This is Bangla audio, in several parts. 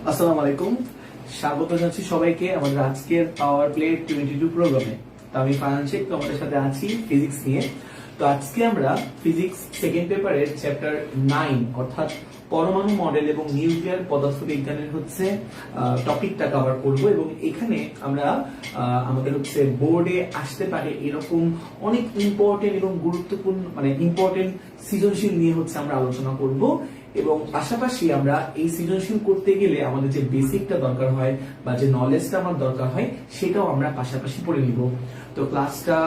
আসসালামু আলাইকুম, স্বাগত জানাচ্ছি সবাইকে আমাদের আজকের পাওয়ার প্লে 22 প্রোগ্রামে। তো আমি ফায়ানশেক তোমাদের সাথে আছি ফিজিক্স নিয়ে। তো আজকে আমরা ফিজিক্স সেকেন্ড পেপারের চ্যাপ্টার 9 অর্থাৎ পরমাণু মডেল এবং নিউক্লিয়ার পদার্থবিজ্ঞানের টপিকটা কভার করব এবং এখানে আমরা আমাদের বোর্ডে আসতে পারে এরকম অনেক ইম্পর্টেন্ট এবং গুরুত্বপূর্ণ ইম্পর্টেন্ট সৃজনশীল নিয়ে আমরা আলোচনা করব। এবং পাশাপাশি আমরা এই সৃজনশীল করতে গেলে আমাদের যে বেসিকটা দরকার হয় বা যে নলেজটা আমার দরকার হয় সেটাও আমরা পাশাপাশি পড়ে নিব। তো ক্লাসটা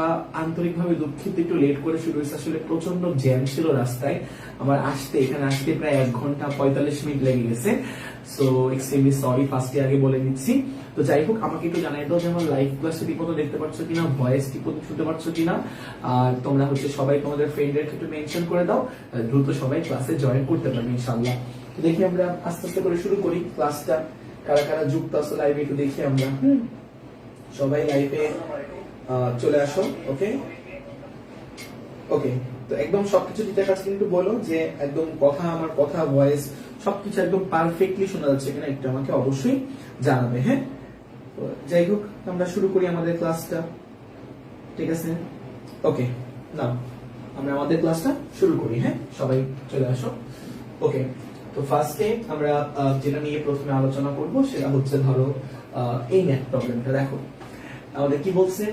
আন্তরিকভাবে দুঃখিত, একটু লেট করে শুরু হয়েছে, আসলে প্রচন্ড জ্যাম ছিল রাস্তায়। আমার এখানে আসতে প্রায় 1 ঘন্টা 45 মিনিট লেগে গেছে। সো এক্সট্রিমলি সরি, ফার্স্টে আগে বলে দিচ্ছি। তো যাই হোক, আমাকে একটু জানাই দাও যে আমার লাইভ ক্লাসটা ঠিকমতো দেখতে পাচ্ছ কিনা, ভয়েস ঠিকমতো শুনতে পাচ্ছ কিনা। আর তোমরা সবাই তোমাদের ফ্রেন্ডদেরকে একটু মেনশন করে দাও, দ্রুত সবাই ক্লাসে জয়েন করতে পারবে ইনশাআল্লাহ। তো দেখি আমরা আস্তে আস্তে করে শুরু করি ক্লাসটা। কারা কারা যুক্ত আছে লাইভে একটু দেখি আমরা। সবাই লাইভে চলে আসো। ওকে ওকে, তো একদম সবকিছু ঠিকঠাক আছে কিন্তু বলো যে একদম আমার কথা ভয়েস সবকিছু একদম পারফেক্টলি শোনা যাচ্ছে কিনা, একটু আমাকে অবশ্যই জানাবে। হ্যাঁ, তো যাই হোক, আমরা শুরু করি আমাদের ক্লাসটা। ঠিক আছে, ওকে, নাও আমরা আমাদের ক্লাসটা শুরু করি। হ্যাঁ, সবাই চলে আসো। ওকে, তো ফার্স্টে আমরা যেটা নিয়ে প্রথমে আলোচনা করব সেটা হচ্ছে ধরো এই ম্যাথ প্রবলেমটা। দেখো আমাদের কি বলছে,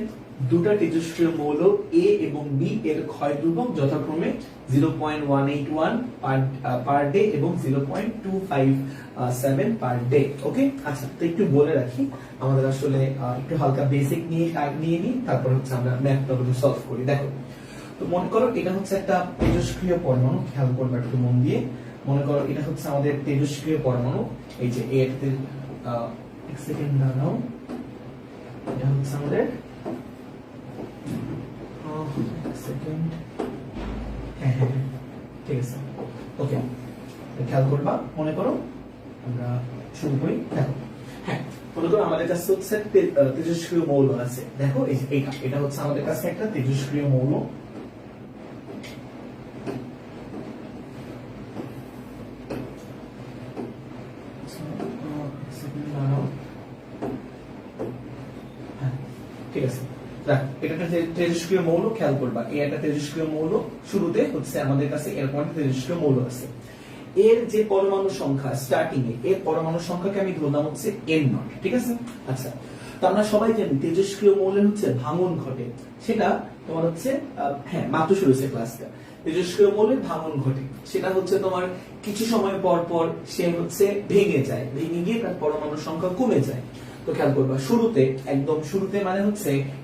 দুটা তেজস্ক্রিয় মৌল এ এবং বি এর ক্ষয় ধ্রুবক যথাক্রমে 0.181 পার ডে এবং 0.257 পার ডে। ওকে, আচ্ছা, তো একটু বলে রাখি আমাদের আসলে একটু হালকা বেসিক নিয়ে নিই, তারপর আমরা ম্যাথ প্রবলেম সলভ করি। দেখো, তো মনে করো এটা হচ্ছে একটা তেজস্ক্রিয় পরমাণু, খেয়াল করবে একটু মন দিয়ে। মনে করো এটা হচ্ছে আমাদের তেজস্ক্রিয় পরমাণু, এই যে এক সেকেন্ড দাঁড়াও, এটা হচ্ছে আমাদের সেকেন্ড। হ্যাঁ হ্যাঁ ঠিক আছে, ওকে, খেয়াল করবা। মনে করো আমরা শুরু করি। দেখো, হ্যাঁ, মনে করো আমাদের কাছে হচ্ছে তেজস্ক্রিয় মৌল আছে। দেখো এটা হচ্ছে আমাদের কাছে একটা তেজস্ক্রিয় মৌল। ঠিক আছে, এটা একটা তেজস্ক্রিয় মৌল, খেয়াল করবা এই একটা তেজস্ক্রিয় মৌল। শুরুতে হচ্ছে আমাদের কাছে এরকম একটা তেজস্ক্রিয় মৌল আছে। এর যে পরমাণু সংখ্যা স্টার্টিং এর পরমাণু সংখ্যাকে আমি ধরলাম হচ্ছে n0। ঠিক আছে, আচ্ছা, তো আমরা সবাই জানি তেজস্ক্রিয় মৌলের ভাঙন ঘটে, সেটা তোমার হ্যাঁ মাত্র শুরু হয়েছে ক্লাসটা। তেজস্ক্রিয় মৌলের ভাঙন ঘটে, সেটা তোমার কিছু সময় পর পর সে ভেঙে যায়, ভেঙে গিয়ে তার পরমাণু সংখ্যা কমে যায়। তো খেয়াল করবা শুরুতে, একদম শুরুতে মানে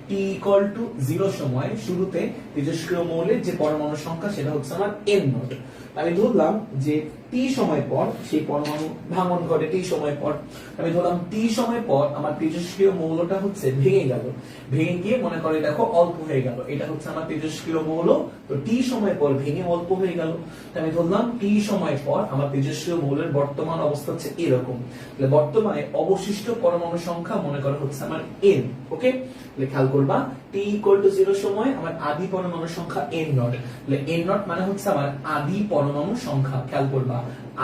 t=0 সময় শুরুতে তেজস্ক্রিয় মৌলের যে পরমাণু সংখ্যা সেটা আমার n0। আমি ধরলাম যে t সময় পর সেই পরমাণু ভাঙন ঘটে, t সময় পর আমি ধরলাম t সময় পর আমার তেজস্ক্রিয় মৌলটা ভেঙে গেল, ভেঙে গিয়ে মনে করে দেখো অল্প হয়ে গেল। এটা আমার তেজস্ক্রিয় মৌল, তো t সময় পর ভেঙে অল্প হয়ে গেল। আমি ধরলাম t সময় পর আমার তেজস্ক্রিয় মৌলের বর্তমান অবস্থা এরকম। তাহলে বর্তমানে অবশিষ্ট পরমাণু সংখ্যা মনে করা আমার n। ওকে, তাহলে খেয়াল করবা t=0 সময় আমার আদি পরমাণু সংখ্যা n0। তাহলে n0 মানে আমার আদি পরমাণু সংখ্যা। খেয়াল করবা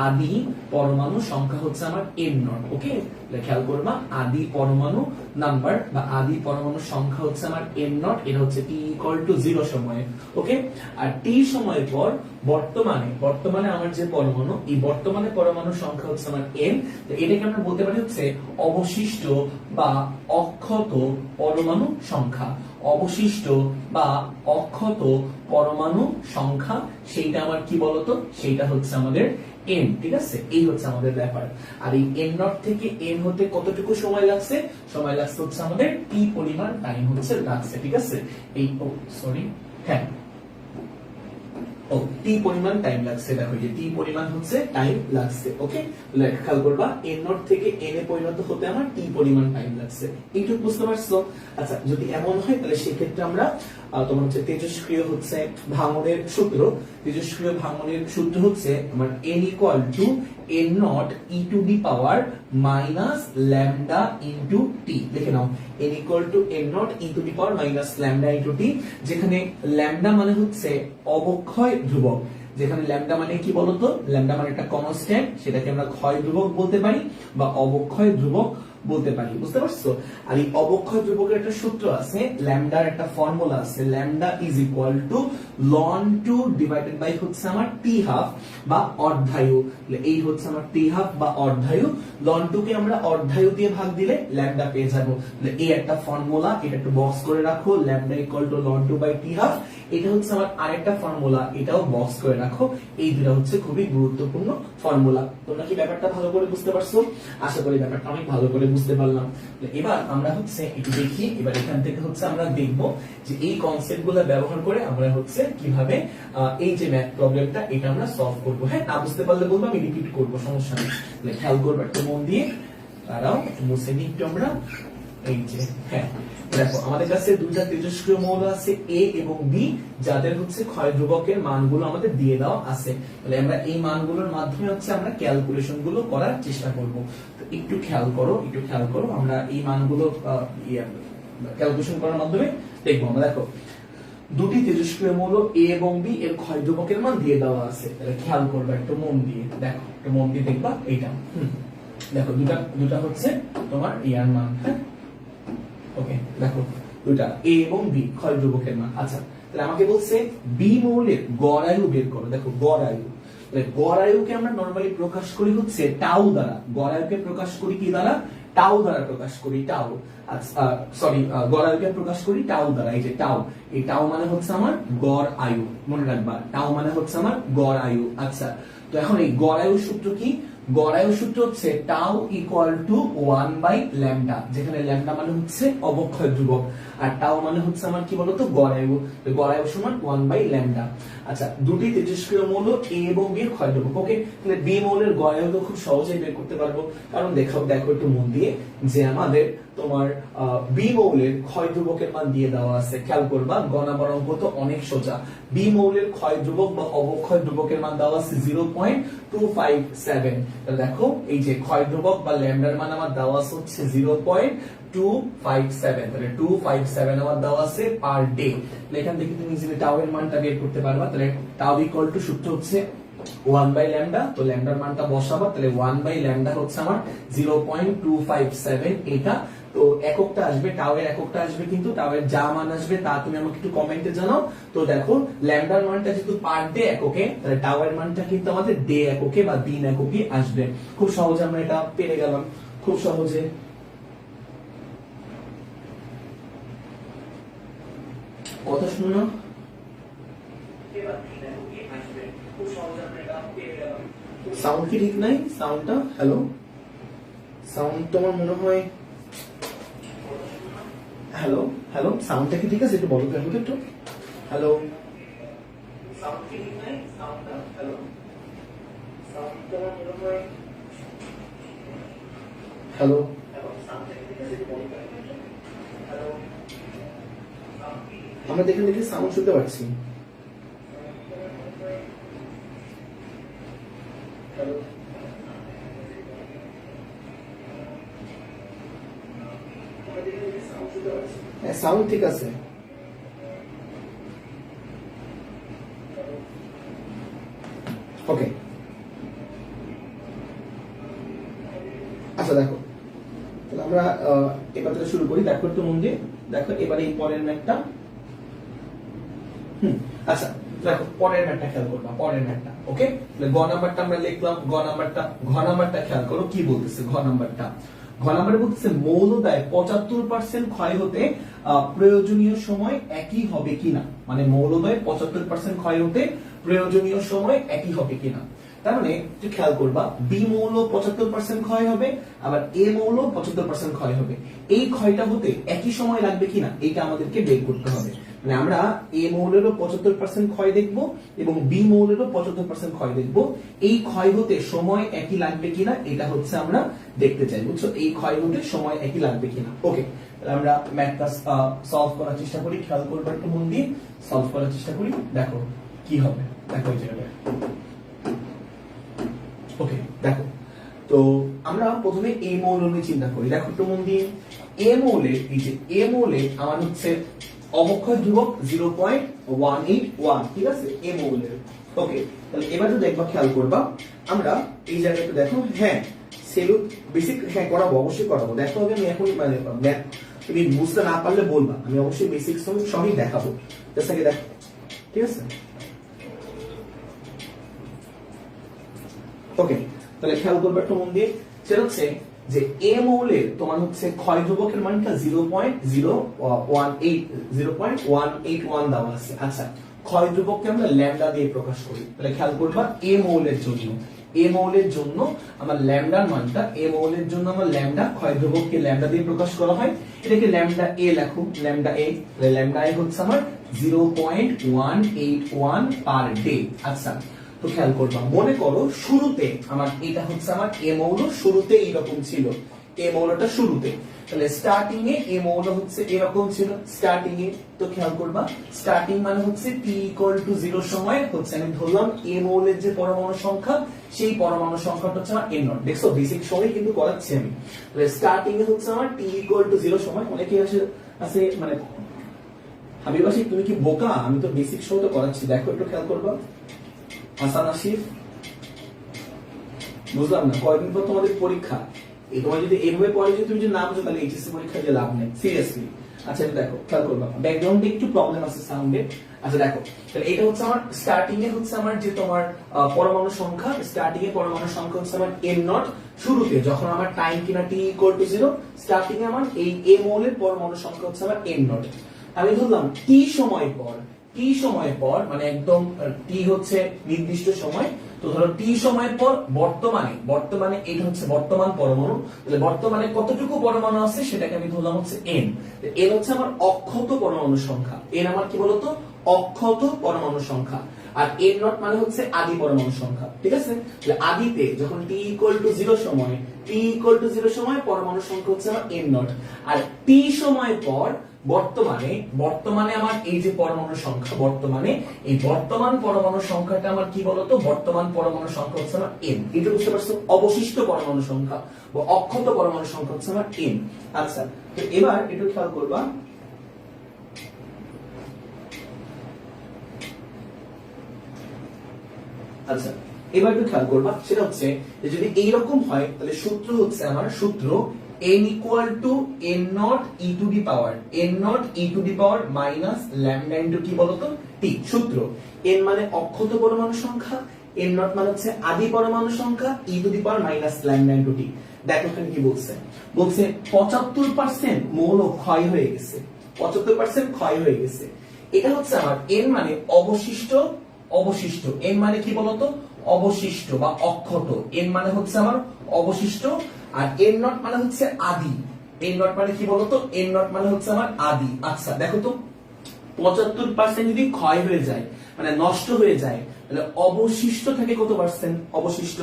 আদি পরমাণু সংখ্যা আমার n0। ওকে, তাহলে খেয়াল করবা আদি পরমাণু নাম্বার বা আদি পরমাণু সংখ্যা আমার n0। এটা t=0 সময়ে। ওকে, আর t সময় পর বর্তমানে আমার যে পরমাণু, এই বর্তমানে পরমাণু সংখ্যা আমার n। তো এটাকে আমরা বলতে পারি অবশিষ্ট বা অক্ষত পরমাণু সংখ্যা। অবশিষ্ট বা অক্ষত পরমাণু সংখ্যা সেইটা আমার কি বলতো, সেইটা আমাদের n। ঠিক আছে, এই আমাদের ব্যাপার। আর এই n0 থেকে n হতে কতটুকু সময় লাগছে? সময় লাগছে আমাদের t পরিমাণ টাইম লাগছে। ঠিক আছে, এই সরি হ্যাঁ t পরিমাণ টাইম লাগছে। দেখো যে t পরিমাণ টাইম লাগছে। ওকে, খেয়াল করবা n0 থেকে n এ পরিণত হতে আমার t পরিমাণ টাইম লাগছে। এইটুকু বুঝতে পারছো? আচ্ছা, যদি এমন হয় তাহলে সেক্ষেত্রে আমরা তোমার তেজস্ক্রিয় ভাঙনের সূত্র, তেজস্ক্রিয় ভাঙনের সূত্র আমার n = n0 e to the power minus lambda into t। লিখে নাও n = n0 e to the power minus lambda into t, যেখানে lambda মানে অবক্ষয় ধ্রুবক, যেখানে ল্যামডা মানে কি বলতো, ল্যামডা মানে একটা কনস্ট্যান্ট, সেটাকে আমরা ক্ষয় ধ্রুবক বলতে পারি বা অবক্ষয় ধ্রুবক বলতে পারি, বুঝতে পারছো? আর এই অবক্ষয় ধ্রুবকের একটা সূত্র আছে, ল্যামডার একটা ফর্মুলা আছে, lambda is equal to loan two divided by হচ্ছে আমার টি হাফ বা অর্ধায়ু। এই হচ্ছে আমার টি হাফ বা অর্ধায়ু, লন টু কে আমরা অর্ধায়ু দিয়ে ভাগ দিলে ল্যামডা পেয়ে যাবো। এই একটা ফর্মুলা, এটা একটু বক্স করে রাখো, lambda equal to loan two by T half. এটা হচ্ছে আমার আরেকটা ফর্মুলা, এটাও বক্স করে রাখো। এই দুটো হচ্ছে খুবই গুরুত্বপূর্ণ ফর্মুলা। তোমরা কি ব্যাপারটা ভালো করে বুঝতে পারছো? আশা করি ব্যাপারটা অনেক ভালো করে বুঝতে পারলাম। এবার আমরা হচ্ছে একটু দেখি, এবার এখান থেকে হচ্ছে আমরা দেখবো যে এই কনসেপ্ট গুলো ব্যবহার করে আমরা হচ্ছে কিভাবে এই যে ম্যাথ প্রবলেমটা এটা আমরা সলভ করবো। হ্যাঁ, না বুঝতে পারলে বলবো, আমি রিপিট করবো, সমস্যা নেই। খেয়াল করবো একটু মন দিয়ে, তারাও মুছে নিই একটু আমরা। এই যে হ্যাঁ, দেখো আমাদের কাছে দুইটা তেজস্ক্রিয় মৌল আছে এ এবং বি, যাদের হচ্ছে ক্ষয় ধ্রুবকের মানগুলো আমাদের দিয়ে দেওয়া আছে। তাহলে আমরা এই মানগুলোর মাধ্যমে হচ্ছে আমরা ক্যালকুলেশন গুলো করার চেষ্টা করব। তো একটু খেয়াল করো, আমরা এই মানগুলো ক্যালকুলেশন করার মাধ্যমে দেখবো। আমরা দেখো দুটি তেজস্ক্রিয় মৌল এ এবং বি এর ক্ষয় ধ্রুবকের মান দিয়ে দেওয়া আছে। তাহলে খেয়াল করবে একটু মন দিয়ে, দেখো একটু মন দিয়ে দেখবা এইটা। দেখো দুটা হচ্ছে তোমার ইয়ার মান। হ্যাঁ, ওকে, দেখো দুইটা এ এবং বি ক্ষয় ধ্রুবকের মান। আচ্ছা, তাহলে আমাকে বলছে বি মৌলের গড় আয়ু বের করো। দেখো গড় আয়ু, গড় আয়ুকে আমরা নরমালি প্রকাশ করি হচ্ছে টাউ দ্বারা। গড় আয়ুকে প্রকাশ করি কি দ্বারা? টাউ দ্বারা প্রকাশ করি, টাউ। আচ্ছা সরি, গড় আয়ুকে প্রকাশ করি টাউ দ্বারা। এই যে টাউ, এই টাউ মানে হচ্ছে আমার গড় আয়ু, মনে রাখবা টাউ মানে হচ্ছে আমার গড় আয়ু। আচ্ছা, তো এখন এই গড় আয়ু সূত্র কি? গড় আয়ু সূত্র হচ্ছে tau equal to 1 by lambda, যেখানে ল্যামডা মানে হচ্ছে অবক্ষয় ধ্রুবক আর টাউ মানে হচ্ছে আমার কি বলতো গড় আয়ু। গড় আয়ু সমান 1 বাই ল্যামডা। আচ্ছা, দুটি তেজস্ক্রিয় মৌল এ এবং বি এর ক্ষয় ধ্রুবক। ওকে, তাহলে বি মৌলের গড় আয়ু তো খুব সহজেই বের করতে পারবো, কারণ দেখো একটু মন দিয়ে যে আমাদের তোমার বি মৌলের ক্ষয় ধ্রুবকের মান দিয়ে দেওয়া আছে। খেয়াল করবা, গণাবার অঙ্ক তো অনেক সোজা। বি মৌলের ক্ষয় ধ্রুবক বা অবক্ষয় ধ্রুবকের মান দেওয়া আছে 0.257। তাহলে দেখো এই যে ক্ষয় ধ্রুবক বা ল্যামডার মান আমার দেওয়া আছে হচ্ছে 0.257। তাহলে 257 আমার দেওয়া আছে পার ডে। এখান থেকে তুমি ইজিলি টাউ এর মানটা বের করতে পারবা। তাহলে টাউ ইকুয়াল টু সূত্র হচ্ছে 1 বাই ল্যামডা। তো ল্যামডার মানটা বসাবা, তাহলে 1 বাই ল্যামডা হচ্ছে আমার 0.257। এটা তো এককটা আসবে, টাউ এর এককটা আসবে, কিন্তু টাউ এর যা মান আসবে তা তুমি আমাকে একটু কমেন্টে জানাও। তো দেখো ল্যামডার মানটা যেহেতু পার ডে এককে, তাহলে টাউ এর মানটা কিন্তু আমাদের ডে এককে বা দিন এককে আসবে। খুব সহজে আমরা এটা পেরে গেলাম, খুব সহজে। কথা শুনো, সাউন্ড কি ঠিক নাই? সাউন্ডটা হ্যালো, সাউন্ড তো আমার মনে হয় হ্যালো হ্যালো, সাউন্ডটা কি ঠিক আছে? একটু বলো তো একটু। হ্যালো, সাউন্ড কি ঠিক নাই? সাউন্ডটা হ্যালো, সাউন্ড তো আমার মনে হয় হ্যালো হ্যালো, সাউন্ডটা কি ঠিক আছে? একটু বলো তো হ্যালো। আমরা দেখে সাউন্ড শুনতে পাচ্ছি। সাউন্ড ঠিক আছে। ওকে, আচ্ছা দেখো, তাহলে আমরা এবার থেকে শুরু করি। দেখো একটু মন দিয়ে দেখো, এবারে এই পরের ম্যাথটা। আচ্ছা দেখো, পরের ম্যাথটা খেয়াল করবা, পরের ম্যাথটা। ওকে, গ নাম্বারটা আমরা লিখলাম, গ নাম্বারটা খেয়াল করো কি বলতেছে। ঘ নাম্বারে বলতেছে মৌলদায় 75% ক্ষয় হতে প্রয়োজনীয় সময় একই হবে কিনা। মানে মৌলদায় 75% ক্ষয় হতে প্রয়োজনীয় সময় একই হবে কিনা। তার মানে একটু খেয়াল করবা, বি মৌল 75% ক্ষয় হবে, আবার এ মৌল 75% ক্ষয় হবে। এই ক্ষয়টা হতে একই সময় লাগবে কিনা এটা আমাদেরকে বের করতে হবে। মানে আমরা এ মৌলেরও 75% ক্ষয় দেখবো এবং বি মৌলেরও 75% ক্ষয় দেখবো। এই ক্ষয় হতে সময় একই লাগবে কিনা এটা হচ্ছে আমরা দেখতে চাই, বুঝছো? এই ক্ষয় হতে সময় একই লাগবে কিনা। ওকে, তাহলে আমরা ম্যাথটা সলভ করার চেষ্টা করি। খেয়াল করবো একটু মন দিয়ে, সলভ করার চেষ্টা করি। দেখো কি হবে, দেখো এই জায়গাটা। ওকে, দেখো তো আমরা প্রথমে এ মৌল নিয়ে চিন্তা করি। দেখো একটু মন দিয়ে, এ মৌলে এই যে এ মৌলে আমার হচ্ছে অবক্ষয় ধ্রুবক 0.181, ঠিক আছে, এ মৌলের। ওকে, তাহলে এবার তো দেখবা, খেয়াল করবা, আমরা এই জায়গাটা দেখো, হ্যাঁ সেলুট বেসিক, হ্যাঁ করাবো, অবশ্যই করাবো। দেখো আমি এখন মানে ম্যাথ তুমি বুঝতে না পারলে বলবা, আমি অবশ্যই বেসিক সবই দেখাবো। জাস্ট আগে দেখো, ঠিক আছে। ওকে, তাহলে খেয়াল করবে একটু মন দিয়ে, সেটা হচ্ছে যে এ মৌলের তোমার হচ্ছে ক্ষয় ধ্রুবকের মানটা 0.018 দেওয়া আছে। আচ্ছা, ক্ষয় ধ্রুবককে আমরা ল্যামডা দিয়ে প্রকাশ করি। তাহলে খেয়াল করবা, এ মৌলের জন্য আমার ল্যামডার মানটা, এ মৌলের জন্য আমার ল্যামডা, ক্ষয় ধ্রুবককে ল্যামডা দিয়ে প্রকাশ করা হয়। এটাকে ল্যামডা এ লেখো, ল্যামডা এ। ল্যামডা এ হচ্ছে আমার 0.181 পার ডে। আচ্ছা, তো খেয়াল করবা, মনে করো শুরুতে আমার এটা হচ্ছে আমার এ মৌল, শুরুতে এইরকম ছিল, এ মৌলটা শুরুতে। তাহলে স্টার্টিং এ এ মৌল হচ্ছে এরকম ছিল স্টার্টিং এ। তো খেয়াল করবা, স্টার্টিং মানে হচ্ছে t=0 সময় হচ্ছে আমি ধরলাম এ মৌলের যে পরমাণু সংখ্যা, সেই পরমাণু সংখ্যাটা হচ্ছে আমার n0। দেখছো বেসিক সময় কিন্তু করাচ্ছি আমি। তাহলে স্টার্টিং এ হচ্ছে আমার t=0 সময়। অনেকে আছে মানে হাবিবাসী তুমি কি বোকা, আমি তো বেসিক সময় তো করাচ্ছি, দেখো একটু খেয়াল করবা। হাসান আসিফ, বুঝলাম না, কয়দিন পর তোমাদের পরীক্ষা? এই তোমার যদি এইভাবে পড়ে যদি তুমি যদি না বুঝো, তাহলে এইচএসসি পরীক্ষা দিয়ে লাভ নেই, সিরিয়াসলি। আচ্ছা দেখো, খেয়াল করবা, ব্যাকগ্রাউন্ডে একটু প্রবলেম আছে সাউন্ডে। আচ্ছা দেখো, তাহলে এটা হচ্ছে আমার স্টার্টিং এ হচ্ছে আমার যে তোমার পরমাণু সংখ্যা, স্টার্টিং এ পরমাণু সংখ্যা হচ্ছে আমার n0। শুরুতে যখন আমার টাইম কিনা t=0, স্টার্টিং এ আমার এই এ মৌলের পরমাণু সংখ্যা হচ্ছে আমার n0। আমি ধরলাম t সময় পর মানে একদম t হচ্ছে নির্দিষ্ট সময়। তো ধরো t সময় পর বর্তমানে এটা হচ্ছে বর্তমান পরমাণু। তাহলে বর্তমানে কতটুকু পরমাণু আছে সেটাকে আমি ধরলাম হচ্ছে n। n হচ্ছে আমার অক্ষত পরমাণু সংখ্যা। n আমার কি বলতো? অক্ষত পরমাণু সংখ্যা। আর n0 মানে হচ্ছে আদি পরমাণু সংখ্যা, ঠিক আছে। তাহলে আদিতে যখন t=0 সময় পরমাণু সংখ্যা হচ্ছে আমার n0। আর t সময় পর বর্তমানে আমার এই যে পরমাণু সংখ্যা, এই বর্তমান পরমাণু সংখ্যাটা আমার কি বলতো? বর্তমান পরমাণু সংখ্যা হচ্ছে আমার n। এটা বুঝতে পারছো? অবশিষ্ট পরমাণু সংখ্যা বা অক্ষত পরমাণু সংখ্যা হচ্ছে আমার n। আচ্ছা, তো এবার একটু খেয়াল করবা, আচ্ছা এবার একটু খেয়াল করবা, সেটা হচ্ছে যে যদি এইরকম হয় তাহলে সূত্র হচ্ছে আমার n = n0 e to the power λ into কি বলতো? t। সূত্র n মানে অক্ষত পরমাণু সংখ্যা, n0 মানে হচ্ছে আদি পরমাণু সংখ্যা, e to the power λ into t। দেখো এখানে কি বলছে, 75% মৌল ক্ষয় হয়ে গেছে, 75% ক্ষয় হয়ে গেছে। এটা হচ্ছে আমার n মানে অবশিষ্ট, n মানে কি বলতো? অবশিষ্ট বা অক্ষত। n মানে হচ্ছে আমার অবশিষ্ট, আর n0 মানে হচ্ছে আদি। n0 মানে কি বলতো? n0 মানে হচ্ছে আমার আদি। আচ্ছা দেখো তো, 75% যদি ক্ষয় হয়ে যায় মানে নষ্ট হয়ে যায়, তাহলে অবশিষ্ট থাকে কত পার্সেন্ট? অবশিষ্ট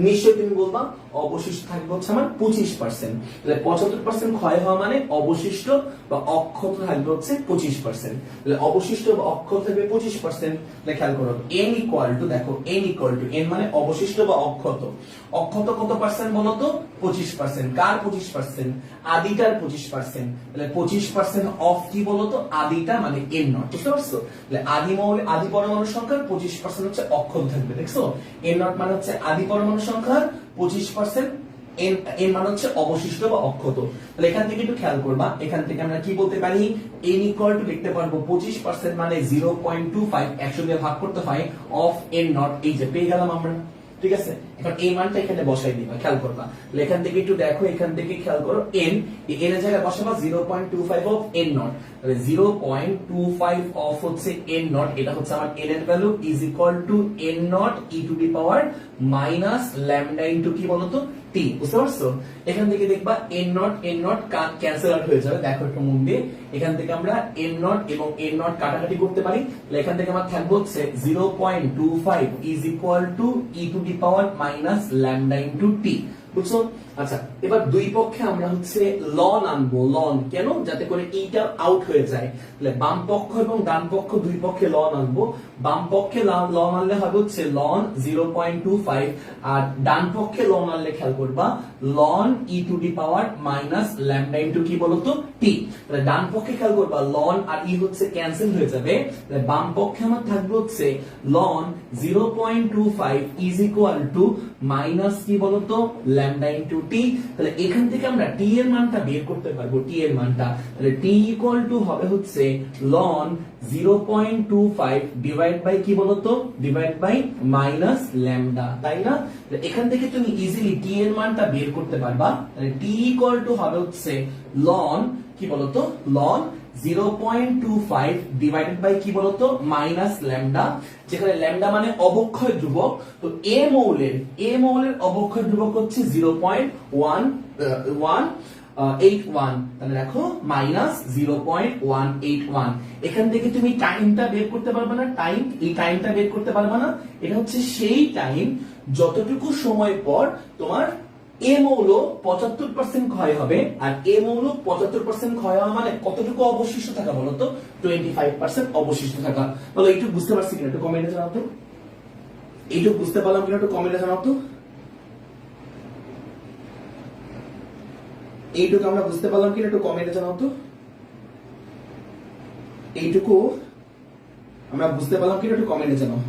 নিশ্চয়ই তুমি বলবা অবশিষ্ট থাকবে হচ্ছে আমার 25%। তাহলে 75% ক্ষয় হওয়া মানে অবশিষ্ট বা অক্ষত থাকবে হচ্ছে 25%। তাহলে অবশিষ্ট বা অক্ষত থাকবে 25%। তাহলে খেয়াল করো, n = দেখো n মানে অবশিষ্ট বা অক্ষত। অক্ষত কত পার্সেন্ট বলতো? 25%। কার 25%? আদিটার 25%। তাহলে 25% অফ কি বলতো? আদিটা মানে n0। বুঝতে পারছো? তাহলে আদি পরমাণু সংখ্যার 25% হচ্ছে অক্ষত থাকবে। দেখছো, n0 মানে হচ্ছে আদি পরমাণু সংখ্যার 25%, n মানে হচ্ছে অবশিষ্ট বা অক্ষত। তাহলে এখান থেকে একটু খেয়াল করবা, এখান থেকে আমরা কি বলতে পারি? n = লিখতে পারবো 25% মানে 0.25 100 দিয়ে ভাগ করতে হয় অফ n0। এই যে পেয়ে গেলাম আমরা, ঠিক আছে। এখন এই মানটা এখানে বসাই দিবা, খেয়াল করবা। তাহলে এখান থেকে একটু দেখো, এখান থেকে খেয়াল করো, n এর জায়গায় বসাবা 0.25 অফ n0। তাহলে 0.25 অফ হচ্ছে n0, এটা হচ্ছে আমার n এর value, is equal two n0 e to the power minus lambda into কি বলতো? t। বুঝতে পারছো? এখান থেকে দেখবা n0 ক্যান্সেল আউট হয়ে যাবে। দেখো একটু মন দিয়ে, এখান থেকে আমরা n0 এবং n0 কাটাকাটি করতে পারি। তাহলে এখান থেকে আমার থাকবে হচ্ছে 0.25 is equal to e to the power minus lambda into t। বুঝছো? আচ্ছা, এবার দুই পক্ষে আমরা হচ্ছে লন আনবো। লন কেন? যাতে করে এইটা আউট হয়ে যায়। তাহলে বাম পক্ষ এবং ডান পক্ষ দুই পক্ষে লন আনবো। বাম পক্ষে লন আনলে হবে হচ্ছে লন 0.25, আর ডান পক্ষে লন আনলে খেয়াল করবা ln E to the power minus lambda into কি বলতো টি। তাহলে ডান পক্ষে খেয়াল করবা লন আর ই হচ্ছে ক্যান্সেল হয়ে যাবে। তাহলে বাম পক্ষে আমার থাকবে হচ্ছে ln 0.25 is equal to minus কি বলতো ল্যামডা ইনটু টি। তাহলে এখান থেকে আমরা টি এর মানটা বের করতে পারবো, টি এর মানটা। তাহলে টি ইকুয়াল টু হবে হচ্ছে লন 0.25 ডিভাইড বাই কি বলতো ডিভাইড বাই মাইনাস ল্যামডা, তাই না? এখান থেকে তুমি ইজিলি টি এর মানটা বের করতে পারবা। তাহলে টি ইকুয়াল টু হবে হচ্ছে লন কি বলতো লন 0.25 ডিভাইডেড বাই কি বলতো মাইনাস ল্যামডা, যেখানে ল্যামডা মানে অবক্ষয় ধ্রুবক। তো এ মৌলের অবক্ষয় ধ্রুবক হচ্ছে 0.181। তাহলে দেখো মাইনাস 0.181। এখান থেকে তুমি টাইমটা বের করতে পারবে না, এই টাইমটা বের করতে পারবে না। এটা হচ্ছে সেই টাইম যতটুকু সময় পর তোমার এ মৌল 75% ক্ষয় হবে। আর এ মৌল 75% ক্ষয় হওয়া মানে কতটুকু অবশিষ্ট থাকা বলতো 25% অবশিষ্ট থাকা। বলো এইটুকু বুঝতে পারছি কিনা একটু কমেন্টে জানাও তো। এইটুকু বুঝতে পারলাম কিনা একটু কমেন্টে জানাও তো। এইটুকু আমরা বুঝতে পারলাম কিনা একটু কমেন্টে জানাও তো। এইটুকু আমরা বুঝতে পারলাম কিনা একটু কমেন্টে জানাও।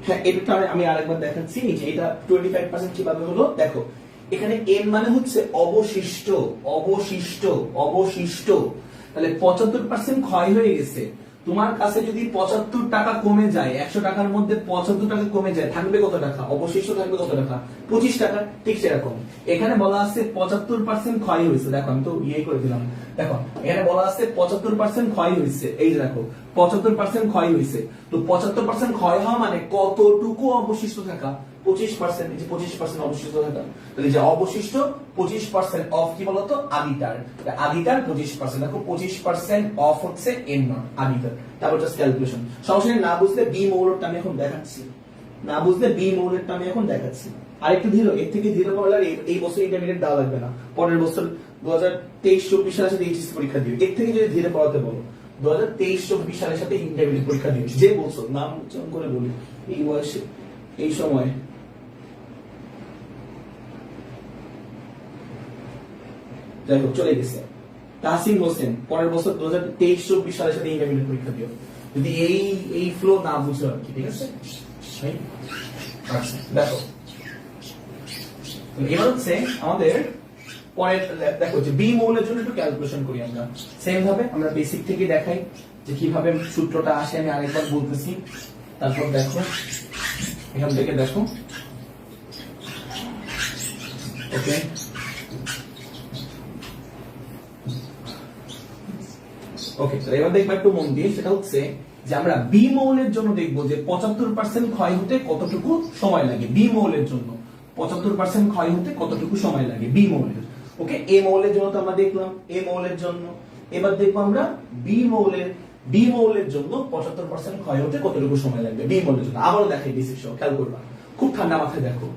হ্যাঁ, এটা আমি আরেকবার দেখাচ্ছি। যে এটা 25% কিভাবে হলো দেখো। এখানে এন মানে হচ্ছে অবশিষ্ট। তাহলে 75% ক্ষয় হয়ে গেছে। তোমার কাছে যদি 75 টাকা কমে যায়, 100 টাকার মধ্যে 75 টাকা কমে যায়, থাকবে কত টাকা? অবশিষ্ট থাকবে কত টাকা? 25 টাকা। ঠিক সেরকম এখানে বলা আছে 75% ক্ষয় হয়েছে। দেখো আমি তো ইয়ে করে দিলাম। দেখো এখানে বলা আছে 75% ক্ষয় হয়েছে। এই যে দেখো 75% ক্ষয় হয়েছে। তো 75% ক্ষয় হওয়া মানে কতটুকু অবশিষ্ট থাকা? 25%। এই যে 25% অবশিষ্ট থাকা। তাহলে যে অবশিষ্ট 25% অফ কি বলতো আদিটার 25%। দেখো 25% অফ হচ্ছে এন নট আদিটার। তারপর জাস্ট ক্যালকুলেশন। সমস্যা না বুঝলে বি মৌলটা আমি এখন দেখাচ্ছি। আরেকটু ধীরে, এর থেকে ধীরে পড়লে এই বছর ইন্টারমিডিয়েট দেওয়া লাগবে না। পরের বছর 2023-24 সালের সাথে এইচএসসি পরীক্ষা দিবে। এর থেকে যদি ধীরে পড়াতে বলো 2023-24 সালের সাথে ইন্টারমিডিয়েট পরীক্ষা দিবে। যে বছর নাম উচ্চারণ করে বলি এই বয়সে এই সময় যাই হোক চলে গেছে। তাহসিন হোসেন পরের বছর 2023-24 সালের সাথে ইন্টারমিডিয়েট পরীক্ষা দিও, যদি এই ফ্লো না বুঝো আর কি। ঠিক আছে, দেখো এবার হচ্ছে আমাদের পরের দেখো যে বি মৌলের জন্য একটু ক্যালকুলেশন করি আমরা। সেম ভাবে আমরা বেসিক থেকে দেখাই যে কিভাবে সূত্রটা আসে। আমি আরেকবার বলতেছি, তারপর দেখো এখান থেকে দেখো। ওকে, ওকে, এবার দেখবা একটু মন দিয়ে। সেটা হচ্ছে যে আমরা বি মৌলের জন্য দেখবো যে 75% ক্ষয় হতে কতটুকু সময় লাগে। বি মৌলের জন্য 75% ক্ষয় হতে কতটুকু সময় লাগে বি মৌলের। ওকে, এ মৌলের জন্য তো আমরা দেখলাম এ মৌলের জন্য। এবার দেখবো আমরা বি মৌলের জন্য 75% ক্ষয় হতে কতটুকু সময় লাগবে বি মৌলের জন্য। আবারও দেখাই বেসিক সহ, খেয়াল করবা, খুব ঠান্ডা মাথায় দেখো।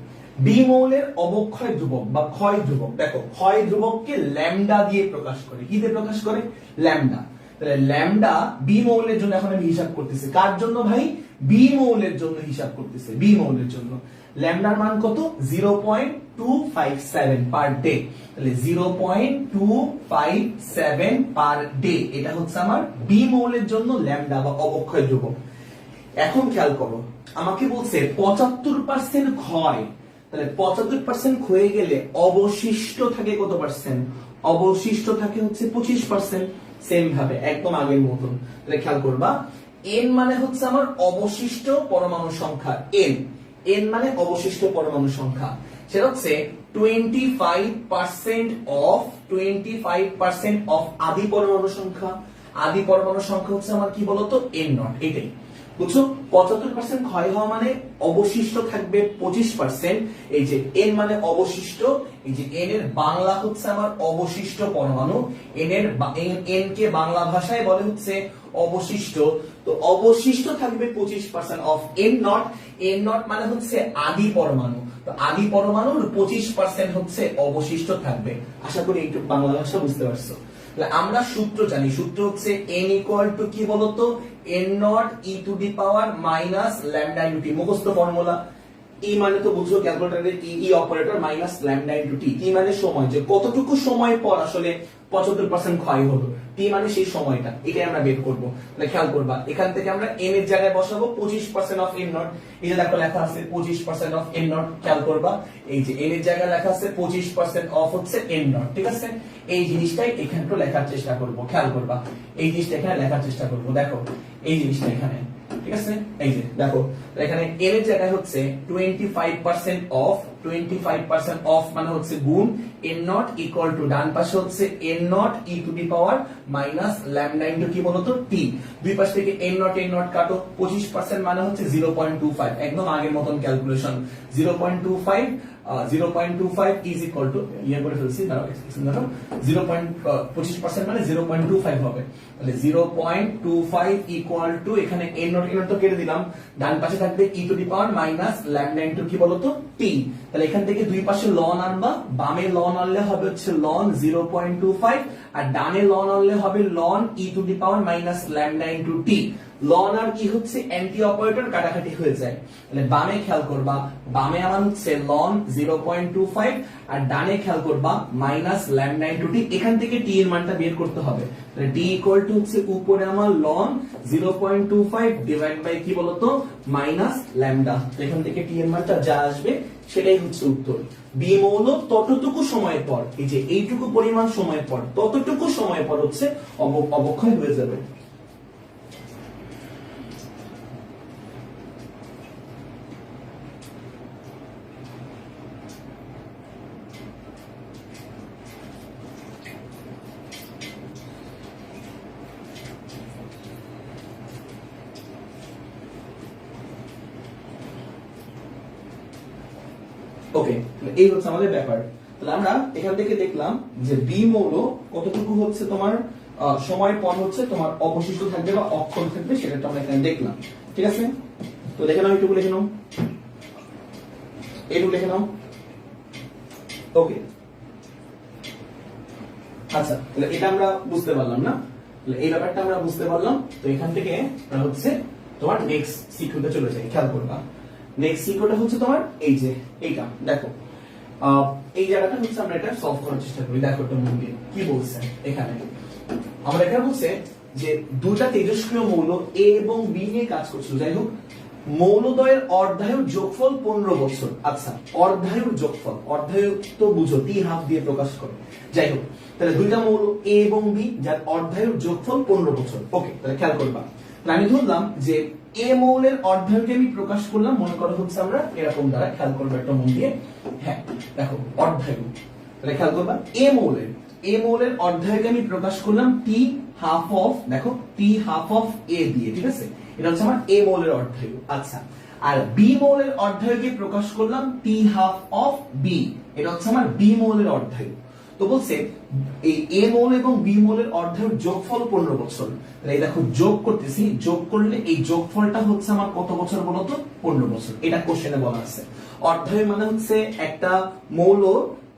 বি মৌলের অবক্ষয় ধ্রুবক বা ক্ষয় ধ্রুবক, দেখো ক্ষয় ধ্রুবককে ল্যামডা দিয়ে প্রকাশ করে। কি দিয়ে প্রকাশ করে? ল্যামডা। তাহলে ল্যামডা বি মৌলের জন্য এখন আমি হিসাব করতেছি। কার জন্য ভাই? বি মৌলের জন্য হিসাব করতেছে। বি মৌলের জন্য ল্যামডার মান কত? 0.257 পার ডে। তাহলে 0.257 পার ডে, এটা হচ্ছে আমার বি মৌলের জন্য ল্যামডা বা অবক্ষয় ধ্রুবক। এখন খেয়াল করো, আমাকে বলছে 75% ক্ষয়। তাহলে 75% ক্ষয়ে গেলে অবশিষ্ট থাকে কত পার্সেন্ট? অবশিষ্ট থাকে হচ্ছে 25%। সেম ভাবে একদম আগের মতন। তাহলে খেয়াল করবা, এন মানে হচ্ছে আমার অবশিষ্ট পরমাণু সংখ্যা। এন মানে অবশিষ্ট পরমাণু সংখ্যা। সেটা হচ্ছে 25% অফ আদি পরমাণু সংখ্যা। আদি পরমাণু সংখ্যা হচ্ছে আমার কি বলতো এন নট। এটাই বুঝছো? 75% ক্ষয় হওয়া মানে অবশিষ্ট থাকবে 25%। এই যে n মানে অবশিষ্ট, এই যে n এর বাংলা হচ্ছে আমার অবশিষ্ট পরমাণু, n কে বাংলা ভাষায় বলে হচ্ছে অবশিষ্ট। তো অবশিষ্ট থাকবে 25% of n not. n not মানে হচ্ছে আদি পরমাণু, তো আদি পরমাণুর 25% হচ্ছে অবশিষ্ট থাকবে। আশা করি একটু বাংলা ভাষা বুঝতে পারছো। আমরা সূত্র জানি, সূত্র হচ্ছে n ইকুয়াল টু কি বলতো, n nought e to the power minus lambda into T. মুখস্থ ফর্মুলা। ই মানে তো বুঝো ক্যালকুলেটরের e operator minus lambda into T. T মানে সময়, যে কতটুকু সময় পর আসলে 75% ক্ষয় হলো, টি মানে সেই সময়টা, এটাই আমরা বের করব। তাহলে খেয়াল করবা, এখান থেকে আমরা n এর জায়গায় বসাবো 25% অফ n নট। এই যে দেখো লেখা আছে 25% অফ n নট। খেয়াল করবা, এই যে n এর জায়গায় লেখা আছে 25% অফ হচ্ছে n নট, ঠিক আছে? এই জিনিসটাই এখানে একটু লেখার চেষ্টা করব। খেয়াল করবা, এই জিনিসটা এখানে লেখার চেষ্টা করব। দেখো এই জিনিসটা এখানে, ঠিক আছে? এই যে দেখো এখানে n এর জায়গায় হচ্ছে 25% অফ, 25% অফ মানে হচ্ছে গুণ n নট ইকুয়াল টু ডান পাশে হচ্ছে n nought e to the power minus lambda into কি বলতো টি। দুই পাশ থেকে n নট কাটো, 25% মানে হচ্ছে 0.25, একদম আগের মতন ক্যালকুলেশন। 0.25 0.25 ইজ ইকুয়াল টু ইয়ে করে ফেলছি, দাঁড়াও এক্সপ্রেশন দাঁড়াও, 0.25% মানে 0.25 হবে। তাহলে 0.25 ইকুয়াল টু এখানে n নট তো কেটে দিলাম, ডান পাশে থাকবে e to the power minus lambda into কি বলতো টি। তাহলে এখান থেকে দুই পাশে লন আনবা, বামে লন আনলে হবে হচ্ছে লন 0.25 আর ডানে লন আনলে হবে লন e to the power minus lambda into T. লন আর কি হচ্ছে অ্যান্টি অপারেটর, কাটাকাটি হয়ে যায়। তাহলে বামে খেয়াল করবা, বামে আমার হচ্ছে লন 0.25 আর ডানে খেয়াল করবা মাইনাস ল্যামডা ইনটু টি। এখান থেকে টি এর মানটা বের করতে হবে। তাহলে টি ইকুয়াল টু হচ্ছে উপরে আমার লন 0.25 ডিভাইড বাই কি বলতো মাইনাস ল্যামডা। এখান থেকে টি এর মানটা যা আসবে সেটাই হচ্ছে উত্তর। বি মৌল ততটুকু সময় পর, এই যে এইটুকু পরিমাণ সময় পর, ততটুকু সময় পর হচ্ছে অবক্ষয় হয়ে যাবে। ওকে, এই হচ্ছে আমাদের ব্যাপার। তাহলে আমরা এখান থেকে দেখলাম যে বি মৌল কতটুকু হচ্ছে তোমার সময় পর হচ্ছে তোমার অবশিষ্ট থাকবে বা অক্ষর থাকবে, সেটা আমরা এখানে দেখলাম, ঠিক আছে? তো দেখে নাও, এইটুকু লিখে নাও, এইটুকু লিখে নাও। ওকে, আচ্ছা, তাহলে এটা আমরা বুঝতে পারলাম না? তাহলে এই ব্যাপারটা আমরা বুঝতে পারলাম। তো এখান থেকে হচ্ছে তোমার নেক্সট সিকিউতে চলে যাই। খেয়াল করবা, নেক্সট সিকিউটা হচ্ছে তোমার এই যে এইটা, দেখো এই জায়গাটা হচ্ছে আমরা এটা সলভ করার চেষ্টা করি। দেখো একটা মন দিয়ে কি বলছে এখানে, আমরা এখানে বলছে যে দুটা তেজস্ক্রিয় মৌল এ এবং বি নিয়ে কাজ করছিল। যাই হোক, মৌলদ্বয়ের অর্ধায়ুর যোগফল 15 বছর। আচ্ছা, অর্ধায়ুর যোগফল, অর্ধায়ু তো বুঝো টি হাফ দিয়ে প্রকাশ করে। যাই হোক, তাহলে দুইটা মৌল এ এবং বি যার অর্ধায়ুর যোগফল 15 বছর। ওকে, তাহলে খেয়াল করবা, আমি ধরলাম যে এ মৌলের অর্ধায়ুকে আমি প্রকাশ করলাম, মনে করো হচ্ছে আমরা এরকম দ্বারা। খেয়াল করবো একটা মন দিয়ে, হ্যাঁ দেখো অর্ধায়ু। তাহলে খেয়াল করবা এ মৌলের অর্ধায়ুকে আমি প্রকাশ করলাম টি হাফ অফ, দেখো টি হাফ অফ এ দিয়ে, ঠিক আছে? এটা হচ্ছে আমার এ মৌলের অর্ধায়ু। আচ্ছা, আর বি মৌলের অর্ধায়ুকে প্রকাশ করলাম টি হাফ অফ বি, এটা হচ্ছে আমার বি মৌলের অর্ধায়ু। তো বলছে এই এ মৌল এবং বি মৌলের অর্ধায়ুর যোগফল 15 বছর। তাহলে এই দেখো যোগ করতেছি, যোগ করলে এই যোগফলটা হচ্ছে আমার কত বছর বলতো? 15 বছর। এটা কোশ্চেনে বলা আছে। অর্ধায়ু মানে হচ্ছে একটা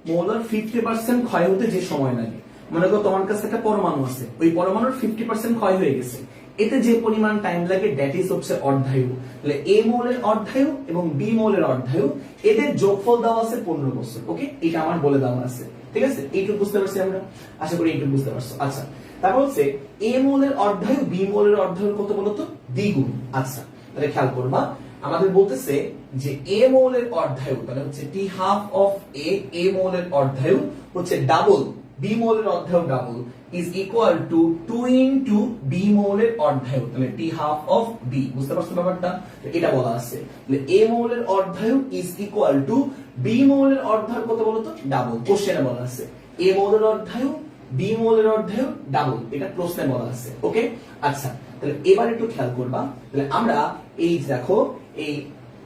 মৌলের 50% ক্ষয় হতে যে সময় লাগে। মনে করো তোমার কাছে একটা পরমাণু আছে, ওই পরমাণুর 50% ক্ষয় হয়ে গেছে, এতে যে পরিমাণ টাইম লাগে দ্যাট ইজ হচ্ছে অর্ধায়ু। তাহলে এ মৌলের অর্ধায়ু এবং বি মৌলের অর্ধায়ু, এদের যোগফল দেওয়া আছে 15 বছর। ওকে, এটা আমার বলে দেওয়া আছে, ঠিক আছে? এইটুকু বুঝতে পারছি আমরা, আশা করি এইটুকু বুঝতে পারছো। আচ্ছা, তারপর হচ্ছে এ মৌলের অর্ধায়ু বি মৌলের অর্ধায়ু কত বলতো? দ্বিগুণ। আচ্ছা, তাহলে খেয়াল করবা, আমাদের বলতেছে যে এ মৌলের অর্ধায়ু, তাহলে হচ্ছে টি হাফ অফ এ মৌলের অর্ধায়ু হচ্ছে ডাবল বি মৌলের অর্ধায়ু double is equal to 2 into B মৌলের অর্ধায়ু। তাহলে টি হাফ অফ বি, বুঝতে পারছো ব্যাপারটা? এটা বলা আছে। তাহলে এ মৌলের অর্ধায়ু is equal to বি মৌলের অর্ধায়ু কত বলতো? ডাবল। কোশ্চেনে বলা আছে এ মৌলের অর্ধায়ু বি মৌলের অর্ধায়ু ডাবল, এটা প্রশ্নে বলা আছে। ওকে, আচ্ছা তাহলে এবার একটু খেয়াল করবা, তাহলে আমরা এই দেখো এই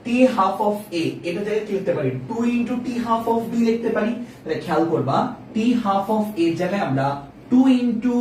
টি হাফ অফ এ এটা জায়গায় কি লিখতে পারি, 2 into T half of B লিখতে পারি। তাহলে খেয়াল করবা টি হাফ অফ এ জায়গায় আমরা 2 into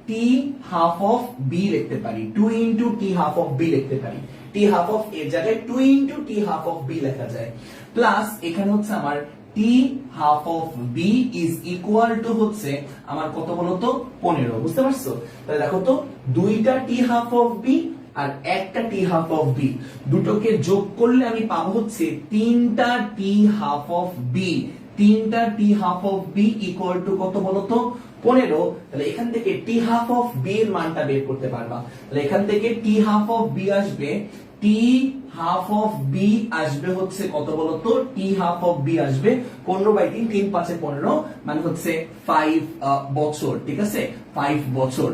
T half of B লিখতে পারি, 2 into T half of B লিখতে পারি। টি হাফ অফ এ জায়গায় 2 into T half of B লেখা যায়, প্লাস এখানে হচ্ছে আমার T half of B is equal to হচ্ছে আমার কত বলতো 15, বুঝতে পারছো? তাহলে দেখো তো দুইটা টি হাফ অফ বি আর একটা টি হাফ অফ বি, দুটোকে যোগ করলে আমি পাবো হচ্ছে 3টা টি হাফ অফ বি, 3টা T half of B equal to কত বলতো 15। তাহলে এখান থেকে টি হাফ অফ বি এর মানটা বের করতে পারবা। তাহলে এখান থেকে টি হাফ অফ বি আসবে, টি হাফ অফ বি আসবে হচ্ছে কত বলতো, টি হাফ অফ বি আসবে 15/3, 3 5 15 মানে হচ্ছে 5 বছর, ঠিক আছে 5 বছর।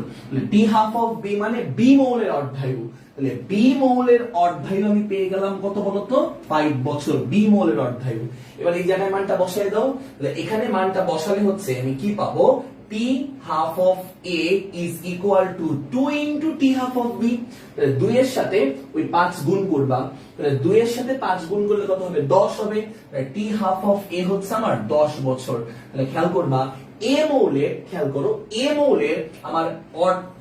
টি হাফ অফ বি মানে বি মৌলের অর্ধায়ু, তাহলে বি মৌলের অর্ধায়ু আমি পেয়ে গেলাম কত বলতো 5 বছর, বি মৌলের অর্ধায়ু। এবার এই জায়গায় মানটা বসায় দাও, তাহলে এখানে মানটা বসালে হচ্ছে আমি কি পাবো, T half of A is equal to 2 into T half of B. তাহলে 2 এর সাথে ওই 5 গুণ করবা, তাহলে 2 এর সাথে 5 গুণ করলে কত হবে 10 হবে। টি হাফ অফ এ হচ্ছে আমার 10 বছর। তাহলে খেয়াল করবা এ মৌলের, খেয়াল করো এ মৌলের আমার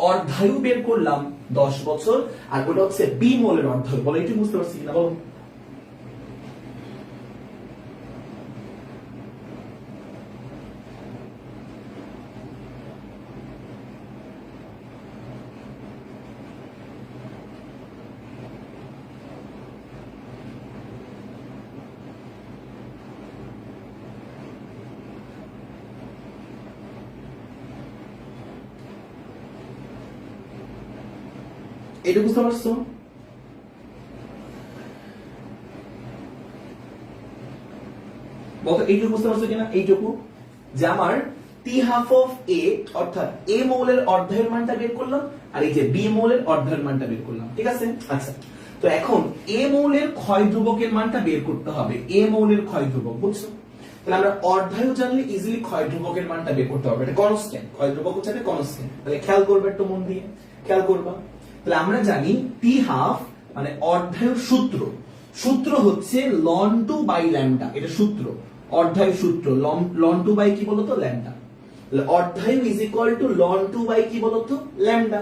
অর্ধায়ু বের করলাম 10 বছর, আর ওটা হচ্ছে বি মৌলের অর্ধায়ু। বলো একটু বুঝতে পারছি কিনা বলো? এটা বুঝতে পারছো? বলতো এইটুকু বুঝতে পারছো কিনা? এইটুকু যে আমার টি হাফ অফ এ অর্থাৎ এ মৌলের অর্ধায়ুর মানটা বের করলাম, আর এই যে বি মৌলের অর্ধায়ুর মানটা বের করলাম, ঠিক আছে? আচ্ছা তো এখন এ মৌলের ক্ষয় ধ্রুবকের মানটা বের করতে হবে, এ মৌলের ক্ষয় ধ্রুবক, বুঝছো? তাহলে আমরা অর্ধায়ু জানলে ইজিলি ক্ষয় ধ্রুবকের মানটা বের করতে হবে, এটা কনস্ট্যান্ট, ক্ষয় ধ্রুবক হচ্ছে একটা কনস্ট্যান্ট। তাহলে খেয়াল করবে একটু মন দিয়ে, খেয়াল করবা। তাহলে আমরা জানি টি হাফ মানে অর্ধায়ুর সূত্র, সূত্র হচ্ছে লন টু বাই ল্যামডা, এটা সূত্র অর্ধায়ু সূত্র, লন টু বাই কি বলতো ল্যামডা। তাহলে অর্ধায়ু is equal to loan two by কি বলতো ল্যামডা,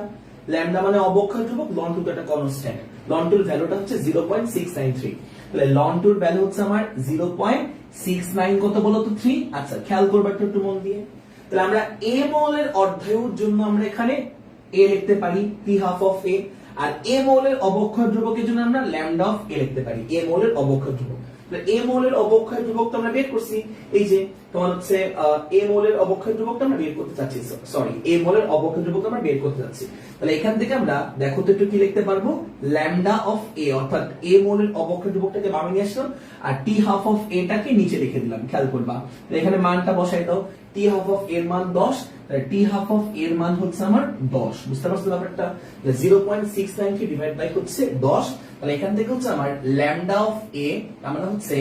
ল্যামডা মানে অবক্ষয় ধ্রুবক, লন টু তো একটা কনস্ট্যান্ট, লন টুর ভ্যালুটা হচ্ছে 0.693। তাহলে লন টুর ভ্যালু হচ্ছে আমার 0.69 কত বলতো 3। আচ্ছা খেয়াল করবে একটু মন দিয়ে। তাহলে আমরা এ মৌলের অর্ধায়ুর জন্য আমরা এখানে এ লিখতে পারি টি হাফ অফ এ, আর এ মৌলের অবক্ষয় ধ্রুবকের জন্য আমরা ল্যামডা অফ এ লিখতে পারি, এ মৌলের অবক্ষয় ধ্রুবক। এ মৌলের অবক্ষয় ধ্রুবকটা আমরা বের করছি, এই যে তোমার হচ্ছে এ মৌলের অবক্ষয় ধ্রুবকটা আমরা বের করতে চাচ্ছি, সরি এ মৌলের অবক্ষয় ধ্রুবকটা আমরা বের করতে চাচ্ছি। তাহলে এখান থেকে আমরা দেখো তো একটু কি লিখতে পারবো, ল্যামডা অফ এ অর্থাৎ এ মৌলের অবক্ষয় ধ্রুবকটাকে বামে নিয়ে আসলাম, আর টি হাফ অফ এটাকে নিচে লিখে দিলাম। খেয়াল করবা এখানে মানটা বসাই দাও, টি হাফ অফ এর মান 10, টি হাফ অফ এর মান হচ্ছে আমার 10, বুঝতে পারছো ব্যাপারটা? 0.693 ডিভাইড বাই হচ্ছে 10। তাহলে এখান থেকে হচ্ছে আমার ল্যামডা অফ এ আমরা হচ্ছে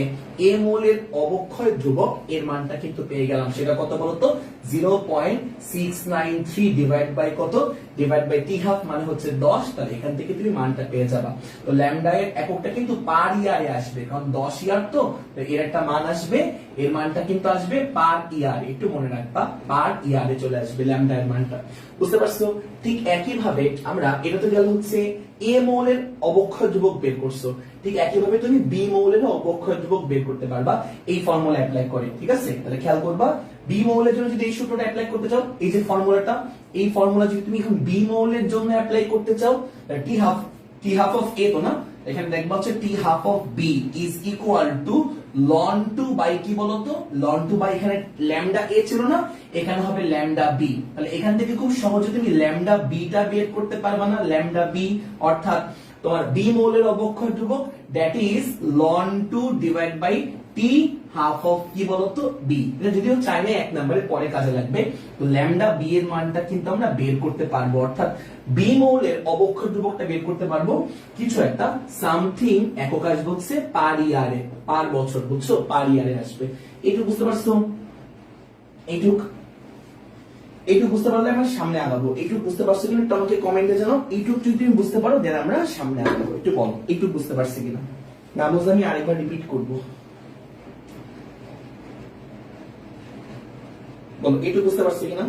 এ মৌলের অবক্ষয় ধ্রুবক এর মানটা কিন্তু পেয়ে গেলাম, সেটা কত বলতো 0.693 ডিভাইড বাই কত, ডিভাইড বাই টি হাফ মানে হচ্ছে 10। তাহলে এখান থেকে তুমি মানটা পেয়ে যাবা। তো ল্যামডা এর এককটা কিন্তু পার ইয়ারে আসবে, কারণ 10 ইয়ার তো এর একটা মান আসবে, এর মানটা কিন্তু আসবে পার ইয়ার, একটু মনে রাখবা পার ইয়ারে চলে আসবে ল্যামডা এর মানটা, বুঝতে পারছো? ঠিক একই ভাবে আমরা এটা তো গেল হচ্ছে এ মৌলের অবক্ষয় ধ্রুবক বের করছো, ঠিক একই ভাবে তুমি বি মৌলের অবক্ষয় ধ্রুবক বের করতে পারবা এই ফর্মুলা অ্যাপ্লাই করে, ঠিক আছে? তাহলে খেয়াল করবা বি মৌলের জন্য যদি এই সূত্রটা অ্যাপ্লাই করতে চাও, এই যে ফর্মুলাটা, এই ফর্মুলা যদি তুমি এখন বি মৌলের জন্য অ্যাপ্লাই করতে চাও, টি হাফ অফ এ তো না, এখানে দেখবা হচ্ছে T half of B is equal to loan two by কি বলতো, লন টু বাই এখানে ল্যামডা এ ছিল না, এখানে হবে ল্যামডা বি। তাহলে এখান থেকে খুব সহজে তুমি ল্যামডা বিটা বের করতে পারবা না, ল্যামডা বি অর্থাৎ তোমার বি মৌলের অবক্ষয় ধ্রুবক that is ln two divide by T half of কি বলতো বি। এটা যদিও চাইলে 1 নম্বরে পরে কাজে লাগবে। তো ল্যামডা বি এর মানটা কিন্তু আমরা বের করতে পারবো, অর্থাৎ বি মৌলের অবক্ষয় ধ্রুবকটা বের করতে পারবো কিছু একটা সামথিং একক আসবে হচ্ছে পার ইয়ারে, পার বছর, বুঝছো? পার ইয়ারে আসবে। এইটুকু বুঝতে পারছো? এইটুক এইটুকু বুঝতে পারলে আমরা সামনে আগাবো। এইটুকু বুঝতে পারছো কিনা একটু আমাকে কমেন্টে জানাও। এইটুকু যদি তুমি বুঝতে পারো দেন আমরা সামনে আগাবো। একটু বলো এইটুকু বুঝতে পারছি কিনা। না বুঝলে আমি আরেকবার রিপিট করব। বলো এইটুকু বুঝতে পারছি কিনা।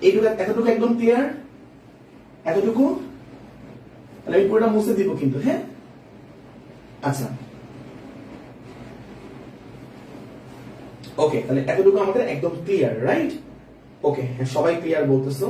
এইটুকু এতটুকু একদম ক্লিয়ার? এতটুকু? তাহলে আমি পুরোটা মুছে দিব কিন্তু, হ্যাঁ? আচ্ছা ওকে, তাহলে এতটুকু আমাদের একদম ক্লিয়ার, রাইট? ওকে, সবাই ক্লিয়ার বলতেছো?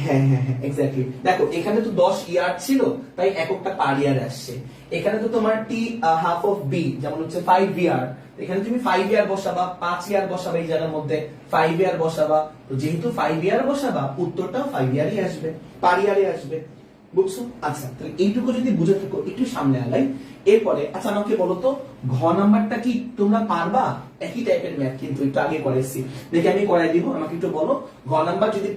হ্যাঁ হ্যাঁ হ্যাঁ এক্স্যাক্টলি। দেখো এখানে তো 10 ইয়ার ছিল, তাই এককটা পার ইয়ার আসছে। এখানে তো তোমার টি হাফ অফ বি যেমন হচ্ছে 5 ইয়ার, এখানে তুমি 5 ইয়ার বসাবা, 5 ইয়ার বসাবা, এই জায়গার মধ্যে 5 ইয়ার বসাবা। তো যেহেতু 5 ইয়ার বসাবা, উত্তরটাও 5 ইয়ারই আসবে, পার ইয়ারে আসবে। বুঝছো? আচ্ছা, তাহলে এইটুকু যদি বুঝে থাকো একটু সামনে আগাই। এরপরে আচ্ছা আমাকে বলো তো, ঘ নাম্বারটা কি তোমরা পারবা? একই টাইপের ম্যাথ কিন্তু একটু আগে করাইছি, দেখে আমি করাই দিব। আমাকে একটু বলো ঘ নাম্বার যদি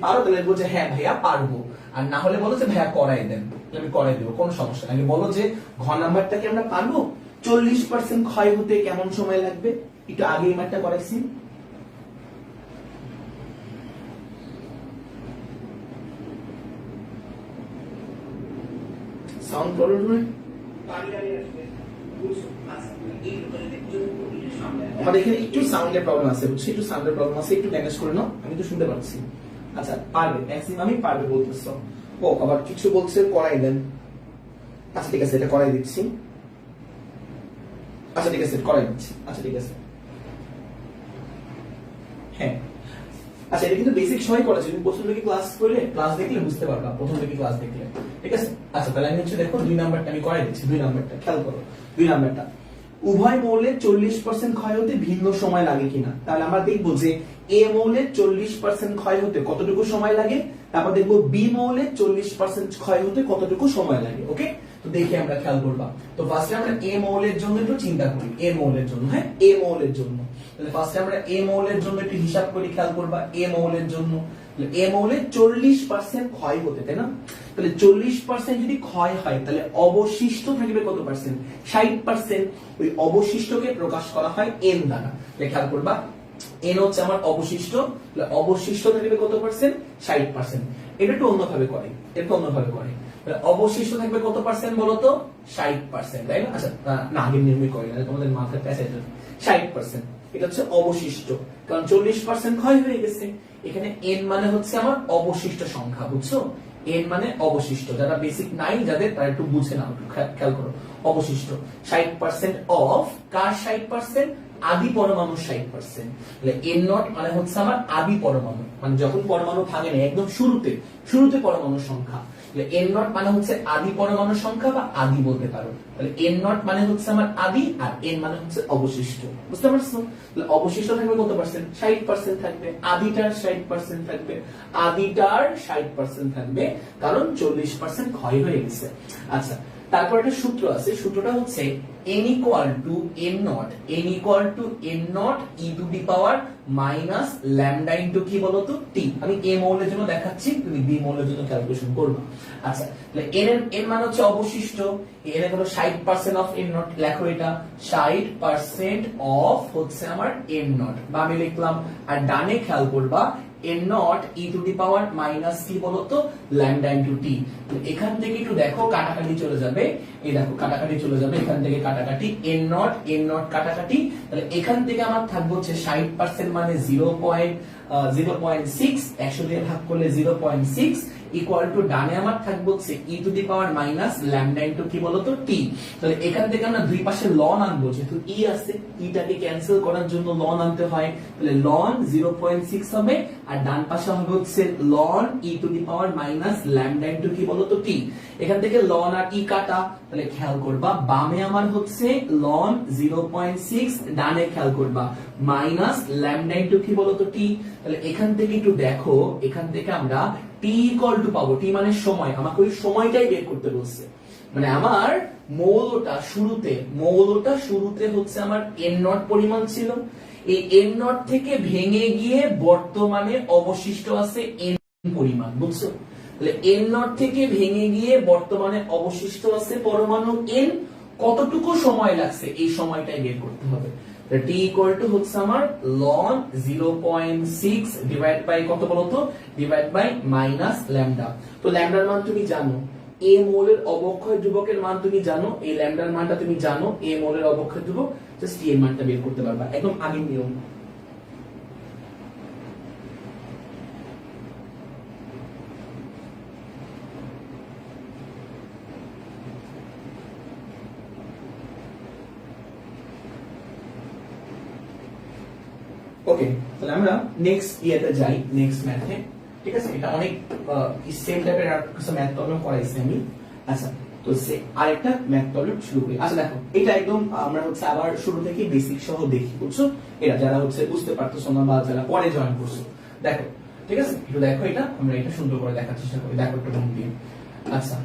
পারো তাহলে বলছে হ্যাঁ ভাইয়া পারবো, আর না হলে বলো যে ভাইয়া করাই দেন, আমি করাই দেবো, কোনো সমস্যা নাই। বলো যে ঘ নাম্বারটা কি আমরা পারবো? 40% ক্ষয় হতে কেমন সময় লাগবে? একটু আগে এই ম্যাথটা করাইছি। সাউন্ড প্রবলেম হয়? আমাদের এখানে একটু সাউন্ডের প্রবলেম আছে, বুঝছি? একটু সাউন্ডের প্রবলেম আছে, একটু ম্যানেজ করে নাও, আমি তো শুনতে পাচ্ছি। আচ্ছা পারবে, ম্যাক্সিমামই পারবে বলতেছো। ও আবার কিছু বলছে করাই দেন। আচ্ছা ঠিক আছে, এটা করাই দিচ্ছি। আচ্ছা ঠিক আছে, করাই দিচ্ছি। আচ্ছা ঠিক আছে, হ্যাঁ আচ্ছা এটা কিন্তু বেসিক সবাই করেছে, তুমি প্রথম থেকে ক্লাস করলে, ক্লাস দেখলে বুঝতে পারবা, প্রথম থেকে ক্লাস দেখলে, ঠিক আছে? আচ্ছা তাহলে আমি হচ্ছে দেখো 2 নাম্বারটা আমি করাই দিচ্ছি। 2 নাম্বারটা খেয়াল করো। 2 নাম্বারটা, উভয় মৌলের 40% ক্ষয় হতে ভিন্ন সময় লাগে কিনা। তাহলে আমরা দেখবো যে এ মৌলের 40% ক্ষয় হতে কতটুকু সময় লাগে, তারপর দেখবো বি মৌলের 40% ক্ষয় হতে কতটুকু সময় লাগে। ওকে, তো দেখি আমরা খেয়াল করবা। তো ফার্স্টে আমরা এ মৌলের জন্য একটু চিন্তা করি, এ মৌলের জন্য, হ্যাঁ এ মৌলের জন্য। তাহলে ফার্স্টে আমরা এ মৌলের জন্য একটু হিসাব করি, খেয়াল করবা এ মৌলের জন্য। এ মৌলের 40% ক্ষয় হতে, তাই না? তাহলে 40% যদি ক্ষয় হয় তাহলে অবশিষ্ট থাকবে কত পার্সেন্ট? 60%। ওই অবশিষ্টকে প্রকাশ করা হয় এন দ্বারা। খেয়াল করবা এন হচ্ছে আমার অবশিষ্ট, তাহলে অবশিষ্ট থাকবে কত পার্সেন্ট? 60%। এটা একটু অন্যভাবে করে, এটা অন্যভাবে করে। অবশিষ্ট থাকবে কত পার্সেন্ট বলো তো? 60%, তাই না? আচ্ছা না আগে নির্ণয় করি না, তোমাদের মাথায় প্যাসেজ 60%। এটা হচ্ছে অবশিষ্ট, কারণ 40% ক্ষয় হয়ে গেছে। এখানে এন মানে হচ্ছে আমার অবশিষ্ট সংখ্যা, বুঝছো? এন মানে অবশিষ্ট। যারা বেসিক নাই যাদের, তারা একটু বুঝে নাও, একটু খেয়াল করো। অবশিষ্ট 60% অফ কার 60%? আদি পরমাণু 60%। তাহলে এন নট মানে হচ্ছে আমার আদি পরমাণু, মানে যখন পরমাণু ভাঙে না, একদম শুরুতে পরমাণুর সংখ্যা। এন নট মানে হচ্ছে আদি পরমাণুর সংখ্যা বা আদি বলতে পারো। তাহলে এন নট মানে হচ্ছে আমার আদি, আর এন মানে হচ্ছে অবশিষ্ট। বুঝতে পারছো? তাহলে অবশিষ্ট থাকবে কত পার্সেন্ট? 60% থাকবে। আদিটার 60% থাকবে, আদিটার 60% থাকবে, কারণ 40% ক্ষয় হয়ে গেছে। আচ্ছা তারপর একটা সূত্র আছে, সূত্রটা হচ্ছে n equal to n naught, n equal to n naught e to the power minus lambda into কি বলতো? t। আমি a মৌলের জন্য দেখাচ্ছি, তুমি b মৌলের জন্য ক্যালকুলেশন করবে। আচ্ছা তাহলে n মানে হচ্ছে অবশিষ্ট, n হলো 60% অফ n naught। লেখো এটা 60% অফ হচ্ছে আমার n naught, বামে লিখলাম। আর ডানে খেয়াল করবা n naught e to the power minus কি বলতো? lambda into t। এখান থেকে একটু দেখো কাটাকাটি চলে যাবে, এই দেখো কাটাকাটি চলে যাবে, এখান থেকে কাটাকাটি, n naught কাটাকাটি। তাহলে এখান থেকে আমার থাকবে হচ্ছে 60% মানে 0.6, 100 দিয়ে ভাগ করলে 0.6 ইকুয়াল টু ডানে আমার থাকবে হচ্ছে e to the power minus lambda into কি বলতো? t। তাহলে এখান থেকে আমরা দুই পাশে লন আনবো, যেহেতু e আছে, e টাকে ক্যান্সেল করার জন্য লন আনতে হয়। তাহলে লন 0.6 হবে, আর ডান পাশে হবে হচ্ছে ln e to the power minus lambda into কি বলতো? t। এখান থেকে লন আর e কাটা, তাহলে খেয়াল করবা বামে আমার হচ্ছে লন 0.6, ডানে খেয়াল করবা মাইনাস ল্যামডা ইনটু কি বলতো? t। তাহলে এখান থেকে একটু দেখো, এখান থেকে আমরা t ইকুয়াল টু পাবো, t মানে সময়, আমাকে ওই সময়টাই বের করতে বলছে। মানে আমার মৌলটা শুরুতে হচ্ছে আমার n নট পরিমাণ ছিল, এই n নট থেকে ভেঙে গিয়ে বর্তমানে অবশিষ্ট আছে n পরিমাণ, বুঝছো? তাহলে n নট থেকে ভেঙে গিয়ে বর্তমানে অবশিষ্ট আছে পরমাণু n, কতটুকু সময় লাগছে এই সময়টাই বের করতে হবে। t ইকুয়াল টু হচ্ছে আমার ln 0.6 ডিভাইড বাই কত বলতো, ডিভাইড বাই মাইনাস ল্যামডা। তো ল্যামডার মান তুমি জানো, a মোলের অবক্ষয় ধ্রুবকের মান তুমি জানো, এই ল্যামডার মানটা তুমি জানো, a মোলের অবক্ষয় ধ্রুবক, জাস্ট t এর মানটা বের করতে পারবা, একদম আগের নিয়ম। ওকে, তাহলে আমরা নেক্সট ইয়েতে যাই, নেক্সট ম্যাথে। ঠিক আছে, এটা অনেক সেম টাইপের আর কিছু ম্যাথ প্রবলেম করাইছি আমি। আচ্ছা, তো সে আরেকটা ম্যাথ প্রবলেম শুরু করি। আচ্ছা দেখো, এটা একদম আমরা হচ্ছে আবার শুরু থেকে বেসিক সহ দেখি, বুঝছো? এটা যারা হচ্ছে বুঝতে পারতেছো না বা যারা পরে জয়েন করছো, দেখো ঠিক আছে, একটু দেখো, এটা আমরা এটা সুন্দর করে দেখার চেষ্টা করি, দেখো একটু মন দিয়ে। আচ্ছা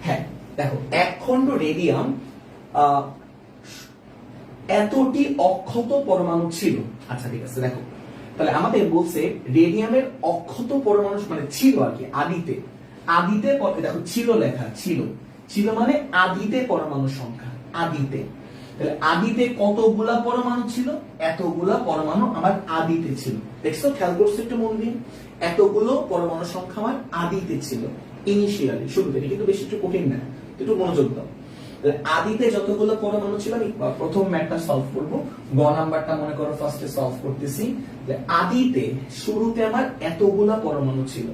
হ্যাঁ, দেখো এক খন্ড রেডিয়াম এতটি অক্ষত পরমাণু ছিল। আচ্ছা ঠিক আছে, দেখো তাহলে আমাদের বলছে রেডিয়ামের অক্ষত পরমাণু মানে ছিল আর কি আদিতে। আদিতে দেখো ছিল লেখা, ছিল, ছিল মানে আদিতে পরমাণু সংখ্যা, আদিতে। তাহলে আদিতে কতগুলা পরমাণু ছিল? এতগুলা পরমাণু আমার আদিতে ছিল। দেখছো, খেয়াল করছো একটু মন দিয়ে, এতগুলো পরমাণু সংখ্যা আমার আদিতে ছিল, ইনিশিয়ালি, শুরুতে। এটা কিন্তু বেশি একটু কঠিন না, একটু মনোযোগ দাও। আদিতে যতগুলো পরমাণু ছিল, আমি প্রথম ম্যাথটা সলভ করব, গ নাম্বারটা মনে করো ফার্স্টে সলভ করতেছি। আদিতে শুরুতে আমার এতগুলা পরমাণু ছিল,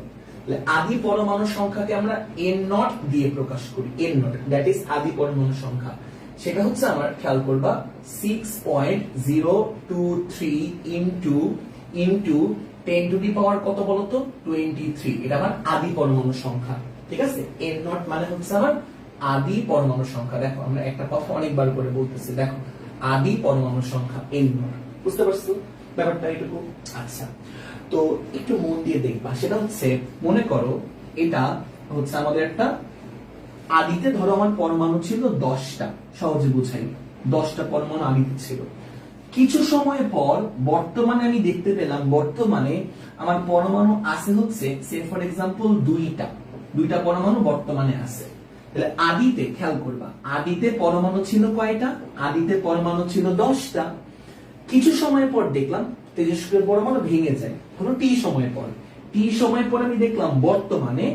আদি পরমাণু সংখ্যাকে আমরা n নট দিয়ে প্রকাশ করি, n নট, দ্যাট ইজ আদি পরমাণু সংখ্যা। সেটা হচ্ছে আমার, খেয়াল করবা, 6.023 ইনটু 10 টু দি পাওয়ার কত বলতো, 23। এটা আমার আদি পরমাণু সংখ্যা। ঠিক আছে, n নট মানে হচ্ছে আমার আদি পরমাণু সংখ্যা। দেখো আমরা একটা কথা অনেকবার করে বলতেছি, দেখো আদি পরমাণু সংখ্যা n নট, বুঝতে পারছো ব্যাপারটা এটুকু? আচ্ছা, তো একটু মন দিয়ে দেখবা, সেটা হচ্ছে মনে করো এটা হচ্ছে আমাদের একটা আদিতে, ধরো আমার পরমাণু ছিল 10টা, সহজে বুঝাই, 10টা পরমাণু আদিতে ছিল। কিছু সময় পর বর্তমানে আমি দেখতে পেলাম, বর্তমানে আমার পরমাণু আছে হচ্ছে সে ফর এক্সাম্পল দুইটা পরমাণু বর্তমানে আছে। তাহলে আদিতে, খেয়াল করবা, আদিতে পরমাণু ছিল কয়টা? আদিতে পরমাণু ছিল 10টা। কিছু সময় পর দেখলাম তেজস্ক্রিয় পরমাণু ভেঙে যায়, ধরো টি সময় পর। টি সময় পর আমি দেখলাম বর্তমানে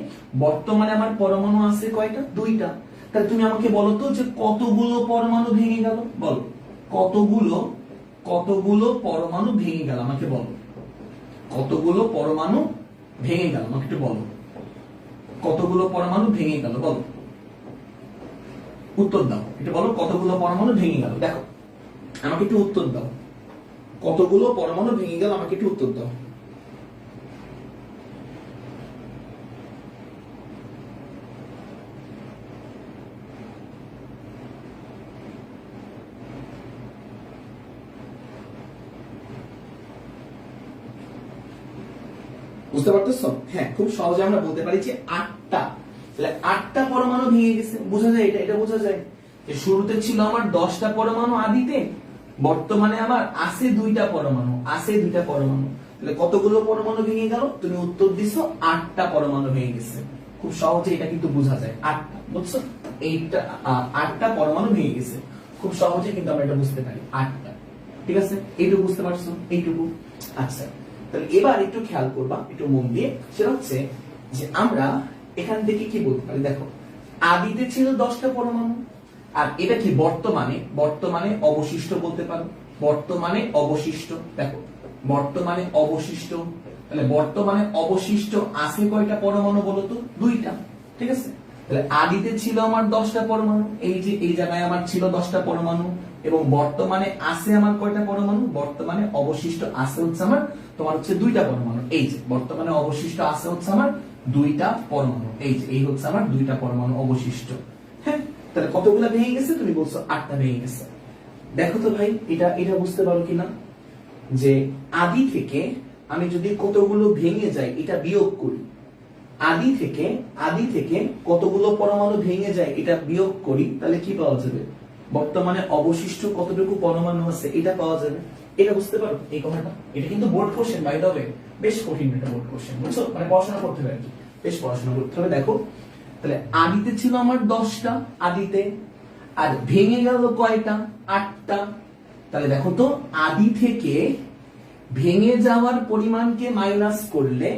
আমার পরমাণু আছে কয়টা? 2টা। তাহলে তুমি আমাকে বলো তো যে কতগুলো পরমাণু ভেঙে গেল, বলো কতগুলো পরমাণু ভেঙে গেল, আমাকে বলো কতগুলো পরমাণু ভেঙে গেল, আমাকে একটু বলো কতগুলো পরমাণু ভেঙে গেল, বলো, উত্তর দাও, এটা বলো কতগুলো পরমাণু ভেঙে গেল। দেখো আমাকে একটু উত্তর দাও, কতগুলো পরমাণু ভেঙে গেল, আমাকে একটু উত্তর দাও। বুঝতে পারতেছো? হ্যাঁ, খুব সহজে আমরা বলতে পারি যে 8টা। তাহলে 8টা পরমাণু ভেঙে গেছে, বোঝা যায় এটা বোঝা যায় যে শুরুতে ছিল আমার 10টা পরমাণু আদিতে, বর্তমানে আমার আছে 2টা পরমাণু, তাহলে কতগুলো পরমাণু ভেঙে গেল? তুমি উত্তর দিছো 8টা পরমাণু ভেঙে গেছে। খুব সহজে এটা কিন্তু বোঝা যায়, 8টা, বুঝছো? 8টা পরমাণু ভেঙে গেছে, খুব সহজে কিন্তু আমরা এটা বুঝতে পারি, 8টা। ঠিক আছে, এইটুকু বুঝতে পারছো? এইটুকু। আচ্ছা, তাহলে এবার একটু খেয়াল করবা, একটু মন দিয়ে, সেটা হচ্ছে যে আমরা এখান থেকে কি বলতে পারি, দেখো আদিতে ছিল 10টা পরমাণু, আর এটা কি বর্তমানে অবশিষ্ট বলতে পারো, বর্তমানে অবশিষ্ট। দেখো বর্তমানে অবশিষ্ট, তাহলে বর্তমানে অবশিষ্ট আছে কয়টা পরমাণু বলতো? 2টা। ঠিক আছে, তাহলে আদিতে ছিল আমার 10টা পরমাণু, এই যে এই জায়গায় আমার ছিল 10টা পরমাণু, এবং বর্তমানে আছে আমার কয়টা পরমাণু? বর্তমানে অবশিষ্ট আছে হচ্ছে আমার তোমার হচ্ছে 2টা পরমাণু। এই যে বর্তমানে অবশিষ্ট আছে হচ্ছে আমার 2টা পরমাণু, এই যে এই হচ্ছে আমার 2টা পরমাণু অবশিষ্ট। হ্যাঁ, তাহলে কতগুলা ভেঙে গেছে? তুমি বলছো 8টা ভেঙে গেছে। দেখো তো ভাই, এটা বুঝতে পারো কিনা যে আদি থেকে আমি যদি কতগুলো ভেঙে যায় এটা বিয়োগ করি, আদি থেকে কতগুলো পরমাণু ভেঙে যায় এটা বিয়োগ করি, তাহলে কি পাওয়া যাবে? বর্তমানে অবশিষ্ট কতটুকু পরমাণু আছে এটা পাওয়া যাবে। এটা বুঝতে পারো এই কথাটা? এটা কিন্তু board question, by the way, বেশ কঠিন এটা বোর্ড কোশ্চেন, বুঝছো? মানে পড়াশোনা করতে হবে আর কি, বেশ পড়াশোনা করতে হবে। দেখো তাহলে আদিতে ছিল আমার 10টা, আদিতে, আর ভেঙে গেল কয়টা? 8টা। তাহলে দেখো তো আদি থেকে ভেঙে যাওয়ার পরিমাণকে মাইনাস করলে,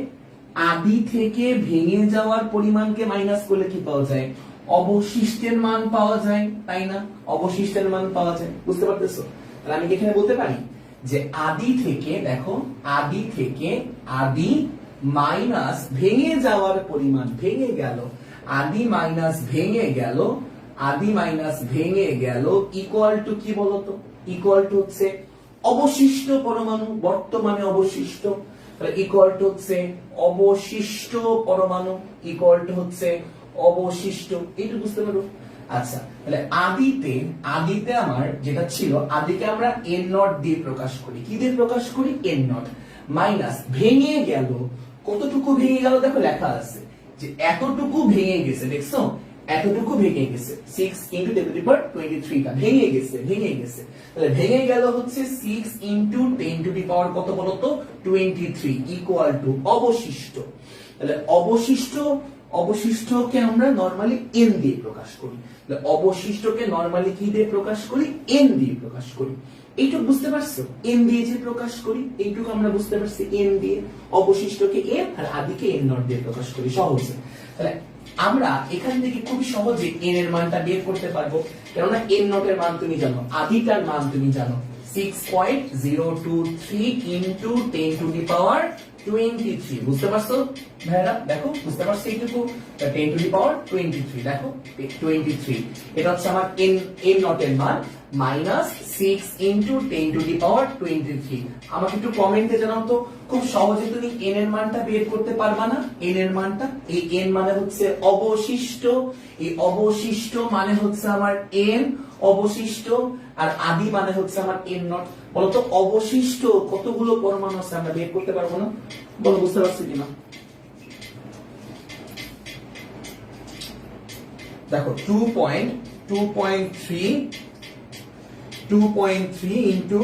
আদি থেকে ভেঙে যাওয়ার পরিমাণকে মাইনাস করলে কি পাওয়া যায়? অবশিষ্টের মান পাওয়া যায়, তাই না? অবশিষ্টের মান পাওয়া যায়, বুঝতে পারতেছো? তাহলে আমি এখানে বলতে পারি যে আদি থেকে, দেখো আদি থেকে, আদি মাইনাস ভেঙে যাওয়ার পরিমাণ, ভেঙে গেল, আদি মাইনাস ভেঙে গেল, আদি মাইনাস ভেঙে গেল ইকুয়াল টু কি বলতো? ইকুয়াল টু হচ্ছে অবশিষ্ট পরমাণু, বর্তমানে অবশিষ্ট, ইকুয়াল টু হচ্ছে অবশিষ্ট পরমাণু, ইকুয়াল টু হচ্ছে অবশিষ্ট। এইটা বুঝতে পারো? আচ্ছা, তাহলে আদিতে, আদিতে আমার যেটা ছিল, আদিকে আমরা এন নট দিয়ে প্রকাশ করি। কি দিয়ে প্রকাশ করি? N not. মাইনাস ভেঙে গেল, কতটুকু ভেঙে গেল? দেখো লেখা আছে যে এতটুকু ভেঙে গেছে, দেখছো? এতটুকু ভেঙে গেছে, 6 into 10 to the power 23 টা ভেঙে গেছে, ভেঙে গেছে। তাহলে ভেঙে গেল হচ্ছে 6 into 10 to the power কত বলতো? 23 ইকুয়াল টু অবশিষ্ট। তাহলে অবশিষ্ট, অবশিষ্টকে আমরা নরমালি এন দিয়ে প্রকাশ করি। তাহলে অবশিষ্টকে নরমালি কি দিয়ে প্রকাশ করি? এন দিয়ে প্রকাশ করি। এইটুকু বুঝতে পারছো? এন দিয়ে যে প্রকাশ করি, এইটুকু আমরা বুঝতে পারছি। এন দিয়ে, অবশিষ্টকে এন আর আদিকে এন নট দিয়ে প্রকাশ করি, সহজে। তাহলে আমরা এখান থেকে খুব সহজে এন এর মানটা বের করতে পারবো, কেননা এন নট এর মান তুমি জানো, আদিটার মান তুমি জানো, 6.023 into 10 to the power 23। বুঝতে পারছো ভাইরা? দেখো বুঝতে পারছো এইটুকু? 10 to the power 23, দেখো 23, এটা হচ্ছে আমার এন, এন নট এর মান, minus 6 into 10 to the power 23। আমাকে একটু কমেন্টে জানাও তো, খুব সহজে তুমি এন এর মানটা বের করতে পারবা না? এন এর মানটা, এই এন মানে হচ্ছে অবশিষ্ট, এই অবশিষ্ট মানে হচ্ছে আমার এন অবশিষ্ট, আর আদি মানে হচ্ছে আমার এন নট। বলতো অবশিষ্ট কতগুলো পরমাণু আছে আমরা বের করতে পারবো না? বলো, বুঝতে পারছো কিনা? দেখো 2.3 into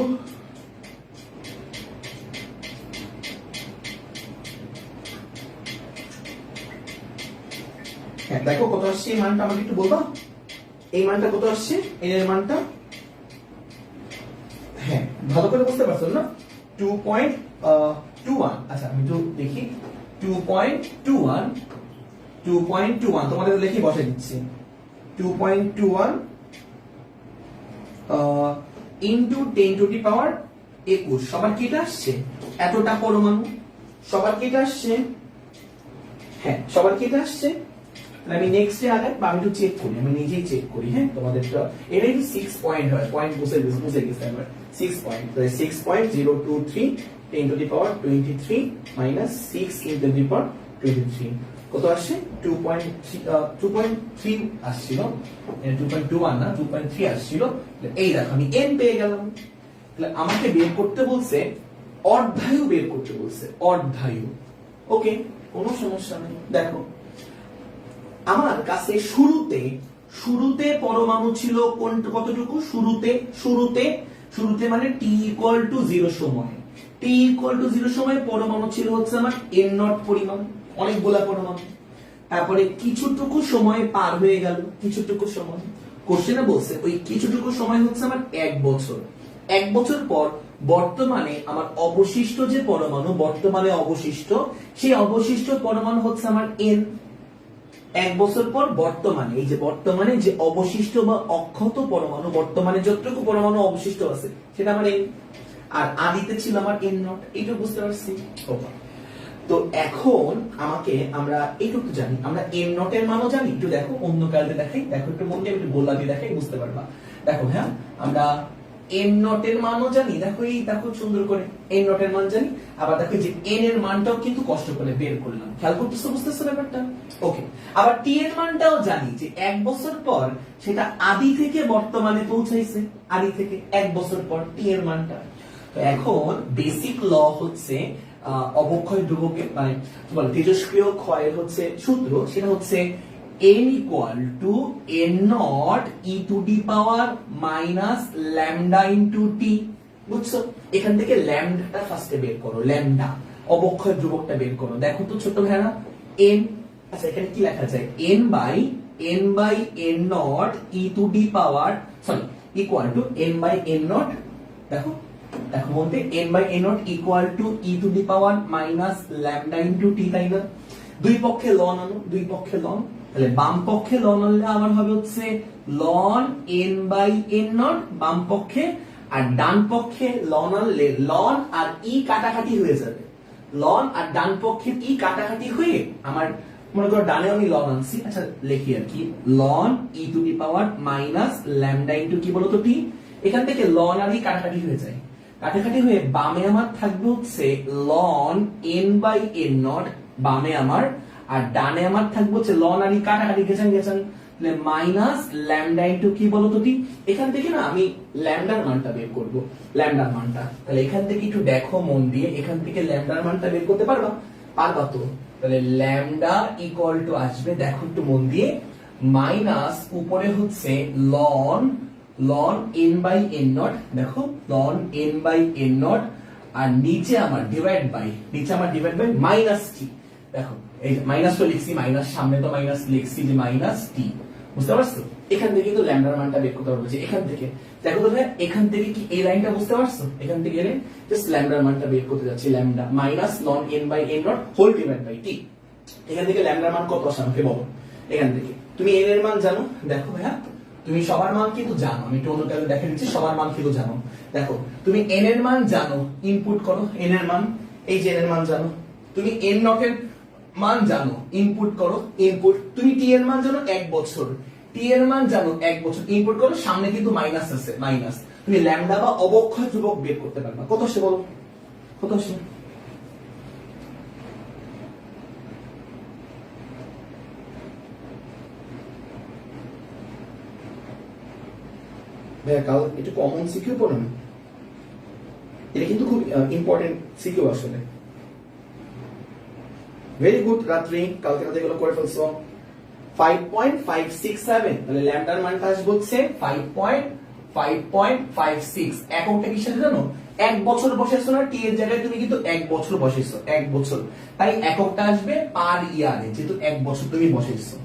দেখো কত আসছে এই মানটা, আমাকে একটু বলবা এই মানটা কত আসছে, এন এর মানটা? হ্যাঁ, ভালো করে বুঝতে পারছো না? 2.21। আচ্ছা আমি একটু দেখি, 2.21 তোমাদের লিখে বসে দিচ্ছি। 2.21 into 10 to the power 21। সবার কি এটা আসছে? এতটা পরমাণু। সবার কি এটা আসছে? হ্যাঁ, সবার কি এটা আসছে? আমি নেক্সট ডে আগে আমি একটু চেক করি, আমি নিজেই চেক করি। হ্যাঁ, তোমাদের এটা একটু 6 পয়েন্ট হয়, পয়েন্ট বুঝে গেছে আমার। 6 point, 6.023 10 to the power 23 minus 6 into the power 23 কত আসছে? 2.3 আসছিল, 2.21 না, 2.3 আসছিল। এই দেখো আমি n পেয়ে গেলাম। তাহলে আমাকে বের করতে বলছে অর্ধায়ু, বের করতে বলছে অর্ধায়ু। ওকে, কোনো সমস্যা নেই। দেখো আমার কাছে শুরুতে, শুরুতে পরমাণু ছিল কতটুকু? শুরুতে মানে t equal to 0 সময়, t equal to 0 সময় পরমাণু ছিল হচ্ছে আমার n নট পরিমাণ, অনেকগুলা পরমাণু। তারপরে কিছুটুকু সময় পার হয়ে গেল, কিছুটুকু সময়, কোশ্চেনে বলছে ওই কিছুটুকু সময় হচ্ছে আমার 1 বছর। 1 বছর পর বর্তমানে আমার অবশিষ্ট যে পরমাণু, বর্তমানে অবশিষ্ট, সেই অবশিষ্ট পরমাণু হচ্ছে আমার n। 1 বছর পর বর্তমানে, এই যে বর্তমানে যে অবশিষ্ট বা অক্ষত পরমাণু, বর্তমানে যতটুকু পরমাণু অবশিষ্ট আছে সেটা আমার n, আর আদিতে ছিল আমার n নট। এইটা বুঝতে পারছি? ওকে, তো এখন আমাকে, আমরা এইটুকু জানি, আমরা n নট এর মানও জানি। একটু দেখো অন্য কালকে দেখাই, দেখো একটু মন দিয়ে একটু গোলাপি দেখাই, বুঝতে পারবা। দেখো হ্যাঁ, আমরা n নট এর মানও জানি, দেখো এই দেখো সুন্দর করে n নট এর মান জানি। আবার দেখো যে n এর মানটাও কিন্তু কষ্ট করে বের করলাম, খেয়াল করতেছো? বুঝতেছো ব্যাপারটা? ওকে, আবার t এর মানটাও জানি যে 1 বছর পর সেটা আদি থেকে বর্তমানে পৌঁছাইছে, আদি থেকে 1 বছর পর t এর মানটা। তো এখন বেসিক ল হচ্ছে অবক্ষয় ধ্রুবকের, মানে বল তেজস্ক্রিয় ক্ষয়ের হচ্ছে সূত্র, সেটা হচ্ছে n equal to n naught e to the power minus lambda into t। বুঝছো? এখান থেকে ল্যামডাটা ফার্স্টে বের করো, ল্যামডা অবক্ষয় ধ্রুবকটা বের করো। দেখো তো ছোট ভাইরা, n, আচ্ছা এখানে কি লেখা যায়? n by n naught e to the power, sorry, equal to n by n naught দেখো দেখো বলতে n by n not equal to e to the power minus lambda into t, তাই না? দুই পক্ষে লন আনো, দুই পক্ষে লন, তাহলে বাম পক্ষে লন আনলে আমার হবে হচ্ছে ln n by n not বাম পক্ষে, আর ডান পক্ষে লন আনলে লন আর ই কাটাকাটি হয়ে যাবে, লন আর ডান পক্ষে ই কাটাকাটি হয়ে আমার মনে করো ডানে আমি লন আনছি, আচ্ছা লিখি আর কি, ln E to the power minus lambda into কি বলতো টি, এখান থেকে লন আর ই কাটাকাটি হয়ে যায়, কাটাকাটি হয়ে বামে আমার থাকবে হচ্ছে ln n by n not বামে আমার, আর ডানে আমার থাকবে হচ্ছে লন আর ই কাটাকাটি গেছেন গেছেন মাইনাস ল্যামডা ইনটু কি বলতো টি। এখান থেকে না আমি ল্যামডার মানটা বের করব, ল্যামডার মানটা, তাহলে এখান থেকে একটু দেখো মন দিয়ে, এখান থেকে ল্যামডার মানটা বের করতে পারবা? পারবা তো? তাহলে ল্যামডা ইকুয়াল টু আসবে, দেখো একটু মন দিয়ে, মাইনাস উপরে হচ্ছে লন লন n বাই n নট, দেখো লন n বাই n নট, আর নিচে আমার ডিভাইড বাই, নিচে আমার ডিভাইড বাই মাইনাস টি, দেখো এই মাইনাস তো লিখছি, মাইনাস সামনে তো মাইনাস লিখছি যে মাইনাস টি, বুঝতে পারছো? এখান থেকে কিন্তু ল্যামডার মানটা বের করতে পারবো, যে এখান থেকে দেখো তো ভাই, এখান থেকে কি এই লাইনটা বুঝতে পারছো? এখান থেকে এলে জাস্ট ল্যামডার মানটা বের করতে যাচ্ছি, ল্যামডা মাইনাস লন n by n nought whole divide by T. এখান থেকে ল্যামডার মান কত আসে আমাকে বলো? এখান থেকে তুমি n এর মান জানো, দেখো ভাইয়া তুমি সবার মান কিন্তু জানো, আমি একটু অন্য কালে দেখে দিচ্ছি, সবার মান কিন্তু জানো, দেখো তুমি n এর মান জানো, ইনপুট করো n এর মান, এই যে n এর মান জানো, তুমি n নট এর মান জানো, ইনপুট করো, ইনপুট, তুমি টি এর মান জানো 1 বছর, টি এর মান জানো 1 বছর, ইনপুট করো, সামনে কিন্তু মাইনাস আছে, মাইনাস, তুমি ল্যামডা বা অবক্ষয় ধ্রুবক বের করতে পারবা, কত আসে বলো? কত আসে? ভাইয়া কাল একটু কমন সিকিউ পড়ো না, এটা কিন্তু খুব ইম্পর্টেন্ট সিকিউ আসলে। ভেরি গুড রাত্রি, কালকে রাতে এগুলো করে ফেলছো। 5.567, তাহলে ল্যামডার মানটা আসবে হচ্ছে 5.56, এককটা কিসের জানো? 1 বছর বসেছো না, টি এর জায়গায় তুমি কিন্তু 1 বছর বসেছো, 1 বছর, তাই এককটা আসবে পার ইয়ারে, যেহেতু 1 বছর তুমি বসেছো।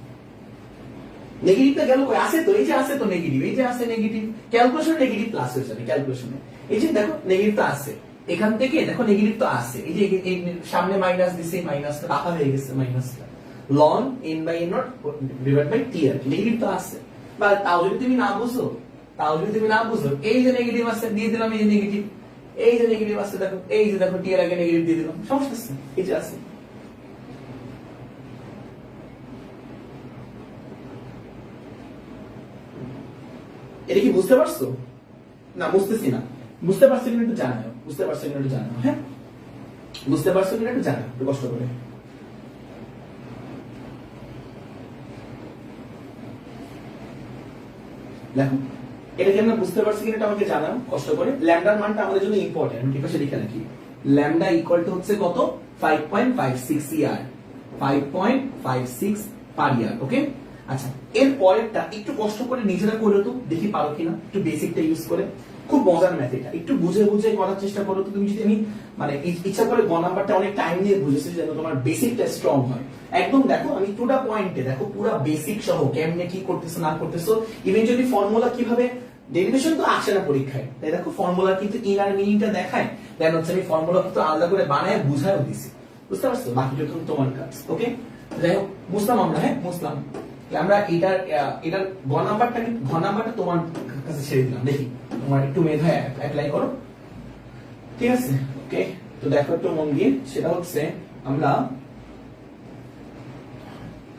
নেগেটিভটা গেল কই? আছে তো, এই যে আছে তো নেগেটিভ, এই যে আছে নেগেটিভ, ক্যালকুলেশন নেগেটিভ প্লাস হয়ে যাবে, ক্যালকুলেশনে এই যে দেখো নেগেটিভ তো আছে, এখান থেকে দেখো নেগেটিভ তো আছে, এই যে সামনে মাইনাস দিছে, মাইনাসটা রাখা হয়ে গেছে, মাইনাসটা ln n by n not divide by T, আর নেগেটিভ তো আছে, বা তাও যদি তুমি না বুঝো, তাও যদি তুমি না বুঝো, এই যে নেগেটিভ আছে দিয়ে দিলাম, এই যে নেগেটিভ, এই যে নেগেটিভ আছে দেখো, এই যে দেখো টি এর আগে নেগেটিভ দিয়ে দিলাম, সমস্যা আছে, এই যে আছে। এটা কি বুঝতে পারছো? না বুঝতেছি না, বুঝতে পারছো কিনা একটু জানাও, বুঝতে পারছো কিনা একটু জানাও, হ্যাঁ বুঝতে পারছো কিনা একটু জানাও, একটু কষ্ট করে। দেখো এটা কি আমরা বুঝতে পারছি কিনা এটা আমাকে জানাও কষ্ট করে। ল্যামডার মানটা আমাদের জন্য ইম্পর্টেন্ট, আমি ঠিক আছে লিখে রাখি, ল্যামডা ইকুয়াল টু হচ্ছে কত? 5.56 ইয়ার, 5.56 পার ইয়ার, ওকে। আচ্ছা এর পরেরটা একটু কষ্ট করে নিজেরা করে তো দেখি পারো কিনা, একটু বেসিকটা ইউজ করে, খুব মজার ম্যাথ এটা, একটু বুঝে বুঝে করার চেষ্টা করো তো। তুমি যদি আমি মানে ইচ্ছা করে গ নাম্বারটা অনেক টাইম নিয়ে বুঝেছি যেন তোমার বেসিকটা স্ট্রং হয়, একদম দেখো আমি পুরো পয়েন্টে দেখো, পুরো বেসিক সহ কেমনে কি করতেছো না করতেছো, ইভেন্টুয়ালি ফর্মুলা কিভাবে, ডেরিভেশন তো আসে না পরীক্ষায়, তাই দেখো ফর্মুলা কিন্তু ইনার মিনিংটা দেখায়, দেন হচ্ছে আমি ফর্মুলা কিন্তু আলাদা করে বানায় বুঝায়ও দিছি, বুঝতে পারছো? বাকিটা তো তোমার কাজ, ওকে। যাই হোক বুঝলাম আমরা, হ্যাঁ বুঝলাম, আমরা এটার ঘ নাম্বারটা তোমার কাছে ছেড়ে দিলাম, দেখি তোমার একটু মেধা অ্যাপ্লাই করো, ঠিক আছে, ওকে। তো দেখো একটু মন দিয়ে, সেটা হচ্ছে আমরা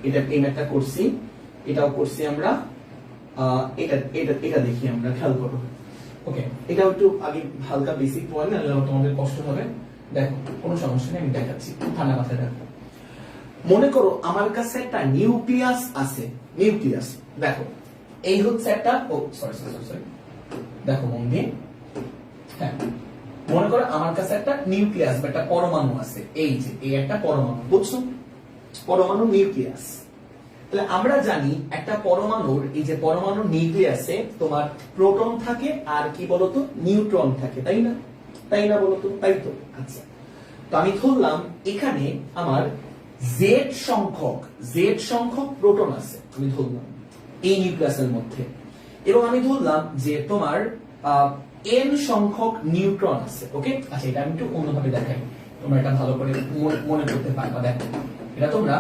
এটা এই ম্যাথটা করছি, এটাও করছি আমরা, এটা এটা এটা দেখি আমরা, খেয়াল করো, ওকে। এটাও একটু আগে হালকা বেসিক পয়েন্ট, তোমাদের কষ্ট হবে, দেখো কোনো সমস্যা নেই, আমি দেখাচ্ছি, ঠান্ডা মাথায় দেখো। মনে করো আমার কাছে একটা নিউক্লিয়াস আছে, নিউক্লিয়াস দেখো এই হচ্ছে একটা, ও সরি সরি সরি, দেখো মন দিয়ে, হ্যাঁ মনে করো আমার কাছে একটা নিউক্লিয়াস বা একটা পরমাণু আছে, এই যে এই একটা পরমাণু, বুঝছো? পরমাণু নিউক্লিয়াস, তাহলে আমরা জানি একটা পরমাণুর, এই যে পরমাণুর নিউক্লিয়াসে তোমার প্রোটন থাকে আর কি বলতো নিউট্রন থাকে, তাই না? তাই না বলতো? তাই তো। আচ্ছা তো আমি ধরলাম এখানে আমার জেড সংখ্যক প্রোটন আছে, আমি ধরলাম এই নিউক্লিয়াসের মধ্যে, এবং আমি ধরলাম যে তোমার n সংখ্যক নিউট্রন আছে। ওকে, আচ্ছা এটা আমি একটু অন্যভাবে দেখাই, তোমরা এটা ভালো করে মনে করতে পারবা। দেখো এটা তোমরা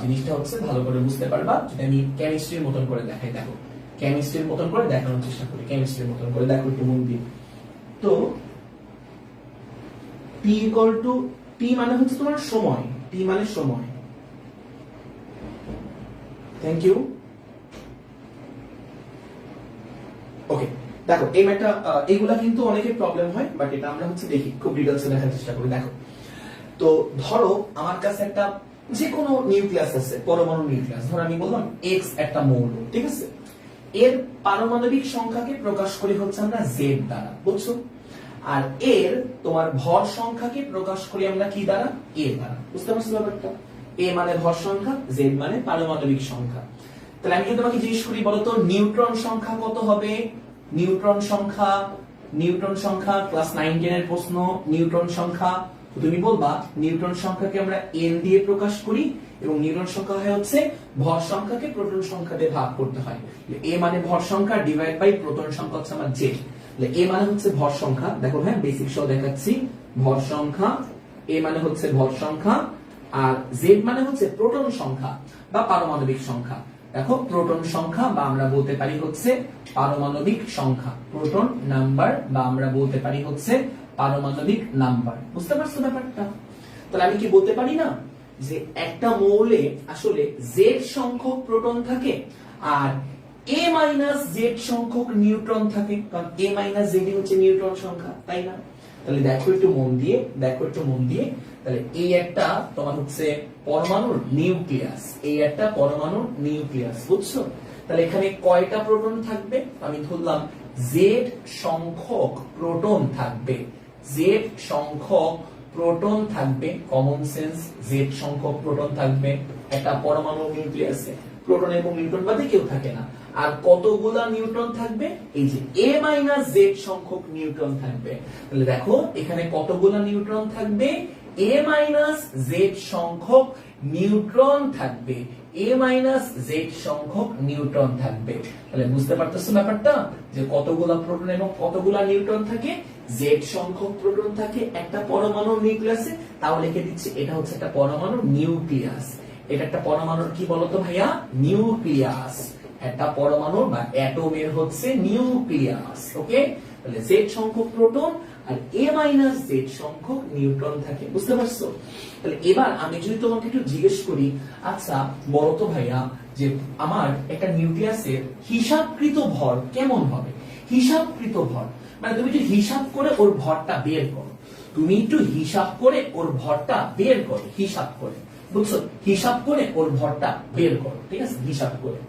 জিনিসটা হচ্ছে ভালো করে বুঝতে পারবা যদি আমি কেমিস্ট্রির মতন করে দেখাই। দেখো কেমিস্ট্রির মতন করে দেখানোর চেষ্টা করি, কেমিস্ট্রির মতন করে দেখো একটু মন দিয়ে। তো t ইকুয়াল টু, t মানে হচ্ছে তোমার সময়, t মানে সময়। Thank you. ওকে, দেখো এই ম্যাথটা এগুলা কিন্তু অনেকের প্রবলেম হয়, বাট এটা আমরা হচ্ছে দেখি খুব ডিটেইলসে দেখার চেষ্টা করি। দেখো তো ধরো আমার কাছে একটা যে কোনো নিউক্লিয়াস আছে, পরমাণু নিউক্লিয়াস, ধরো আমি বললাম x একটা মৌল, ঠিক আছে, এর পারমাণবিক সংখ্যাকে প্রকাশ করি হচ্ছে আমরা z দ্বারা, বুঝছো? আর এর তোমার ভর সংখ্যাকে প্রকাশ করি আমরা কি দ্বারা? a দ্বারা। বুঝতে পারছো ব্যাপারটা? a মানে ভর সংখ্যা, z মানে পারমাণবিক সংখ্যা। তাহলে আমি যদি তোমাকে জিজ্ঞেস করি বলো তো নিউট্রন সংখ্যা কত হবে? নিউট্রন সংখ্যা ক্লাস 9 10 এর প্রশ্ন, নিউট্রন সংখ্যা। তুমি বলবা নিউট্রন সংখ্যাকে আমরা n দিয়ে প্রকাশ করি এবং নিউট্রন সংখ্যা হয় হচ্ছে ভর সংখ্যাকে প্রোটন সংখ্যা দিয়ে ভাগ করতে হয়। a মানে ভর সংখ্যা ডিভাইড বাই প্রোটন সংখ্যা হচ্ছে আমার z। a মানে হচ্ছে ভর সংখ্যা, দেখো হ্যাঁ বেসিক সহ দেখাচ্ছি, ভর সংখ্যা, a মানে হচ্ছে ভর সংখ্যা, আর z মানে হচ্ছে প্রোটন সংখ্যা বা পারমাণবিক সংখ্যা। দেখো প্রোটন সংখ্যা বা আমরা বলতে পারি হচ্ছে পারমাণবিক সংখ্যা, প্রোটন নাম্বার বা আমরা বলতে পারি হচ্ছে পারমাণবিক নাম্বার। বুঝতে পারছো ব্যাপারটা? তাহলে আমি কি বলতে পারি না যে একটা মৌলে আসলে z সংখ্যক প্রোটন থাকে আর a মাইনাস z সংখ্যক নিউট্রন থাকে, কারণ a মাইনাস z হচ্ছে নিউট্রন সংখ্যা, তাই না? তাহলে দেখো একটু মন দিয়ে, তাহলে এই একটা তোমার হচ্ছে পরমাণুর নিউক্লিয়াস, এই একটা পরমাণুর নিউক্লিয়াস, বুঝছো? তাহলে এখানে কয়টা প্রোটন থাকবে? আমি ধরলাম z সংখ্যক প্রোটন থাকবে, z সংখ্যক প্রোটন থাকবে, কমন সেন্স, z সংখ্যক প্রোটন থাকবে একটা পরমাণু নিউক্লিয়াসে। প্রোটন এবং নিউট্রন বাদে কেউ থাকে না। আর কতগুলা নিউট্রন থাকবে? এই যে a মাইনাস z সংখ্যক নিউট্রন থাকবে। তাহলে দেখো এখানে কতগুলা নিউট্রন থাকবে? a মাইনাস z সংখ্যক নিউট্রন থাকবে, a মাইনাস z সংখ্যক নিউট্রন থাকবে। তাহলে বুঝতে পারতেছো ব্যাপারটা যে কতগুলা প্রোটন এবং কতগুলা নিউট্রন থাকে? z সংখ্যক প্রোটন থাকে একটা পরমাণু নিউক্লিয়াসে, তাহলে লিখে দিচ্ছি এটা হচ্ছে একটা পরমাণু নিউক্লিয়াস। এটা একটা পরমাণুর কি বলতো ভাইয়া? নিউক্লিয়াস। একটা পরমাণু বা অ্যাটমের হচ্ছে নিউক্লিয়াস। ওকে, তাহলে z সংখ্যক প্রোটন আর a মাইনাস z সংখ্যক নিউট্রন থাকে। বুঝতে পারছো? তাহলে এবার আমি যদি তোমাকে একটু জিজ্ঞেস করি, আচ্ছা বলো তো ভাইয়া যে আমার একটা নিউক্লিয়াসের হিসাবকৃত ভর কেমন হবে? হিসাবকৃত ভর মানে তুমি একটু হিসাব করে ওর ভরটা বের করো, তুমি একটু হিসাব করে ওর ভরটা বের করো, হিসাব করে, বুঝছো? হিসাব করে ওর ভরটা বের করো, ঠিক আছে? হিসাব করে।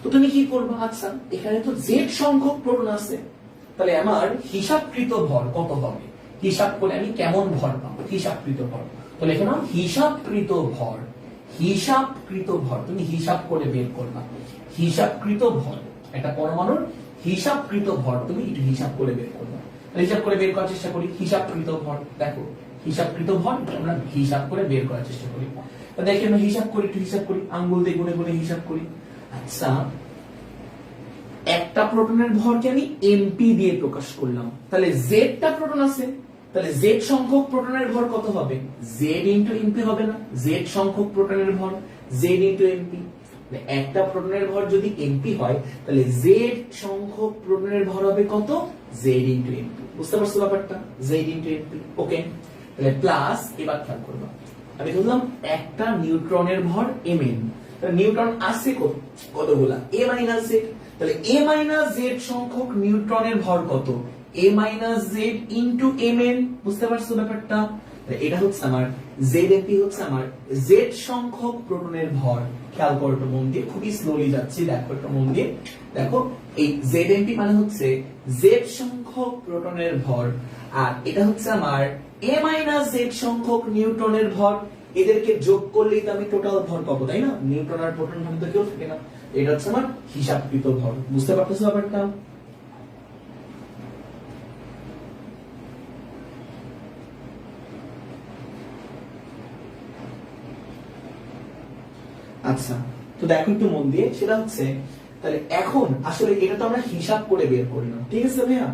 তো তুমি কি করবে? আচ্ছা এখানে তো z সংখ্যক প্রোটন আছে, তাহলে আমার হিসাবকৃত ভর কত হবে? হিসাব করে আমি কেমন ভর পাবো? হিসাবকৃত ভর। তাহলে এখানে হিসাবকৃত ভর, হিসাবকৃত ভর তুমি হিসাব করে বের করবা। হিসাবকৃত ভর একটা পরমাণুর হিসাবকৃত ভর তুমি একটু হিসাব করে বের করবা। হিসাব করে বের করার চেষ্টা করি হিসাবকৃত ভর। দেখো হিসাবকৃত ভর আমরা হিসাব করে বের করার চেষ্টা করি। দেখি আমরা হিসাব করি, একটু হিসাব করি, আঙ্গুল দিয়ে গুনে গুনে হিসাব করি। আচ্ছা একটা প্রোটনের ভরকে আমি এমপি দিয়ে প্রকাশ করলাম, তাহলে জেডটা প্রোটন আছে, তাহলে জেড সংখ্যক প্রোটনের ভর কত হবে? জেড ইনটু এমপি হবে না? জেড সংখ্যক প্রোটনের ভর জেড ইনটু এমপি। একটা প্রোটনের ভর যদি এমপি হয় তাহলে জেড সংখ্যক প্রোটনের ভর হবে কত? Z into MP. বুঝতে পারছো ব্যাপারটা? Z into MP. ওকে, তাহলে প্লাস, এবার খেয়াল করবা আমি বললাম একটা নিউট্রনের ভর mn, নিউট্রন আছে কতগুলা? a মাইনাস z, তাহলে a মাইনাস z সংখ্যক নিউট্রনের ভর কত? a minus z into mn। বুঝতে পারছো ব্যাপারটা? এটা হচ্ছে আমার zmp, হচ্ছে আমার z সংখ্যক প্রোটনের ভর। খেয়াল করো একটু মন দিয়ে, খুবই স্লোলি যাচ্ছি, দেখো একটু মন দিয়ে দেখো। এই zmp মানে হচ্ছে z সংখ্যক প্রোটনের ভর, আর এটা হচ্ছে আমার a মাইনাস z সংখ্যক নিউট্রনের ভর। এদেরকে যোগ করলেই তো আমি টোটাল ভর পাবো, তাই না? নিউট্রন আর প্রোটন ভাবে তো কেউ থাকে না। এটা হচ্ছে আমার হিসাবকৃত ভর। বুঝতে পারতেছো ব্যাপারটা? আচ্ছা তো দেখো একটু মন দিয়ে, সেটা হচ্ছে তাহলে এখন আসলে এটা তো আমরা হিসাব করে বের করলাম, ঠিক আছে ভাইয়া?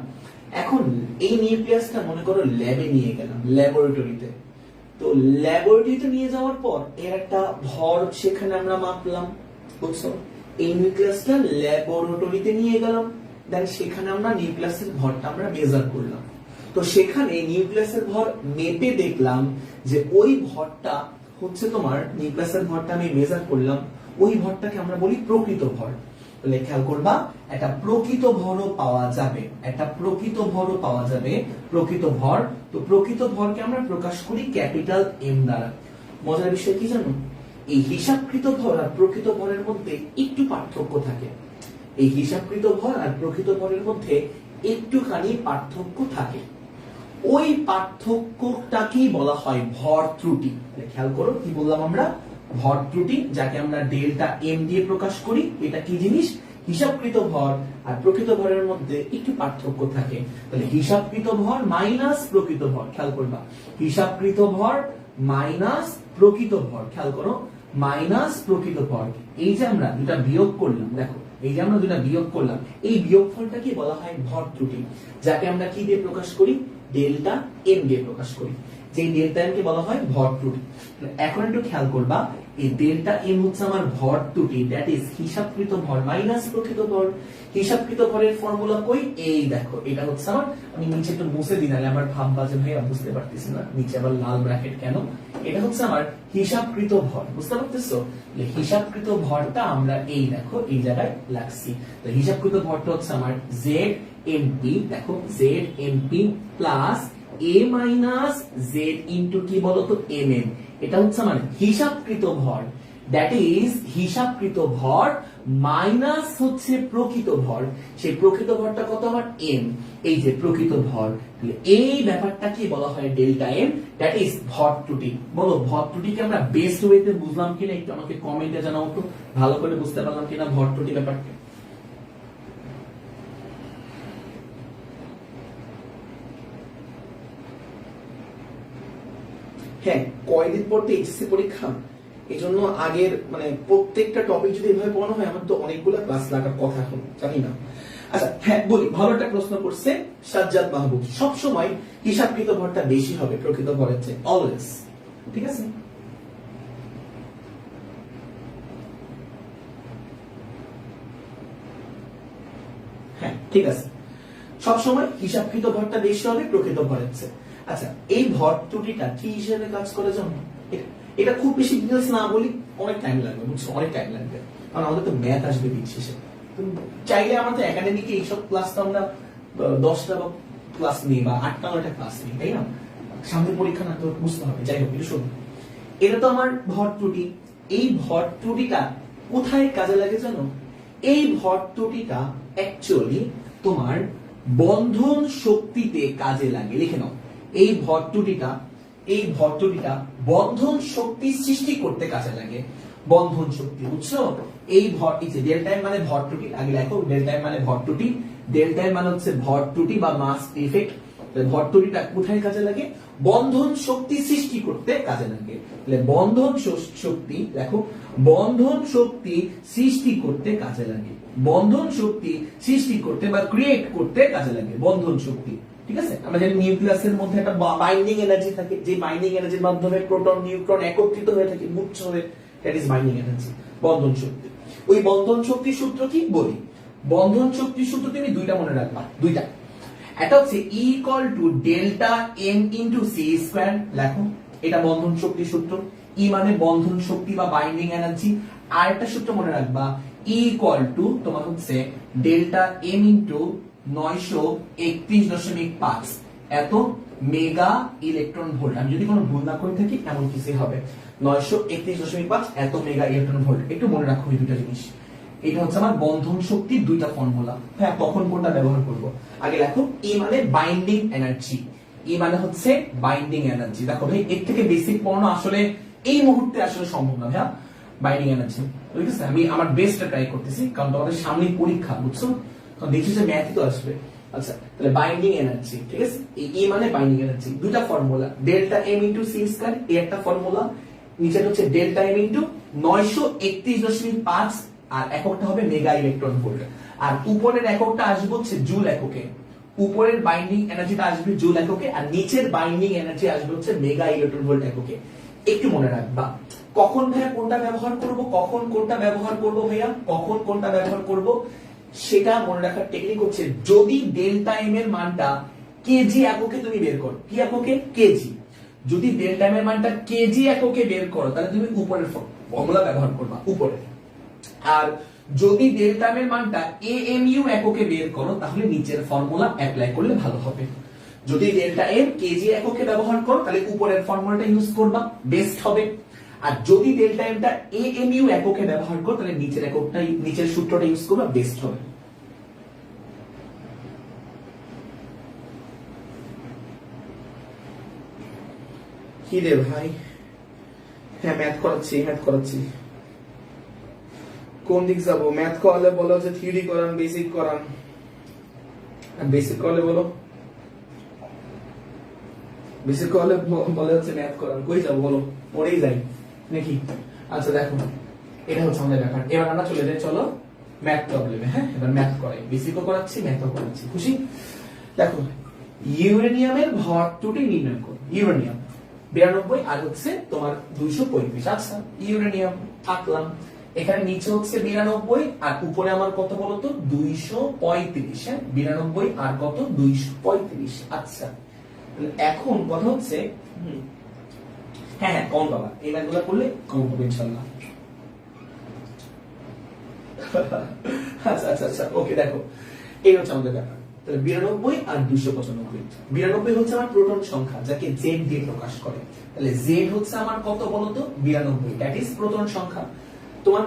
এখন এই নিউক্লিয়াসটা মনে করো ল্যাবে নিয়ে গেলাম, ল্যাবরেটরিতে। তো ল্যাবরেটরিতে নিয়ে যাওয়ার পর এর একটা ভর সেখানে আমরা মাপলাম, বুঝছো? এই নিউক্লিয়াসটা ল্যাবরেটরিতে নিয়ে গেলাম, দেন সেখানে আমরা নিউক্লিয়াসের ভরটা আমরা মেজার করলাম। তো সেখানে নিউক্লিয়াসের ভর মেপে দেখলাম যে ওই ভরটা হচ্ছে তোমার, নিউক্লিয়াসের ভরটা আমি মেজার করলাম, ওই ভরটাকে আমরা বলি প্রকৃত ভর। তাহলে খেয়াল করবা, একটা প্রকৃত ভরও পাওয়া যাবে, একটা প্রকৃত ভরও পাওয়া যাবে, প্রকৃত ভর। তো প্রকৃত ভরকে আমরা প্রকাশ করি ক্যাপিটাল এম দ্বারা। মজার বিষয় কি জানো, এই হিসাবকৃত ভর আর প্রকৃত ভরের মধ্যে একটু পার্থক্য থাকে। এই হিসাবকৃত ভর আর প্রকৃত ভরের মধ্যে একটুখানি পার্থক্য থাকে। ওই পার্থক্যটাকেই বলা হয় ভর ত্রুটি। খেয়াল করো কি বললাম আমরা, ভর ত্রুটি, যাকে আমরা ডেল্টা এম দিয়ে প্রকাশ করি। এটা কি জিনিস, হিসাবকৃত ভর আর প্রকৃত ভরের মধ্যে একটু পার্থক্য থাকে। তাহলে হিসাবকৃত ভর মাইনাস প্রকৃত ভর, খেয়াল করবা, হিসাবকৃত ভর মাইনাস প্রকৃত ভর, খেয়াল করো, মাইনাস প্রকৃত ভর। এই যে আমরা দুটা বিয়োগ করলাম, দেখো এই যে আমরা দুটা বিয়োগ করলাম, এই বিয়োগফলটাকে বলা হয় ভর ত্রুটি, যাকে আমরা কি দিয়ে প্রকাশ করি, ডেল্টা এম দিয়ে প্রকাশ করি। যে ডেল্টা এম কে বলা হয় ভর ত্রুটি। এখন একটু খেয়াল করবা, এই ডেল্টা এম হচ্ছে আমার ভর ত্রুটি, দ্যাট ইজ হিসাবকৃত ভর মাইনাস প্রকৃত ভর। হিসাবকৃত ভরের ফর্মুলা কই, এই দেখো, এটা হচ্ছে আমার, আমি নিচে একটু মুছে দিই, নাহলে আমার ভাববা যে ভাই বুঝতে পারতেছি না নিচে আবার লাল ব্র্যাকেট কেন। এটা হচ্ছে আমার হিসাবকৃত ভর, বুঝতে পারতেছো? হিসাবকৃত ভরটা আমরা এই দেখো এই জায়গায় লাগছি। তো হিসাবকৃত ভরটা হচ্ছে আমার জেড এমপি, দেখো Z MP plus A minus Z into কি বলতো এম এম। এটা হচ্ছে আমার হিসাবকৃত ভর, দ্যাট ইজ হিসাবকৃত ভর মাইনাস হচ্ছে প্রকৃত ভর। সেই প্রকৃত ভরটা কত আমার এম, এই যে প্রকৃত ভর। এই ব্যাপারটা কি বলা হয় ডেল্টা এম, দ্যাট ইজ ভর ত্রুটি। বলো ভর ত্রুটিকে আমরা বেস্ট ওয়েতে বুঝলাম কিনা একটু আমাকে কমেন্টে জানাও তো, ভালো করে বুঝতে পারলাম কিনা ভর ত্রুটি ব্যাপারটা। হ্যাঁ, কয়দিন পর তো এইচএসসি পরীক্ষা, এই জন্য আগের মানে প্রত্যেকটা টপিক যদি এভাবে পড়ানো হয়, আমার তো অনেকগুলো ক্লাস লাগার কথা এখন, জানি না। আচ্ছা হ্যাঁ বলি, ভালো একটা প্রশ্ন করছে সাজ্জাদ মাহবুব, সবসময় হিসাবকৃত ভরটা বেশি হবে প্রকৃত ভরের চেয়ে, অলওয়েজ, ঠিক আছে? হ্যাঁ ঠিক আছে, সবসময় হিসাবকৃত ভরটা বেশি হবে প্রকৃত ভরের চেয়ে। আচ্ছা, এই ভর ত্রুটিটা কি হিসেবে কাজ করে জানো? এটা খুব বেশি ডিটেইলস না বলি, অনেক টাইম লাগবে, বুঝছো, অনেক টাইম লাগবে, কারণ আমাদের তো ম্যাথ আসবে দিন শেষে। চাইলে আমাদের একাডেমিকে এইসব ক্লাস তো আমরা 10টা ক্লাস নিই বা 8টা 9টা ক্লাস নিই, তাই না? সামনে পরীক্ষা না, তো বুঝতে হবে। যাই হোক, এটা শোনো, এটা তো আমার ভর ত্রুটি। এই ভর ত্রুটিটা কোথায় কাজে লাগে জানো? এই ভর ত্রুটিটা অ্যাকচুয়ালি তোমার বন্ধন শক্তিতে কাজে লাগে। লিখে নাও, এই ভর ত্রুটিটা, এই ভর ত্রুটিটা বন্ধন শক্তি সৃষ্টি করতে কাজে লাগে। বন্ধন শক্তি, বুঝছো? এই ভর, এই যে ডেল্টা এম মানে ভর ত্রুটি, আগে লেখো ডেল্টা এম মানে ভর ত্রুটি, ডেল্টা এম মানে হচ্ছে ভর ত্রুটি বা মাস ইফেক্ট। ভর ত্রুটিটা কোথায় কাজে লাগে? বন্ধন শক্তি সৃষ্টি করতে কাজে লাগে। তাহলে বন্ধন শক্তি, দেখো বন্ধন শক্তি সৃষ্টি করতে কাজে লাগে, বন্ধন শক্তি সৃষ্টি করতে বা ক্রিয়েট করতে কাজে লাগে বন্ধন শক্তি, ঠিক আছে? আমরা জানি নিউক্লিয়াসের মধ্যে একটা বাইন্ডিং এনার্জি থাকে, যে বাইন্ডিং এনার্জির মাধ্যমে প্রোটন নিউট্রন একত্রিত হয়ে থাকে, মুক্ত হয়ে, দ্যাট ইজ বাইন্ডিং এনার্জি, বন্ধন শক্তি। ওই বন্ধন শক্তির সূত্র কি বলি? বন্ধন শক্তির সূত্র তুমি দুইটা মনে রাখবা, দুইটা। এটা হচ্ছে E equal to delta M into C square, লেখো এটা বন্ধন শক্তির সূত্র। E মানে বন্ধন শক্তি বা বাইন্ডিং এনার্জি। আর একটা সূত্র মনে রাখবা, E ইকুয়াল টু তোমার হচ্ছে ডেল্টা এম ইনটু 931.5 এত মেগা ইলেকট্রন ভোল্ট। আমি যদি কোনো ভুল না করে থাকি এমন কিছু হবে, 931.5 এত মেগা ইলেকট্রন ভোল্ট। একটু মনে রাখো এই দুটো জিনিস। এটা হচ্ছে আমার বন্ধন শক্তির দুইটা ফর্মুলা। হ্যাঁ, তখন কোনটা ব্যবহার করব? আগে দেখো, E মানে বাইন্ডিং এনার্জি, E মানে হচ্ছে বাইন্ডিং এনার্জি। দেখো ভাই, এর থেকে বেসিক পড়ানো আসলে এই মুহূর্তে আসলে সম্ভব না। হ্যাঁ, বাইন্ডিং এনার্জি, ঠিক আছে? আমি আমার বেস্টটা ট্রাই করতেছি, কারণ তোমাদের সামনে পরীক্ষা, বুঝছো? কারণ দেখছি যে ম্যাথই তো আসবে। আচ্ছা, তাহলে বাইন্ডিং এনার্জি, ঠিক আছে? এই E মানে বাইন্ডিং এনার্জি, দুইটা formula, delta M into C square, এই একটা ফর্মুলা, নিচে হচ্ছে ডেল্টা এম ইনটু 931.5, আর এককটা হবে মেগা ইলেকট্রন ভোল্ট, আর উপরের এককটা আসবে হচ্ছে জুল এককে। উপরের বাইন্ডিং এনার্জিটা আসবে জুল এককে আর নিচের বাইন্ডিং এনার্জি আসবে হচ্ছে মেগা ইলেকট্রন ভোল্ট এককে। একটু মনে রাখবা কখন ভাইয়া কোনটা ব্যবহার করব, কখন কোনটা ব্যবহার করব ভাইয়া, কখন কোনটা ব্যবহার করব সেটা মনে রাখার টেকনিক হচ্ছে যদি ডেল্টা এম এর মানটা কেজি এককে তুমি বের করো, কি এককে কেজি, যদি ডেল্টা এম এর মানটা কেজি এককে বের করো তাহলে তুমি উপরের ফর্মুলা ব্যবহার করবা উপরে, আর যদি ডেল্টা এম এর মানটা এএমইউ এককে বের করো তাহলে নিচের ফর্মুলা অ্যাপ্লাই করলে ভালো হবে। যদি ডেল্টা এম কেজি এককে ব্যবহার করো তাহলে উপরের ফর্মুলাটা ইউজ করবা, বেস্ট হবে। আর যদি ডেল্টা এমটা এএমইউ এককে ব্যবহার করো তাহলে নিচের এককটাই নিচের সূত্রটা ইউজ করবা, বেস্ট হবে। কি রে ভাই, হ্যাঁ ম্যাথ করাচ্ছি। কোন দিক যাবো? ম্যাথ করালে বলো যে থিওরি করান, বেসিক করান। বেসিক করলে বলো, বেসিক করলে বলে হচ্ছে ম্যাথ করান। কই যাবো বলো? পড়েই যাই নাকি? আচ্ছা দেখো এটা হচ্ছে আমাদের ব্যাপার। এবার আমরা চলে যাই চলো ম্যাথ প্রবলেমে। হ্যাঁ এবার ম্যাথ করাই, বেসিকও করাচ্ছি ম্যাথও করাচ্ছি। খুশি? দেখো ইউরেনিয়ামের ভর ত্রুটি নির্ণয় করো। ইউরেনিয়াম 92 আর হচ্ছে তোমার 235। আচ্ছা ইউরেনিয়াম থাকলাম, এখানে নিচে হচ্ছে 92 আর উপরে আমার কত বলতো 235। হ্যাঁ 92 আর কত 235। আচ্ছা এখন কথা হচ্ছে হ্যাঁ কম পাবা, এই ম্যাথগুলো করলে কম পাবে ইনশাআল্লাহ। আচ্ছা ওকে দেখো এই হচ্ছে আমাদের ব্যাপার। তাহলে 92 আর 295। 92 হচ্ছে আমার প্রোটন সংখ্যা যাকে জেড দিয়ে প্রকাশ করে। তাহলে জেড হচ্ছে আমার কত বলতো 92, দ্যাট ইজ প্রোটন সংখ্যা। তোমার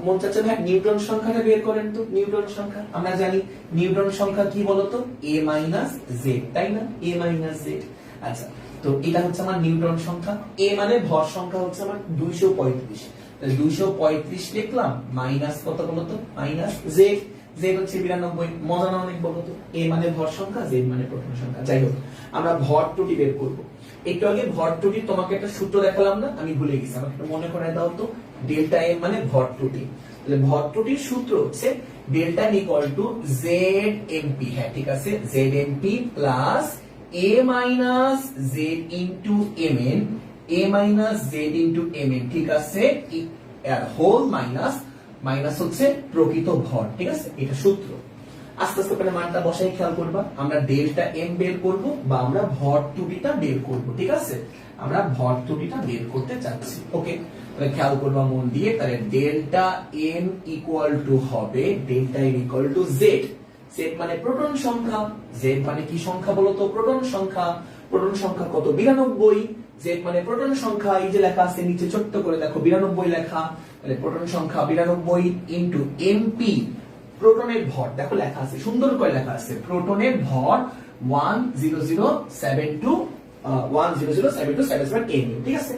মন চাচ্ছে ভাই নিউটন সংখ্যাটা বের করেন তো। নিউটন সংখ্যা আমরা জানি নিউটন সংখ্যা কি বলতো a মাইনাস জেড, তাই না? a minus Z. আচ্ছা তো এটা হচ্ছে আমার নিউটন সংখ্যা। a মানে ভর সংখ্যা হচ্ছে আমার 235, তাহলে 235 লিখলাম মাইনাস কত বলতো মাইনাস জেড। জেড হচ্ছে 92। মজা না অনেক বলতো? a মানে ভর সংখ্যা, জেড মানে প্রোটন সংখ্যা। যাই হোক আমরা ভর ত্রুটি বের করব। একটু আগে ভর ত্রুটি তোমাকে একটা সূত্র দেখালাম না, আমি ভুলে গেছি, আমাকে একটু মনে করে দাও তো। ডেল্টা এম মানে ভর ত্রুটি, তাহলে ভর ত্রুটির সূত্র হচ্ছে delta M equal to Z MP. হ্যাঁ ঠিক আছে, Z MP plus A minus Z into M N, A minus Z into M N, ঠিক আছে, হোল মাইনাস মাইনাস হচ্ছে প্রকৃত ভর। ঠিক আছে, এটা সূত্র। আস্তে আস্তে করে মানটা বসাই, খেয়াল করবা আমরা ডেল্টা এম বের করব বা আমরা ভর ত্রুটিটা বের করব। ঠিক আছে, আমরা ভর ত্রুটিটা বের করতে চাচ্ছি। ওকে তাহলে খেয়াল করবা মন দিয়ে, তাহলে ডেল্টা এম ইকুয়াল টু হবে delta M equal to Z. Z মানে প্রোটন সংখ্যা, জেড মানে কি সংখ্যা বলতো প্রোটন সংখ্যা। প্রোটন সংখ্যা কত 92, জেড মানে প্রোটন সংখ্যা, এই যে লেখা আছে নিচে ছোট্ট করে দেখো 92 লেখা, তাহলে প্রোটন সংখ্যা 92 ইনটু এমপি প্রোটনের ভর, দেখো লেখা আছে সুন্দর করে লেখা আছে প্রোটনের ভর 10072 কেমি। ঠিক আছে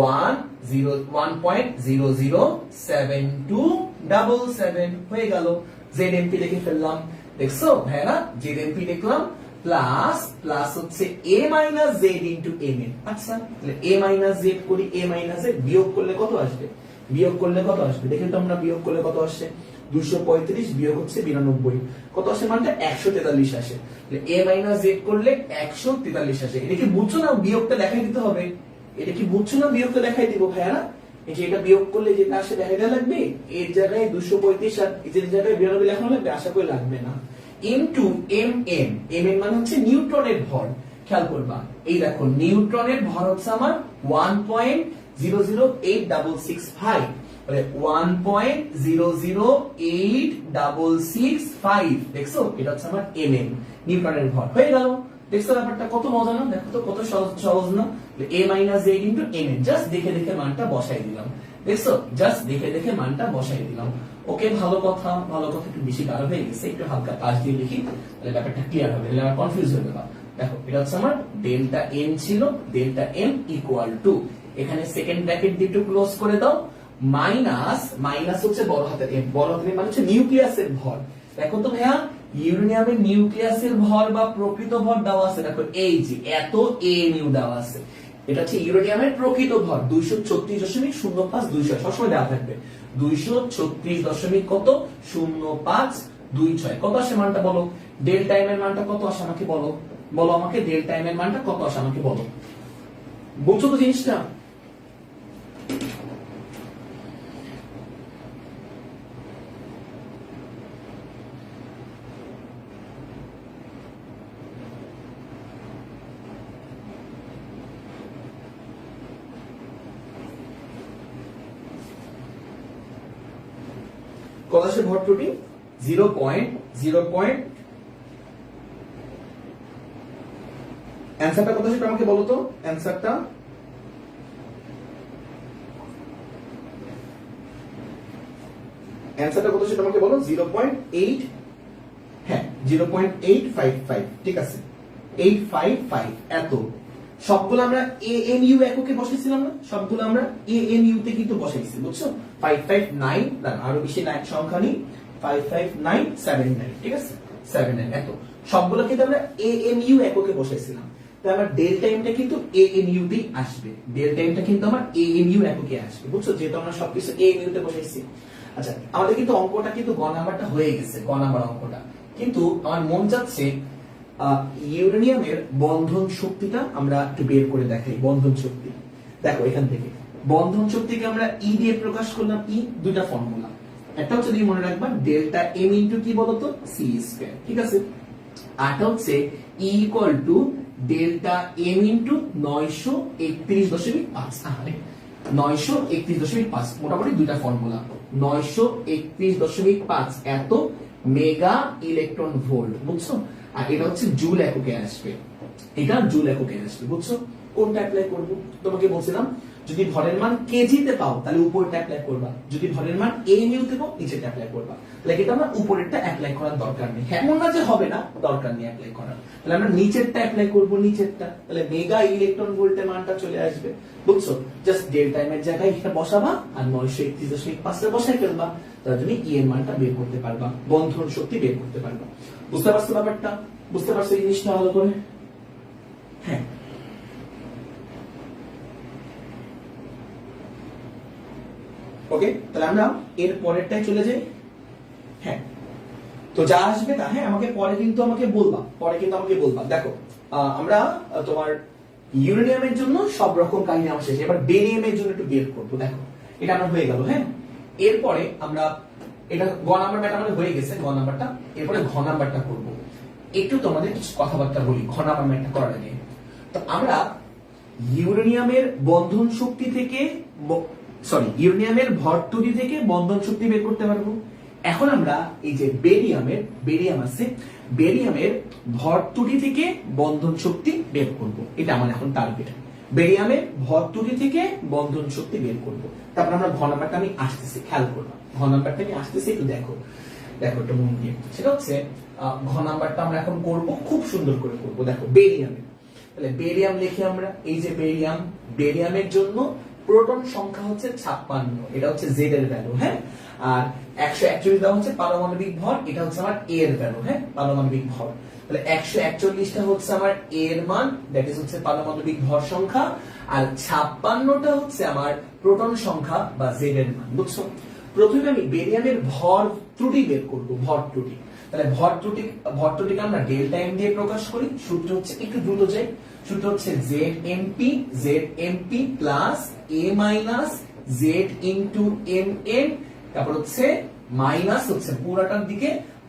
1.007277 হয়ে গেল। জেডএমপি লিখে ফেললাম, দেখছো ভাইরা জেডএমপি লিখলাম প্লাস প্লাস হচ্ছে a minus z into mn। আচ্ছা তাহলে a মাইনাস z করি, a মাইনাস z বিয়োগ করলে কত আসবে? বিয়োগ করলে কত আসবে দেখে তো আমরা, বিয়োগ করলে কত আসছে 235 বিয়োগ হচ্ছে 92, কত আসে মানটা 143 আসে। তাহলে a মাইনাস z করলে 143 আসে। এটা কি বুঝছো না বিয়োগটা দেখাই দিতে হবে? এটা কি বুঝছো না বিয়োগটা দেখাই দিব ভাইরা? এই যে এটা বিয়োগ করলে যেটা আসে দেখাই দেওয়া লাগবে, এর জায়গায় 235 আর এই জায়গায় 92 লেখানো লাগবে, আশা করি লাগবে না। ইনটু mn, mn মানে হচ্ছে নিউটনের ভর। খেয়াল করবা এই দেখো নিউটনের ভর হচ্ছে আমার 1.008665, তাহলে 1.008665, দেখছো এটা হচ্ছে আমার mn নিউটনের ভর হয়ে গেল। দেখছো ব্যাপারটা কত মজা না? দেখো তো কত সহজ না? a minus z into mn, just দেখে দেখে মানটা বসাই দিলাম। দেখছো জাস্ট দেখে দেখে মানটা বসাই দিলাম। ওকে ভালো কথা, ভালো কথা। একটু বেশি গাঢ় হয়ে গেছে, একটু হালকা পাশ দিয়ে লিখি, তাহলে ব্যাপারটা ক্লিয়ার হবে, তাহলে আমার কনফিউজ হয়ে যাবে। দেখো এটা হচ্ছে আমার ডেল্টা এম ছিল, ডেল্টা এম ইকুয়াল টু, এখানে সেকেন্ড ব্র্যাকেট দিয়ে একটু ক্লোজ করে দাও, মাইনাস মাইনাস হচ্ছে বড় হাতের এম, বড় হাতের মানে হচ্ছে নিউক্লিয়াসের ভর। দেখো তো ভাইয়া ইউরেনিয়ামের নিউক্লিয়াসের ভর বা প্রকৃত ভর দেওয়া আছে, দেখো এই যে এত এ নিউ দেওয়া আছে, এটা হচ্ছে ইউরেনিয়ামের প্রকৃত ভর 236.0526, সবসময় দেওয়া থাকবে 236 কত 0526, কত আসে মানটা বলো? ডেল্টা এম এর মানটা কত আসে আমাকে বলো, বলো আমাকে ডেল্টা এম এর মানটা কত আসে আমাকে বলো, বুঝছো তো জিনিসটা? কত আসে ভর ত্রুটি? 0.0. অ্যানসারটা কত সেটা আমাকে বলো তো, অ্যানসারটা কত সেটা আমাকে বলো। 0.8, হ্যাঁ 0.855, ঠিক আছে 855 এত। সবগুলো আমরা এএমইউ এককে বসাইছিলাম না, সবগুলো আমরা এএমইউ তে কিন্তু বসাইছি, বুঝছো? 559, আরো বেশি লাইন সংখ্যা নেই, 55979, ঠিক আছে 79 এত। সবগুলো কিন্তু আমরা এএমইউ এককে বসাইছিলাম, তাই আমার ডেল্টা এমটা কিন্তু এএমইউ দিয়ে আসবে, ডেল্টা এমটা কিন্তু আমার এএমইউ এককে আসবে, বুঝছো? যেহেতু আমরা সবকিছু এএমইউ তে বসাইছি। আচ্ছা, আমাদের কিন্তু অঙ্কটা কিন্তু গ নাম্বারটা হয়ে গেছে, গ নাম্বার অঙ্কটা, কিন্তু আমার মন যাচ্ছে ইউরেনিয়ামের বন্ধন শক্তিটা আমরা একটু বের করে দেখাই। বন্ধন শক্তি দেখো, এখান থেকে বন্ধন শক্তিকে আমরা ই দিয়ে প্রকাশ করলাম। ই দুইটা ফর্মুলা, একটা হচ্ছে তুমি মনে রাখবা ডেল্টা এম ইনটু কি বলতো, সি স্কয়ার, ঠিক আছে? আরটা হচ্ছে E equal to delta M into 931.5। আরে 931.5, মোটামুটি দুইটা ফর্মুলা। 931.5 এত মেগা ইলেকট্রন ভোল্ট, বুঝছো? আর এটা হচ্ছে জুল এককে আসবে, এটা জুল এককে আসবে, বুঝছো? কোনটা অ্যাপ্লাই করব? তোমাকে বলছিলাম যদি ভরের মান কেজিতে পাও তাহলে উপরটা অ্যাপ্লাই করবা, যদি ভরের মান এমইউ তে পাও নিচেরটা অ্যাপ্লাই করবা। তাহলে এটা আমরা উপরেরটা অ্যাপ্লাই করার দরকার নেই, এমন না যে হবে না, দরকার নেই অ্যাপ্লাই করার। তাহলে আমরা নিচেরটা অ্যাপ্লাই করব, নিচেরটা, তাহলে মেগা ইলেকট্রন ভোল্টের মানটা চলে আসবে, বুঝছো? জাস্ট ডেল্টা এম এর জায়গায় এটা বসাবা আর 931.5 এ বসাই ফেলবা, তার জন্য ই এর মানটা বের করতে পারবা, বন্ধন শক্তি বের করতে পারবা। বুঝতে পারছো ব্যাপারটা? বুঝতে পারছো এই জিনিসটা ভালো করে? হ্যাঁ, ওকে, তাহলে আমরা এর পরেরটাই চলে যাই। হ্যাঁ, তো যা আসবে তা, হ্যাঁ আমাকে পরে কিন্তু আমাকে বলবা, পরে কিন্তু আমাকে বলবা। দেখো আমরা তোমার ইউরেনিয়ামের জন্য সব রকম কাহিনী আমার শেষ, এবার বেরিয়ামের জন্য একটু বের করবো। দেখো এটা আমার হয়ে গেল, হ্যাঁ এরপরে আমরা এটা গ নাম্বার ম্যাট আমাদের হয়ে গেছে, গ নাম্বারটা। এরপরে ঘ নাম্বারটা করব। একটু তোমাদের কিছু কথাবার্তা বলি ঘ নাম্বার ম্যাটটা করার আগে। তো আমরা ইউরেনিয়ামের বন্ধন শক্তি থেকে, সরি ইউরেনিয়ামের ভরতুরি থেকে বন্ধন শক্তি বের করতে পারবো। এখন আমরা এই যে বেরিয়াম আছে, বেরিয়ামের ভরতুরি থেকে বন্ধন শক্তি বের করব। এটা আমার এখন টার্গেট, বেরিয়ামের ভরতুরি থেকে বন্ধন শক্তি বের করব। তারপর আমরা ঘ নাম্বারটা আমি আসতেছি, খেয়াল করবো ঘ নাম্বারটা আমি আসতেছি, একটু দেখো দেখো একটু মন দিয়ে। সেটা হচ্ছে ঘ নাম্বারটা আমরা এখন করব, খুব সুন্দর করে করব। দেখো বেরিয়ামের, তাহলে বেরিয়াম লিখি আমরা, এই যে বেরিয়াম, বেরিয়ামের জন্য প্রোটন সংখ্যা হচ্ছে 56, এটা হচ্ছে জেড এর ভ্যালু, হ্যাঁ। আর 141 দেওয়া হচ্ছে পারমাণবিক ভর, এটা হচ্ছে আমার এ এর ভ্যালু, হ্যাঁ পারমাণবিক ভর। তাহলে 141টা হচ্ছে আমার এ এর মান, দ্যাট ইজ হচ্ছে পারমাণবিক ভর সংখ্যা, আর 56টা হচ্ছে আমার প্রোটন সংখ্যা বা জেড এর মান, বুঝছো? প্রথমে আমি বেরিয়ামের ভর ত্রুটি বের করব, ভর ত্রুটি। তাহলে ভর ত্রুটিকে আমরা ডেল্টা এম দিয়ে প্রকাশ করি। সূত্র হচ্ছে, একটু দ্রুত যাই, সূত্র হচ্ছে ZMP plus A minus Z into MN, তারপর হচ্ছে মাইনাস হচ্ছে পুরাটার দিকে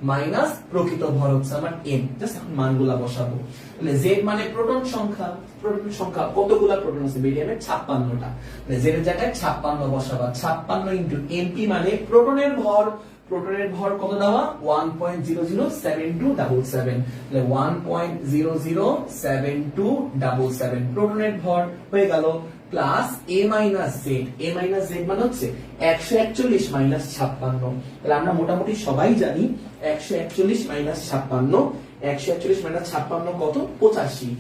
মাইনাস প্রকৃত ভর হচ্ছে আমার M। জাস্ট এখন মানগুলা বসাবো। তাহলে Z মানে প্রোটন সংখ্যা, প্রোটন সংখ্যা কতগুলা প্রোটন আছে বেরিয়ামে? 56টা। তাহলে Z এর জায়গায় 56 বসাবা, 56 ইনটু MP মানে প্রোটনের ভর, প্রোটনের ভর কত দেওয়া? 1.007277, তাহলে 1.007277 প্রোটনের ভর হয়ে গেল, plus A minus Z, A minus Z মানে হচ্ছে 141 মাইনাস 56। তাহলে আমরা মোটামুটি সবাই জানি 141 মাইনাস 56, 141 মাইনাস 56 কত? 85।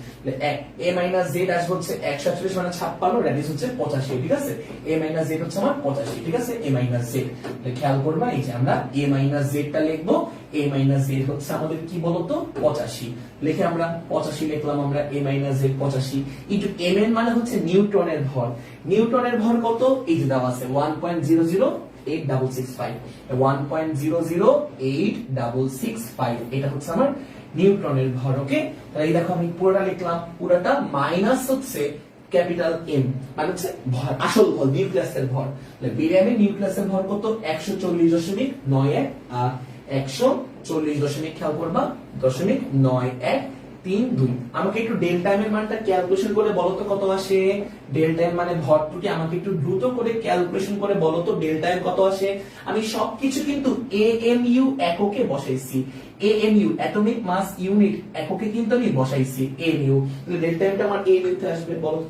A মাইনাস Z আসবে হচ্ছে 141 মাইনাস 56, দ্যাট ইজ হচ্ছে 85, ঠিক আছে? A মাইনাস Z হচ্ছে আমার 85, ঠিক আছে? A মাইনাস Z, তাহলে খেয়াল করবা এই যে আমরা A মাইনাস Z টা লিখবো, A মাইনাস Z হচ্ছে আমাদের কি বলতো? 85। লিখে আমরা 85 লিখলাম আমরা, A minus Z 85 into Mn মানে হচ্ছে নিউটনের ভর। নিউটনের ভর কত? এই যে দেওয়া আছে 1.00865, 1.00865, এটা হচ্ছে আমার নিউট্রনের ভর। ওকে, তাহলে এই দেখো আমি পুরোটা লিখলাম, পুরোটা মাইনাস হচ্ছে ক্যাপিটাল এম, মানে হচ্ছে ভর, আসল ভর, নিউক্লিয়াসের ভর। তাহলে বেরিয়ামের নিউক্লিয়াসের ভর কত? 140.91 আর 140 খেয়াল করবা 0.9132। আমাকে একটু ডেল্টা এম এর মানটা ক্যালকুলেশন করে বলো তো কত আসে। ডেল্টা এম মানে ভর ত্রুটি, আমাকে একটু দ্রুত করে ক্যালকুলেশন করে বলো তো ডেল্টা এম কত আসে। আমি সবকিছু কিন্তু এএমইউ এককে বসাইছি, এএমইউ অ্যাটমিক মাস ইউনিট এককে কিন্তু আমি বসাইছি এএমইউ। তাহলে ডেল্টা এমটা আমার এএমইউ তে আসবে, বলো।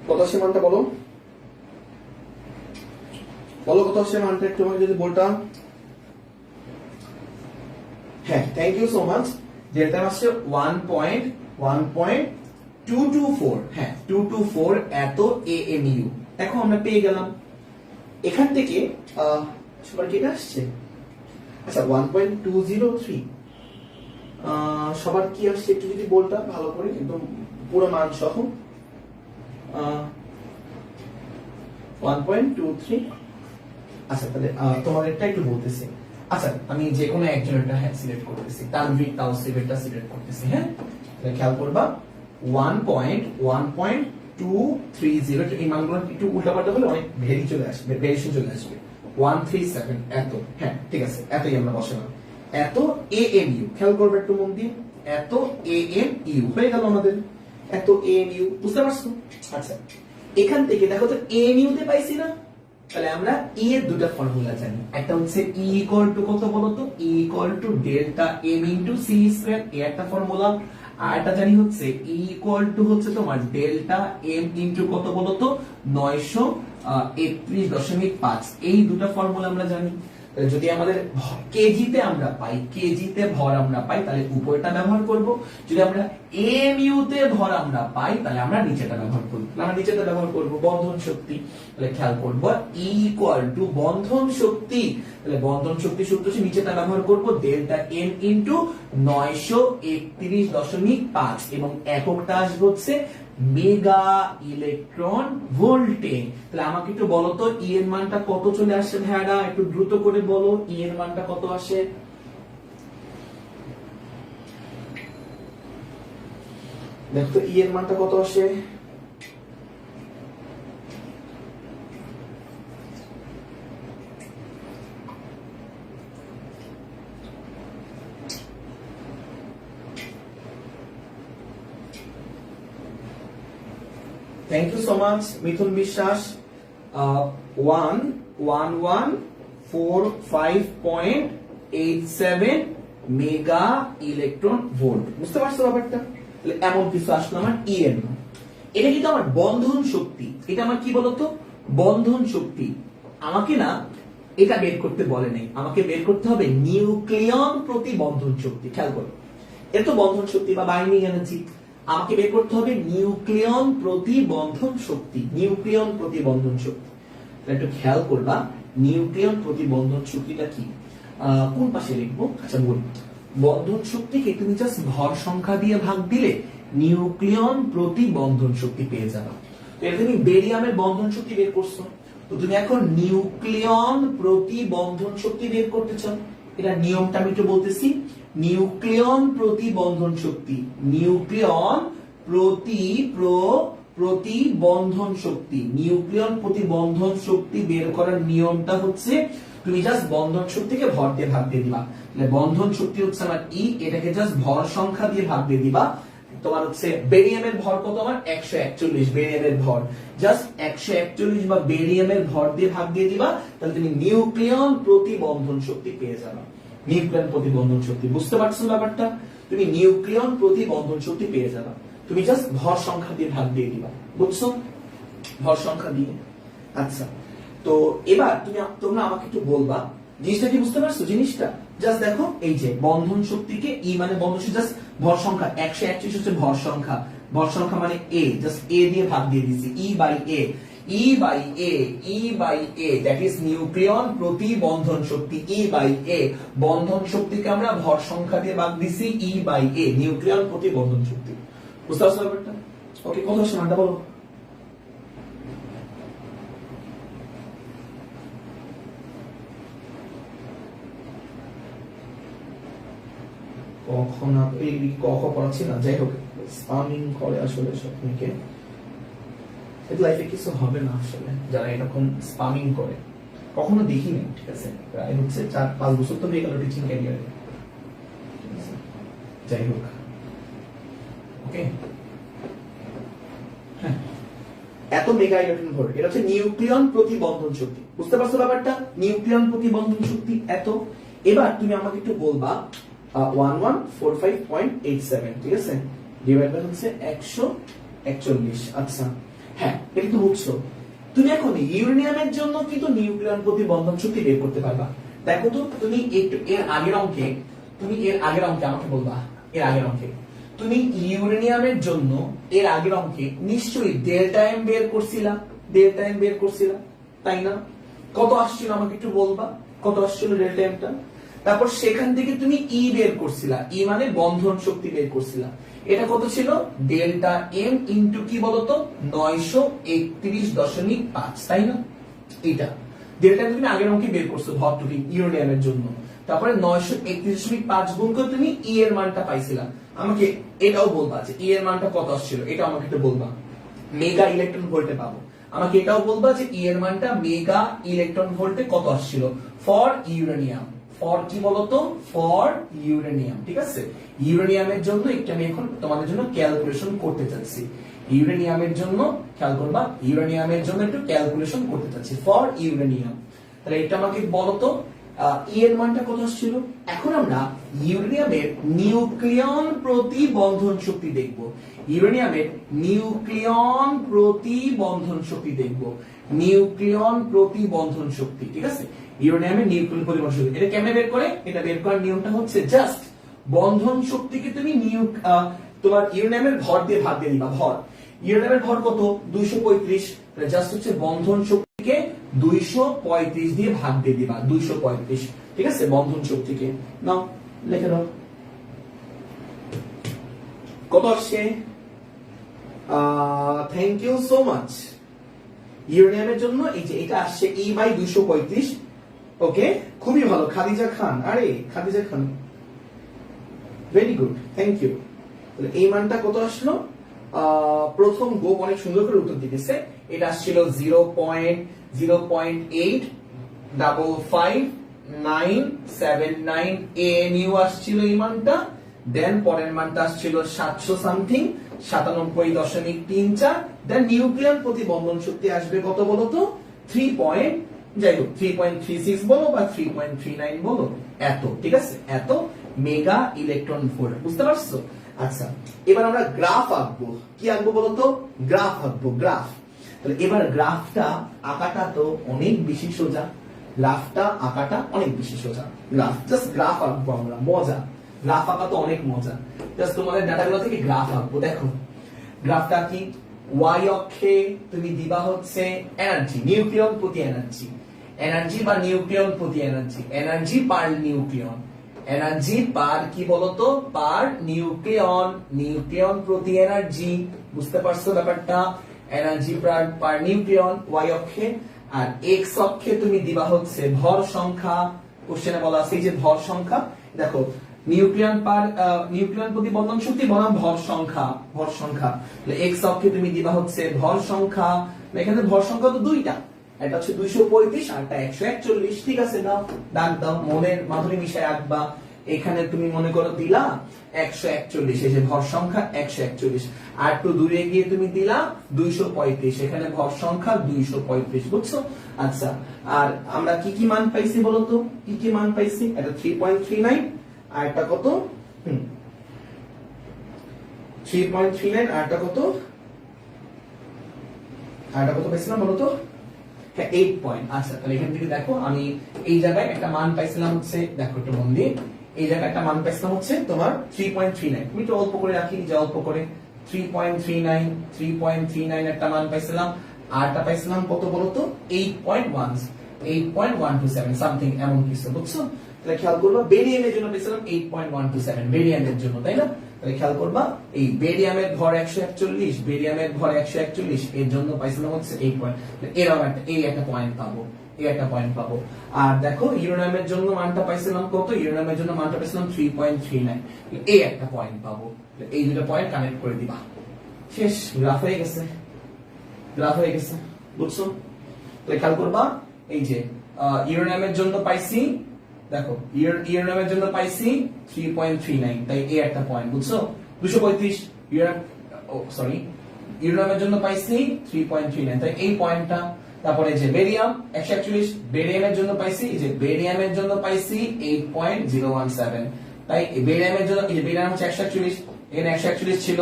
কত আসে মানটা বলো, বলো কত আসে মানটা একটু আমাকে যদি বলতাম। হ্যাঁ, থ্যাংক ইউ সো মাচ। যেটা আসছে 1.224, হ্যাঁ 224 এত এএমইউ। এখন আমরা পেয়ে গেলাম এখান থেকে সবার কি আসছে, আচ্ছা 1.203 সবার কি আসছে একটু যদি বলতা ভালো করে, একদম পুরো মান সহ। 1.23। আচ্ছা তাহলে তোমার এটা একটু বলতেছি। আচ্ছা আমি যে কোনো একজনেরটা হ্যাঁ সিলেক্ট করতেছি, তানভীর তাওসিফেরটা সিলেক্ট করতেছি। হ্যাঁ তাহলে খেয়াল করবা 1.230, এই মানগুলো একটু উল্টাপাল্টা হলে অনেক ভেরি চলে আসবে, ভেরিয়েশন চলে আসবে। 137 এত, হ্যাঁ ঠিক আছে, এতই আমরা বসালাম। এত এএমইউ, খেয়াল করবে একটু মন দিয়ে, এত এএমইউ হয়ে গেল আমাদের, এত এএমইউ। বুঝতে পারছো? আচ্ছা এখান থেকে দেখো তো এএমইউ তে পাইছি না, তাহলে আমরা ই এর দুটো ফর্মুলা জানি। একটা হচ্ছে ই ইকুয়াল টু কত বলতো, E equal to delta M into C square, এই একটা ফর্মুলা। আর একটা জানি হচ্ছে ই ইকুয়াল টু হচ্ছে তোমার ডেল্টা এম ইনটু কত বলতো 931.5, এই দুটো ফর্মুলা আমরা জানি। যদি আমাদের কেজিতে আমরা পাই, কেজিতে ভর আমরা পাই, তাহলে উপরটা ব্যবহার করব। যদি আমরা এমইউ তে ভর আমরা পাই, তাহলে আমরা নিচেটা ব্যবহার করব। আমরা নিচেটা ব্যবহার করব বন্ধন শক্তি। তাহলে খেয়াল করব ই ইকুয়াল টু বন্ধন শক্তি, তাহলে বন্ধন শক্তি সূত্র হচ্ছে নিচেটা ব্যবহার করব ডেল্টা এম ইনটু 931.5 এবং এককটা আসবে হচ্ছে মেগা ইলেকট্রন ভোল্টে। তাহলে আমাকে একটু বলো তো ই এর মানটা কত চলে আসে ভাইরা, একটু দ্রুত করে বলো ই এর মানটা কত আসে। দেখো তো ই এর মানটা কত আসে। থ্যাংক ইউ সো মাচ মিথুন বিশ্বাস। 11145.87 মেগা ইলেকট্রন ভোল্ট। বুঝতে পারছো ব্যাপারটা? তাহলে এমন কিছু আসলো আমার ই এর মান। এটা কিন্তু আমার বন্ধন শক্তি, এটা আমার কি বলতো বন্ধন শক্তি। আমাকে না এটা বের করতে বলে নাই, আমাকে বের করতে হবে নিউক্লিয়ন প্রতি বন্ধন শক্তি। খেয়াল করো এটা তো বন্ধন শক্তি বা বাইন্ডিং এনার্জি, আমাকে বের করতে হবে নিউক্লিয়ন প্রতি বন্ধন শক্তি, নিউক্লিয়ন প্রতি বন্ধন শক্তি। একটু খেয়াল করবা নিউক্লিয়ন প্রতি বন্ধন শক্তিটা কি, কোন পাশে লিখবো। আচ্ছা বলি বন্ধন শক্তিকে তুমি জাস্ট ভর সংখ্যা দিয়ে ভাগ দিলে নিউক্লিয়ন প্রতি বন্ধন শক্তি পেয়ে যাবে। তো এটা তুমি বেরিয়ামের বন্ধন শক্তি বের করছো, তো তুমি এখন নিউক্লিয়ন প্রতি বন্ধন শক্তি বের করতে চাও। এটা নিয়মটা আমি একটু বলতেছি। নিউক্লিয়ন প্রতি বন্ধন শক্তি, নিউক্লিয়ন প্রতি বন্ধন শক্তি, নিউক্লিয়ন প্রতি বন্ধন শক্তি বের করার নিয়মটা হচ্ছে তুমি জাস্ট বন্ধন শক্তিকে ভর দিয়ে ভাগ দিয়ে দিবা। তাহলে বন্ধন শক্তি হচ্ছে আমার ই, এটাকে জাস্ট ভর সংখ্যা দিয়ে ভাগ দিয়ে দিবা। তোমার হচ্ছে বেরিয়ামের ভর কত আমার 141, বেরিয়ামের ভর জাস্ট 141 বা বেরিয়ামের ভর দিয়ে ভাগ দিয়ে দিবা, তাহলে তুমি নিউক্লিয়ন প্রতি বন্ধন শক্তি পেয়ে যাবে। নিউক্লিয়ন প্রতি বন্ধন শক্তি, বুঝতে পারছো ব্যাপারটা? তুমি নিউক্লিয়ন প্রতি বন্ধন শক্তি পেয়ে যাবে, তুমি জাস্ট ভর সংখ্যা দিয়ে ভাগ দিয়ে দিবা। বুঝছো? ভর সংখ্যা দিয়ে। আচ্ছা তো এবার তোমরা আমাকে একটু বলবা জিনিসটা কি বুঝতে পারছো জিনিসটা? জাস্ট দেখো এই যে বন্ধন শক্তিকে ই মানে বন্ধন শক্তি জাস্ট ভর সংখ্যা 141 হচ্ছে ভর সংখ্যা, ভর সংখ্যা মানে এ, জাস্ট এ দিয়ে ভাগ দিয়ে দিয়েছি E by A. E by A that is nucleon প্রতি বন্ধন শক্তি। ই বাই এ বন্ধন শক্তিকে আমরা ভর সংখ্যা দিয়ে ভাগ দিছি, ই বাই এ নিউক্লিয়ন প্রতি বন্ধন শক্তি। বুঝতে পারছো ব্যাপারটা? ওকে, কত আসছে মানটা বলো? কখন কখন পড়াচ্ছি না, যাই হোক স্পামিং করে আসলে স্বপ্নকে লাইফে কিছু হবে না আসলে যারা এরকম স্পামিং করে, কখনো দেখিনি, ঠিক আছে, প্রায় হচ্ছে 4-5 বছর তো হয়ে গেল টিচিং ক্যারিয়ারে, যাই হোক। ওকে, হ্যাঁ, এত মেগা ইলেকট্রন ভোল্ট, এটা হচ্ছে নিউক্লিয়ন প্রতি বন্ধন শক্তি। বুঝতে পারছো ব্যাপারটা? নিউক্লিয়ন প্রতি বন্ধন শক্তি এত। এবার তুমি আমাকে একটু বলবা 1145.87, ঠিক আছে, ডিভাইড বাই হচ্ছে 141। আচ্ছা, হ্যাঁ, এটা তো বুঝছো। তুমি এখন ইউরেনিয়ামের জন্য কিন্তু নিউক্লিয়ন প্রতি বন্ধন শক্তি বের করতে পারবা। দেখো তো, তুমি এর আগের অঙ্কে আমাকে বলবা, এর আগের অঙ্কে তুমি ইউরেনিয়ামের জন্য এর আগের অঙ্কে নিশ্চয়ই ডেল্টা এম বের করছিলা, তাই না? কত আসছিল আমাকে একটু বলবা, কত আসছিল ডেল্টা এমটা? তারপর সেখান থেকে তুমি ই বের করছিলা, ই মানে বন্ধন শক্তি বের করছিলা। এটা কত ছিল? ডেল্টা এম ইনটু কি বলতো, 931.5, তাই না? এটা ডেল্টা তুমি আগের অঙ্কে বের করছো ভরটুকু ইউরেনিয়ামের জন্য। তারপরে 931.5 গুণ করে তুমি ই এর মানটা পাইছিলা। আমাকে এটাও বলবা যে ই এর মানটা কত আসছিল, এটা আমাকে একটু বলবা। মেগা ইলেকট্রন ভোল্টে পাবো। আমাকে এটাও বলবা যে ই এর মানটা মেগা ইলেকট্রন ভোল্টে কত আসছিল ফর ইউরেনিয়াম। ফর কি বলতো? ফর ইউরেনিয়াম, ঠিক আছে। ইউরেনিয়ামের জন্য একটু আমি এখন তোমাদের জন্য ক্যালকুলেশন করতে চাচ্ছি। ইউরেনিয়ামের জন্য খেয়াল করবা, ইউরেনিয়ামের জন্য একটু ক্যালকুলেশন করতে চাচ্ছি ফর ইউরেনিয়াম। তাহলে এটা আমাকে বলতো ই এর মানটা কত আসছিল। এখন আমরা ইউরেনিয়ামের নিউক্লিয়ন প্রতি বন্ধন শক্তি দেখব। ইউরেনিয়ামের নিউক্লিয়ন প্রতি বন্ধন শক্তি দেখব। নিউক্লিয়ন প্রতি বন্ধন শক্তি, ঠিক আছে। ইউরেনিয়ামের নিউক্লিয়ন প্রতি বন্ধন শক্তি এটা কেমনে বের করে? এটা বের করার নিয়মটা হচ্ছে জাস্ট বন্ধন শক্তিকে তুমি তোমার ইউরেনিয়ামের ভর দিয়ে ভাগ দিয়ে দিবা। ভর, ইউরেনিয়ামের ভর কত? 235, জাস্ট হচ্ছে বন্ধন শক্তিকে 235 দিয়ে ভাগ দিয়ে দিবা। 235, ঠিক আছে, বন্ধন শক্তিকে নাও লিখে দাও। কত আসছে? Thank you so much. ইউরেনিয়ামের জন্য এই যে এটা আসছে ই বাই 235। ওকে, খুবই ভালো খাদিজা খান। আরে খাদিজা খান, ভেরি গুড, থ্যাংক ইউ। তাহলে এই মানটা কত আসলো? প্রথম গোপ অনেক সুন্দর করে উত্তর দিতেছে। এটা আসছিল 0.0585979 ANU আসছিল এই মানটা। দেন পরের মানটা আসছিল 700 সামথিং 97.34। দেন নিউক্লিয়ন প্রতি বন্ধন শক্তি আসবে কত বলতো? 3.36 বলো বা 3.39 বলো, এত, ঠিক আছে, এত মেগা ইলেকট্রন ভোল্ট। বুঝতে পারছো? আচ্ছা, এবার আমরা গ্রাফ আঁকবো। কি আঁকবো বলতো? গ্রাফ আঁকবো, গ্রাফ। তাহলে এবার গ্রাফটা আঁকাটা তো অনেক বেশি সোজা। গ্রাফটা আঁকাটা অনেক বেশি সোজা। গ্রাফ, জাস্ট গ্রাফ আঁকবো আমরা, মজা। গ্রাফ আঁকা তো অনেক মজা। জাস্ট তোমাদের ডাটাগুলো থেকে গ্রাফ আঁকবো। দেখো গ্রাফটা কি, ওয়াই অক্ষে তুমি দিবা হচ্ছে এনার্জি, নিউক্লিয়ন প্রতি এনার্জি, এনার্জি বা নিউক্লিয়ন প্রতি এনার্জি, এনার্জি পার নিউক্লিয়ন, এনার্জি পার কি বলতো? পার নিউক্লিয়ন, নিউক্লিয়ন প্রতি এনার্জি। বুঝতে পারছো ব্যাপারটা? এনার্জি পার নিউক্লিয়ন ওয়াই অক্ষে। আর এক্স অক্ষে তুমি দিবা হচ্ছে ভর সংখ্যা। কোশ্চেনে বলা আছে এই যে ভর সংখ্যা। দেখো নিউক্লিয়ন প্রতি বন্ধন শক্তি বনাম ভর সংখ্যা, ভর সংখ্যা। এক্স অক্ষে তুমি দিবা হচ্ছে ভর সংখ্যা। এখানে ভর সংখ্যা তো দুইটা, এটা হচ্ছে 235 আর একটা 141, ঠিক আছে। দাও দাগ দাও, মনের মাধুরী মিশায় আঁকবা। এখানে তুমি মনে করো দিলা 141, এই যে ভর সংখ্যা 141, আর একটু দূরে গিয়ে তুমি দিলা 235, এখানে ভর সংখ্যা 235। বুঝছো? আচ্ছা, আর আমরা কি কি মান পাইছি বলতো? কি কি মান পাইছি? এটা 3.39 আর একটা কত? 3.39 আর একটা কত? আর একটা কত পাইছিলাম বলতো? 8 পয়েন্ট। আচ্ছা, তাহলে এখান থেকে দেখো আমি এই জায়গায় একটা মান পাইছিলাম হচ্ছে, দেখো একটু মন দিয়ে, এই জায়গায় একটা মান পাইছিলাম হচ্ছে তোমার 3.39। তুমি একটু অল্প করে রাখি, যে অল্প করে 3.39 একটা মান পাইছিলাম। আরটা পাইছিলাম কত বলতো 8.127 সামথিং এমন কিছু, বুঝছো? তাহলে খেয়াল করবা বেরিয়ামের জন্য পেয়েছিলাম 8.127 বেরিয়ামের জন্য, তাই না? তাহলে খেয়াল করবা এই বেরিয়ামের ভর 141, বেরিয়ামের ভর 141, এর জন্য পাইছিলাম হচ্ছে 8 পয়েন্ট। এরকম একটা পয়েন্ট পাবো, একটা পয়েন্ট পাবো। আর দেখো ইউরেনিয়ামের জন্য মানটা পাইছিলাম কত, ইউরেনিয়ামের জন্য মানটা পাইছিলাম 3.39, একটা পয়েন্ট পাবো। এই দুটো পয়েন্ট কানেক্ট করে দিবা, শেষ, গ্রাফ হয়ে গেছে, গ্রাফ হয়ে গেছে, বুঝছো? তো খেয়াল করবা এই যে ইউরেনিয়ামের জন্য পাইছি, দেখো ইউরেনিয়ামের জন্য পাইছি 3.39, তাই একটা পয়েন্ট, বুঝছো? 235 ইউরেনিয়ামের জন্য পাইছি 3.39, তাই এই পয়েন্টটা। তারপরে যে বেরিয়াম 141, বেরিয়ামের জন্য পাইছি, এই যে বেরিয়ামের জন্য পাইছি 8.017, তাই বেরিয়ামের জন্য এই যে বেরিয়াম হচ্ছে 141, এখানে 141 ছিল,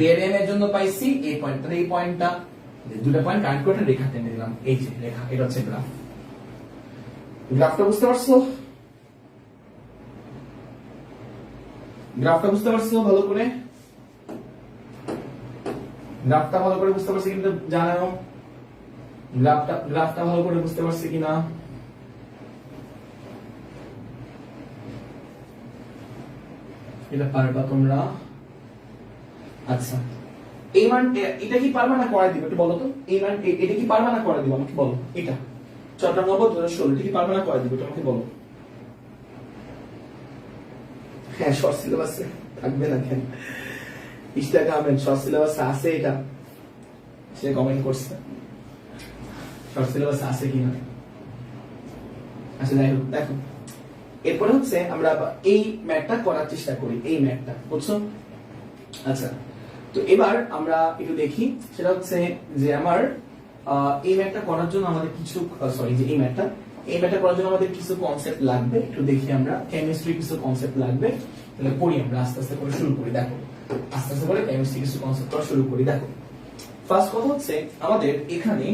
বেরিয়ামের জন্য পাইছি 8 পয়েন্ট, তাহলে এই পয়েন্টটা, দুটো পয়েন্ট কানেক্ট করে রেখা টেনে দিলাম, এই যে রেখা, এটা হচ্ছে গ্রাফ। গ্রাফটা বুঝতে পারছো? গ্রাফটা বুঝতে পারছো ভালো করে? গ্রাফটা ভালো করে বুঝতে পারছি কিন্তু জানাও, গ্রাফটা ভালো করে বুঝতে পারছি কিনা? এটা পারবা তোমরা? আচ্ছা, এই মান এটা কি পারবা না করে দিব একটু বলো তো? এই মান এটা কি পারবা না করে দিব আমাকে বলো? এটা 4 নম্বর 2016 এটা কি পারবা না করে দিব এটা আমাকে বলো? হ্যাঁ, শর্ট সিলেবাসে থাকবে না কেন? ইনস্টাগ্রামে শর্ট সিলেবাসে আছে এটা, সে কমেন্ট করছে শর্ট সিলেবাসে আছে কিনা। আচ্ছা যাই হোক, দেখো এরপরে হচ্ছে আমরা এই ম্যাথটা করার চেষ্টা করি, এই ম্যাথটা, বুঝছো? আচ্ছা, তো এবার আমরা একটু দেখি, সেটা হচ্ছে যে আমার এই ম্যাথটা করার জন্য আমাদের কিছু এই ম্যাথটা করার জন্য আমাদের কিছু কনসেপ্ট লাগবে, একটু দেখি আমরা। কেমিস্ট্রি কিছু কনসেপ্ট লাগবে, তাহলে পড়ি আমরা আস্তে আস্তে করে শুরু করি। দেখো আস্তে আস্তে করে কেমিস্ট্রি কিছু কনসেপ্ট করা শুরু করি। দেখো ফার্স্ট কথা হচ্ছে আমাদের এখানে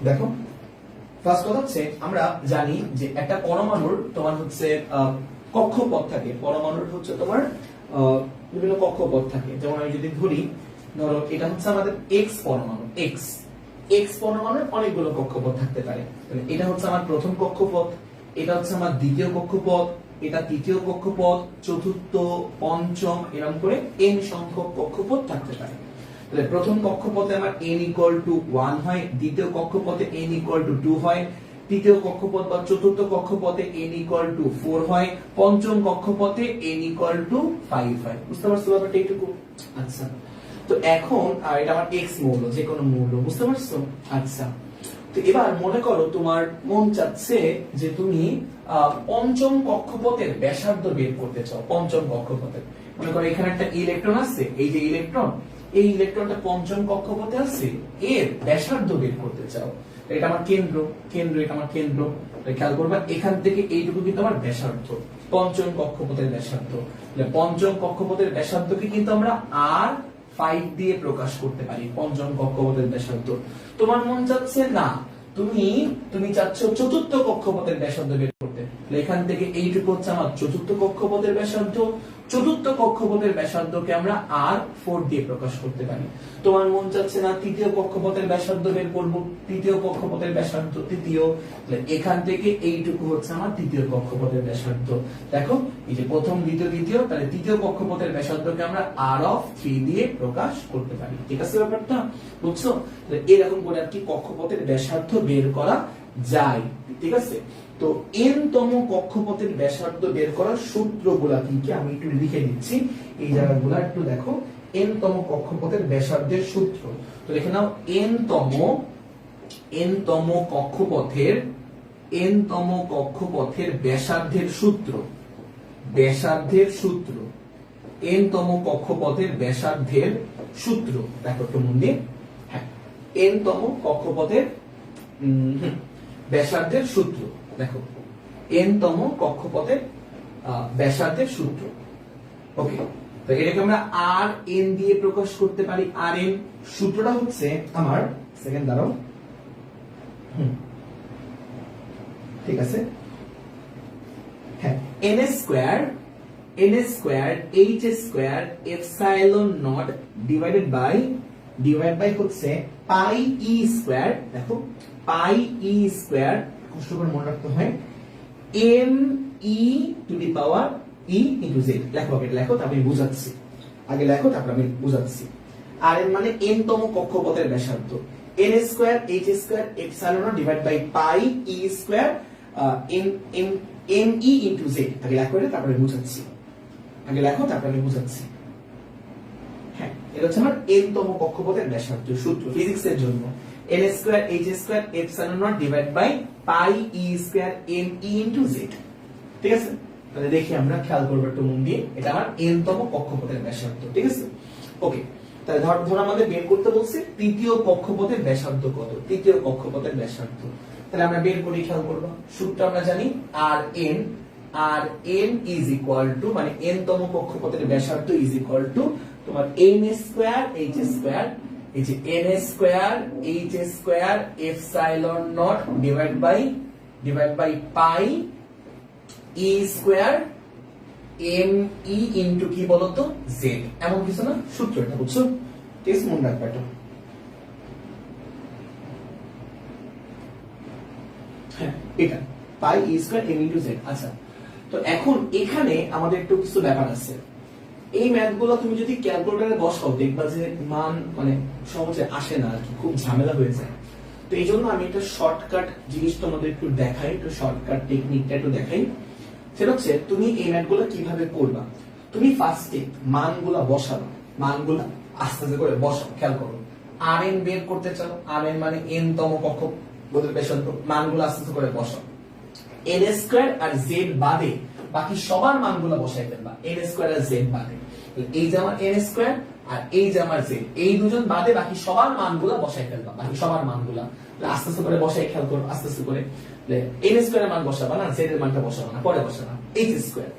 দেখো ফার্স্ট কথা হচ্ছে আমরা জানি যে একটা পরমাণুর তোমার হচ্ছে কক্ষপথ থাকে, পরমাণুর হচ্ছে তোমার বিভিন্ন কক্ষপথ থাকে। যেমন আমি যদি ধরি, ধরো এটা হচ্ছে আমাদের এক্স পরমাণু, এক্স পরমাণুর অনেকগুলো কক্ষপথ থাকতে পারে। এটা হচ্ছে আমার প্রথম কক্ষপথ, এটা হচ্ছে আমার দ্বিতীয় কক্ষপথ, এটা তৃতীয় কক্ষপথ, চতুর্থ, পঞ্চম, এরকম করে n সংখ্যক কক্ষপথ থাকতে পারে। তাহলে প্রথম কক্ষপথে আমার n = 1 হয়, দ্বিতীয় কক্ষপথে n = 2 হয়, তৃতীয় কক্ষপথ বা চতুর্থ কক্ষপথে n = 4 হয়, পঞ্চম কক্ষপথে n = 5 হয়। বুঝতে পারছো ব্যাপারটা এইটুকু? আচ্ছা, তো এখন এটা আমার x মৌল, যে কোনো মৌল, বুঝতে পারছো? আচ্ছা, তো এবার মনে করো তোমার মন চাচ্ছে যে তুমি পঞ্চম কক্ষপথের ব্যাসার্ধ বের করতে চাও। পঞ্চম কক্ষপথের মনে করো এখানে একটা ইলেকট্রন আছে, এই যে ইলেকট্রন, এই ইলেকট্রনটা পঞ্চম কক্ষপথে আছে, এর ব্যাসার্ধ বের করতে চাও। এটা আমার কেন্দ্র, এটা আমার কেন্দ্র। খেয়াল করবা এখান থেকে এইটুকু কিন্তু আমার ব্যাসার্ধ, পঞ্চম কক্ষপথের ব্যাসার্ধ। পঞ্চম কক্ষপথের ব্যাসার্ধকে কিন্তু আমরা R5 দিয়ে প্রকাশ করতে পারি, পঞ্চম কক্ষপথের ব্যাসার্ধ। তোমার মন চাচ্ছে না, তুমি চাচ্ছ চতুর্থ কক্ষপথের ব্যাসার্ধ বের করতে, এখান থেকে এইটুকু হচ্ছে আমার চতুর্থ কক্ষপথের ব্যাসার্ধ। চতুর্থ কক্ষপথের ব্যাসার্ধকে আমরা R4 দিয়ে প্রকাশ করতে পারি। তোমার মন চাচ্ছে না তৃতীয় কক্ষপথের ব্যাসার্ধ বের করব, তৃতীয় কক্ষপথের ব্যাসার্ধ তৃতীয়, এখান থেকে এইটুকু হচ্ছে আমার তৃতীয় কক্ষপথের ব্যাসার্ধ। দেখো এই যে প্রথম, দ্বিতীয়, তৃতীয়, তাহলে তৃতীয় কক্ষপথের ব্যাসার্ধকে আমরা R3 দিয়ে প্রকাশ করতে পারি। ঠিক আছে ব্যাপারটা? বুঝছো? এরকম করে আর কি কক্ষপথের ব্যাসার্ধ বের করা যায়। ঠিক আছে, তো n তম কক্ষপথের ব্যাসার্ধ বের করার সূত্রগুলা কি কি আমি একটু লিখে দিচ্ছি, এই জায়গাগুলো একটু দেখো। n তম কক্ষপথের ব্যাসার্ধের সূত্র, তো লিখে নাও n তম কক্ষপথের ব্যাসার্ধের সূত্র, n তম কক্ষপথের ব্যাসার্ধের সূত্র। দেখো একটু মন দিয়ে, হ্যাঁ, n তম কক্ষপথের ব্যাসার্ধের সূত্র। দেখো n তম কক্ষপথের ব্যাসার্ধের সূত্র। ওকে, তো এটাকে আমরা Rn দিয়ে প্রকাশ করতে পারি। Rn সূত্রটা হচ্ছে আমার, সেকেন্ড দাঁড়াও, ঠিক আছে, হ্যাঁ, n square h square epsilon not divided by হচ্ছে পাই ই স্কয়ার, দেখো পাই ই স্কয়ার, কষ্ট করে মনে রাখতে হয়, m e to the power e into z। লেখো আগে, লেখো তারপরে আমি বুঝাচ্ছি, আগে লেখো তারপরে আমি বুঝাচ্ছি। আর এর মানে n তম কক্ষপথের ব্যাসার্ধ, n square h square epsilon not divide by pi e square m e into z। আগে লেখো এটা, তারপরে বুঝাচ্ছি, আগে লেখো তারপরে আমি বুঝাচ্ছি। হ্যাঁ, এটা হচ্ছে আমার n তম কক্ষপথের ব্যাসার্ধ, সূত্র ফিজিক্সের জন্য n square h square epsilon not divide by pi e square m e into z। ঠিক আছে, তাহলে দেখি আমরা, খেয়াল করব একটু মন দিয়ে, এটা আমার n তম কক্ষপথের ব্যাসার্ধ। ঠিক আছে, ওকে। তাহলে ধর আমাদের বের করতে বলছে তৃতীয় কক্ষপথের ব্যাসার্ধ কত, তৃতীয় কক্ষপথের ব্যাসার্ধ। তাহলে আমরা বের করি, খেয়াল করব, সূত্র আমরা জানি আর n ইজ ইকুয়াল টু, মানে n তম কক্ষপথের ব্যাসার্ধ ইজ ইকুয়াল টু তোমার n স্কয়ার h স্কয়ার, এই যে n square h square epsilon not divide by pi e square m e into কি বলতো z, এমন কিছু না, সূত্র এটা, বুঝছো? ঠিক আছে, মনে রাখবে এটা। হ্যাঁ, এটা পাই e square m into z। আচ্ছা, তো এখন এখানে আমাদের একটু কিছু ব্যাপার আছে। এই ম্যাথগুলো তুমি যদি ক্যালকুলেটরে বসাও দেখবা যে মান মানে সহজে আসে না আর কি, খুব ঝামেলা হয়ে যায়। তো এই জন্য আমি একটা শর্টকাট জিনিস তোমাদের একটু দেখাই, একটু শর্টকাট টেকনিকটা একটু দেখাই। সেটা হচ্ছে তুমি এই ম্যাথগুলো কিভাবে করবা। তুমি ফার্স্টে মানগুলা বসাবা, মানগুলা আস্তে আস্তে করে বসাও, খেয়াল করো। rn বের করতে চাও, rn মানে n তম কক্ষপথের ব্যাসার্ধ, মানগুলো আস্তে আস্তে করে বসাও। n স্কয়ার আর z বাদে বাকি সবার মানগুলো বসাই ফেলবা, n স্কয়ার আর z বাদে। এই যে আমার n স্কয়ার আর এই যে আমার z, এই দুজন বাদে বাকি সবার মানগুলো বসাই ফেলবা, বাকি সবার মানগুলো আস্তে আস্তে করে বসাই, খেয়াল করো আস্তে আস্তে করে। n স্কয়ারের মান বসাবা না, z এর মানটা বসাবা না, পরে বসাবা। h স্কয়ার,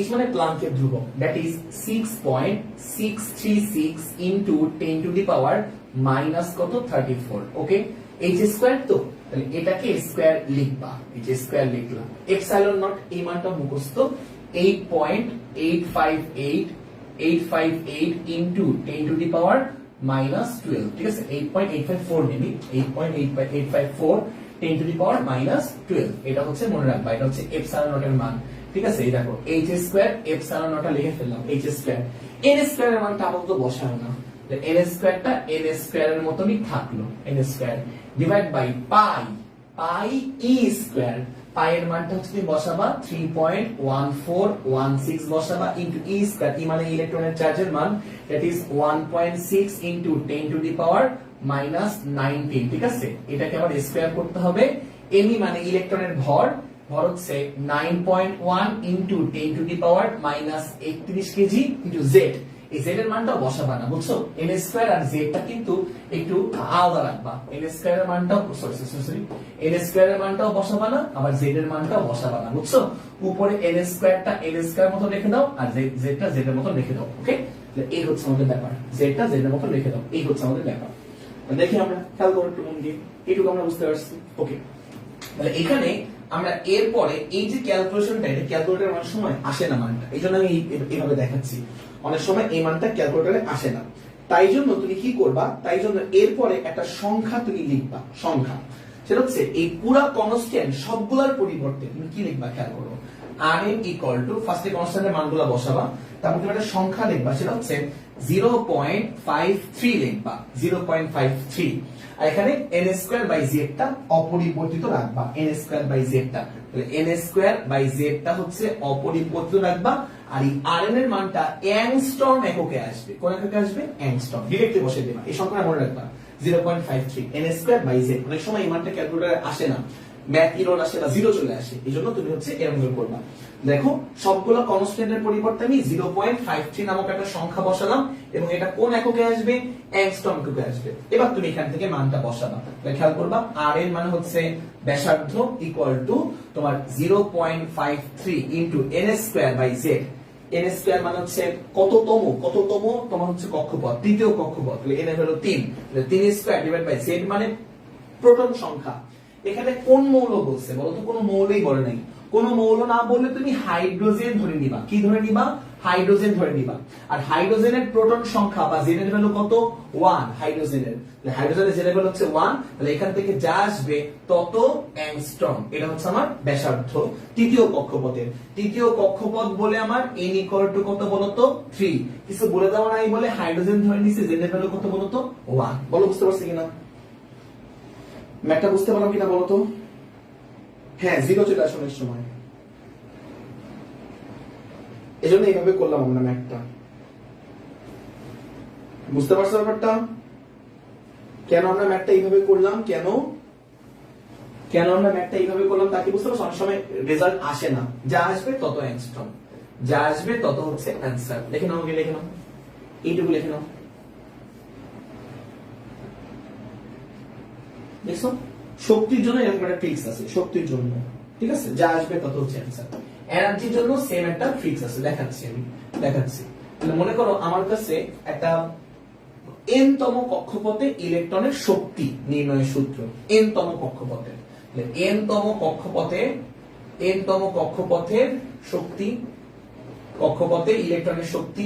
h মানে প্লাঙ্কের ধ্রুবক, that is 6.636 into 10 to the power minus কত 34। ওকে, h স্কয়ার, তো তাহলে এটাকে স্কয়ার লিখবা, h স্কয়ার লিখলাম। এপসাইলন নট এই মানটা মুখস্থ, 8.858 into 10 to the power minus 12। ঠিক আছে, 8.854 নিবি, 8.854 10 টু দি পাওয়ার মাইনাস 12। এটা হচ্ছে মনে রাখবা, এটা হচ্ছে এপসাইলন নট এর মান। ঠিক আছে, এই দেখো h স্কয়ার এপসাইলন নটটা লিখে ফেললাম, h স্কয়ার। n স্কয়ার এর মানটা আপাতত বসাও না, n স্কয়ারটা n স্কয়ার এর মতই থাকলো, n square divide by pi e square, pi এর মানটা হচ্ছে তুমি বসাবা 3.1416 বসাবা ইনটু e স্কয়ার, e মানে ইলেকট্রনের চার্জের মান, that is 1.6 into 10 to the power minus 19। ঠিক আছে, এটাকে আবার স্কয়ার করতে হবে। m মানে ইলেকট্রনের ভর, ভর হচ্ছে 9.1 into 10 to the power minus 31 KG into z, এই z এর মানটা বসাবা না, বুঝছো? n স্কয়ার আর z টা কিন্তু একটু আলাদা রাখবা, n স্কয়ার এর মানটাও সরি n স্কয়ার এর মানটাও বসাবা না, আবার z এর মানটাও বসাবা না, বুঝছো? উপরে n স্কয়ারটা n স্কয়ার মতো রেখে দাও আর z টা z এর মতো রেখে দাও। ওকে, এই হচ্ছে আমাদের ব্যাপার, z টা z এর মতো রেখে দাও, এই হচ্ছে আমাদের ব্যাপার। দেখি আমরা, খেয়াল করো একটু মন দিয়ে, এইটুকু আমরা বুঝতে পারছি। ওকে, তাহলে এখানে আমরা এরপরে এই যে ক্যালকুলেশনটা, এটা ক্যালকুলেটরে অনেক সময় আসে না মানটা, এই জন্য আমি এইভাবে দেখাচ্ছি। অনেক সময় এই মানটা ক্যালকুলেটরে আসে না, তাই জন্য তুমি কি করবা, তাই জন্য এরপরে একটা সংখ্যা তুমি লিখবা, সংখ্যা। সেটা হচ্ছে এই পুরা কনস্ট্যান্ট সবগুলোর পরিবর্তে তুমি কি লিখবা, খেয়াল করো। rn ইকুয়াল টু ফার্স্টে কনস্ট্যান্টের মানগুলো বসাবা, তারপর তুমি একটা সংখ্যা লিখবা, সেটা হচ্ছে 0.53 লিখবা, 0.53। আর এখানে n স্কয়ার বাই z টা অপরিবর্তিত রাখবা, n স্কয়ার বাই z টা, তাহলে n স্কয়ার বাই z টা হচ্ছে অপরিবর্তিত রাখবা। আর এই rn এর মানটা অ্যাংস্ট্রম এককে আসবে, কোন এককে আসবে, অ্যাংস্ট্রম, ডিরেক্টলি বসিয়ে দেবা। এই সংখ্যাটা মনে রাখবা, 0.53 n স্কয়ার বাই z। অনেক সময় এই মানটা ক্যালকুলেটরে আসে না, ম্যাথ এরর আসে বা জিরো চলে আসে, এইজন্য তুমি হচ্ছে এরকম করবা। দেখো সবগুলো কনস্ট্যান্টের পরিবর্তে আমি 0.53 নামক একটা সংখ্যা বসালাম এবং এটা কোন এককে আসবে, অ্যাংস্ট্রম এককে আসবে। এবার তুমি এখান থেকে মানটা বসাবা, খেয়াল করবা rn মানে হচ্ছে ব্যাসার্ধ ইকুয়াল টু তোমার 0.53 into n square by z। n square মানে হচ্ছে কততম তোমার হচ্ছে কক্ষপথ, তৃতীয় কক্ষপথ, তাহলে n হলো 3, তাহলে 3 স্কয়ার ডিভাইড বাই z মানে প্রোটন সংখ্যা। এখানে কোন মৌল বলছে বলতো, কোনো মৌলই বলে নাই, কোন মৌল না বললে তুমি হাইড্রোজেন ধরে নিবা। কি ধরে নিবা? হাইড্রোজেন ধরে নিবা। আর হাইড্রোজেনের প্রোটন সংখ্যা বা জেনের ভ্যালু কত? 1 হাইড্রোজেনের। হাইড্রোজেনের জেনের ভ্যালু হচ্ছে 1, তাহলে এখান থেকে যা আসবে তত অ্যাংস্ট্রম। এটা হচ্ছে আমার ব্যাসার্ধ তৃতীয় কক্ষপথের। তৃতীয় কক্ষপথ বলে আমার n = কত বলতো? 3। কিছু বলে দেওয়া নাই বলে হাইড্রোজেন ধরে নিছি, জেনের ভ্যালু কত বলতো? 1। বলো বুঝতে পারছি কিনা? ম্যাথটা বুঝতে পারলাম কিনা বলো তো? হ্যাঁ, 0 চলে আসে অনেক সময়, এজন্য এইভাবে করলাম আমরা ম্যাথটা। বুঝতে পারছো ব্যাপারটা? কেন আমরা ম্যাথটা এইভাবে করলাম? কেন আমরা ম্যাথটা এইভাবে করলাম তাকে বুঝতে পারছো? অনেক সময় রেজাল্ট আসে না, যা আসবে তত অ্যাংস্ট্রম, যা আসবে তত হচ্ছে অ্যান্সার। লিখে নাও, লিখে নাও, এইটুকু লিখে নাও। দেখছো, শক্তির জন্য এরকম একটা ট্রিক্স আছে, শক্তির জন্য, ঠিক আছে, যা আসবে তত হচ্ছে অ্যান্সার। এনার্জির জন্য সেম একটা ট্রিক্স আছে, দেখাচ্ছি আমি, দেখাচ্ছি। তাহলে মনে করো আমার কাছে একটা n তম কক্ষপথে ইলেকট্রনের শক্তি নির্ণয়ের সূত্র, n তম কক্ষপথে, n তম কক্ষপথের শক্তি, কক্ষপথে ইলেকট্রনের শক্তি,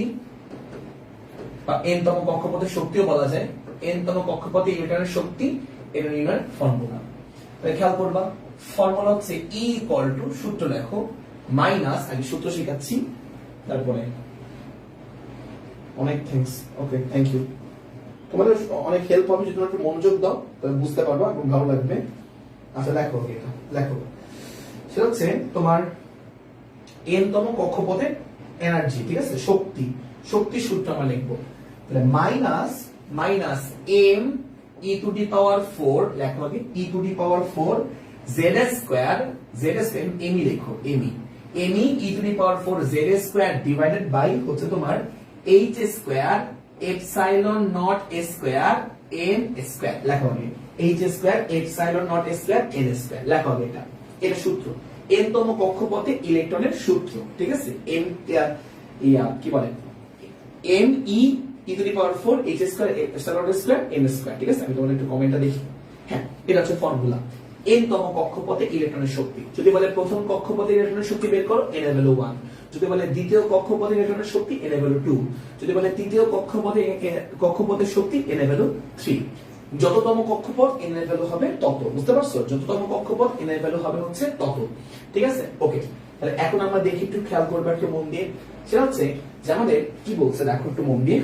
বা n তম কক্ষপথের শক্তিও বলা যায়, n তম কক্ষপথে ইলেকট্রনের শক্তি, এটা নির্ণয়ের ফর্মুলা। তাহলে খেয়াল করবা, ফর্মুলা হচ্ছে E = সূত্র লেখো মাইনাস, আগে সূত্র শেখাচ্ছি তারপরে। অনেক থ্যাঙ্কস, ওকে, থ্যাংক ইউ। তোমাদের অনেক হেল্প হবে যদি তোমরা একটু মনোযোগ দাও, তাহলে বুঝতে পারবা এবং ভালো লাগবে। আচ্ছা লেখো, এটা লেখো। সেটা হচ্ছে তোমার n তম কক্ষপথের এনার্জি, ঠিক আছে, শক্তি, শক্তির সূত্র আমরা লিখবো। তাহলে মাইনাস m e⁴, লেখো আগে e⁴ z², m লেখো, m e⁴ z² divided by হচ্ছে তোমার h² epsilon naught s² n², লেখো আগে h² epsilon naught s² n², লেখো আগে এটা সূত্র n তম কক্ষপথে ইলেকট্রনের সূত্র, ঠিক আছে, m কি বলে m e⁴ h² epsilon s² n², ঠিক আছে। আমি তোমাদের একটু কমেন্টটা দেখি। হ্যাঁ, এটা হচ্ছে ফর্মুলা n তম কক্ষপথে ইলেকট্রনের শক্তি। যদি বলে প্রথম কক্ষপথে ইলেকট্রনের শক্তি বের করো, n এর ভ্যালু 1। যদি বলে দ্বিতীয় কক্ষপথে ইলেকট্রনের শক্তি, n এর ভ্যালু 2। যদি বলে তৃতীয় কক্ষপথের শক্তি, n এর ভ্যালু 3। যততম কক্ষপথ n এর ভ্যালু হবে তত, বুঝতে পারছো? যততম কক্ষপথ n এর ভ্যালু হবে হচ্ছে তত, ঠিক আছে, ওকে। তাহলে এখন আমরা দেখি, একটু খেয়াল করবে একটু মন দিয়ে। সেটা হচ্ছে যে আমাদের কি বলছে, দেখো একটু মন দিয়ে।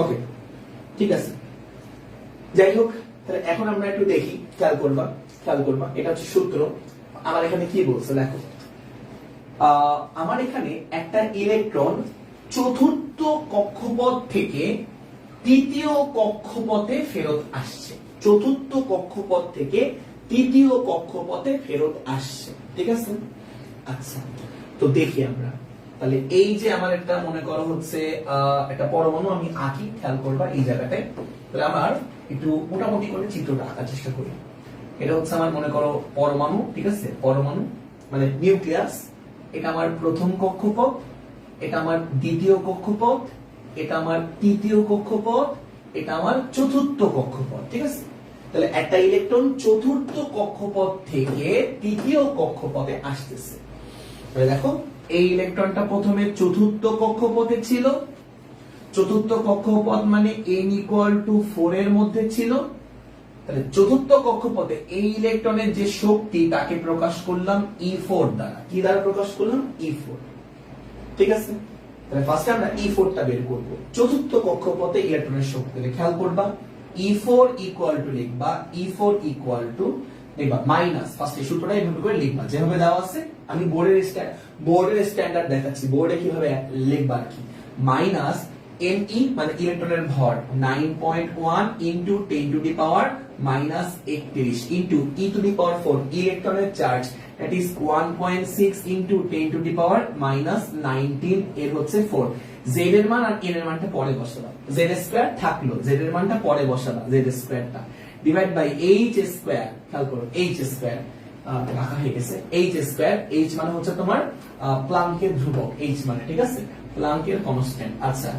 ওকে, ঠিক আছে, যাই হোক। তাহলে এখন আমরা একটু দেখি, খেয়াল করবা, এটা হচ্ছে সূত্র। আমার এখানে কি বলছে দেখো, আমার এখানে একটা ইলেকট্রন চতুর্থ কক্ষপথ থেকে তৃতীয় কক্ষপথে ফেরত আসছে, চতুর্থ কক্ষপথ থেকে তৃতীয় কক্ষপথে ফেরত আসছে, ঠিক আছে। আচ্ছা, তো দেখি আমরা। তাহলে এই যে আমার একটা মনে করো হচ্ছে একটা পরমাণু আমি আঁকি, খেয়াল করবা এই জায়গাটায়। তাহলে আমার একটু মোটামুটি করে চিত্রটা আঁকার চেষ্টা করি। এটা হচ্ছে আমার মনে করো পরমাণু, ঠিক আছে, পরমাণু মানে নিউক্লিয়াস। এটা আমার প্রথম কক্ষপথ, এটা আমার দ্বিতীয় কক্ষপথ, এটা আমার তৃতীয় কক্ষপথ, এটা আমার চতুর্থ কক্ষপথ, ঠিক আছে। তাহলে একটা ইলেকট্রন চতুর্থ কক্ষপথ থেকে তৃতীয় কক্ষপথে আসতেছে। তাহলে দেখো, এই ইলেকট্রনটা প্রথমে চতুর্থ কক্ষপথে ছিল, চতুর্থ কক্ষপথ মানে n = 4 এর মধ্যে ছিল। তাহলে চতুর্থ কক্ষপথে এই ইলেকট্রনের যে শক্তি তাকে প্রকাশ করলাম E4 দ্বারা। কি দ্বারা প্রকাশ করলাম? E4, ঠিক আছে। তাহলে ফার্স্টে আমরা E4 টা বের করব, চতুর্থ কক্ষপথে ইলেকট্রনের শক্তি। খেয়াল করবা, E4 লিখবা, E4 লিখবা মাইনাস, ফার্স্টে সূত্রটা এইভাবে করে লিখবা যেভাবে দেওয়া আছে। আমি বোর্ডের স্ট্যান্ডার্ড দেখাচ্ছি, বোর্ডে কিভাবে লিখবা আর কি। মাইনাস me মানে ইলেকট্রনের ভর 9.1 × 10⁻⁻⁴ -31 ইনটু e⁴ ইলেকট্রনের চার্জ দ্যাট ইজ 1.6 ইনটু 10⁻⁻19 এর হচ্ছে 4। z এর মান আর n এর মানটা পরে বসাবা, z স্কয়ার থাকলো, z এর মানটা পরে বসাবা, z স্কয়ারটা ডিভাইড বাই h স্কয়ার, খেয়াল করো h স্কয়ার রাখা হয়ে গেছে, h স্কয়ার, h মানে হচ্ছে তোমার প্লাঙ্কের ধ্রুবক, h মানে ঠিক আছে প্লাঙ্কের কনস্ট্যান্ট। আচ্ছা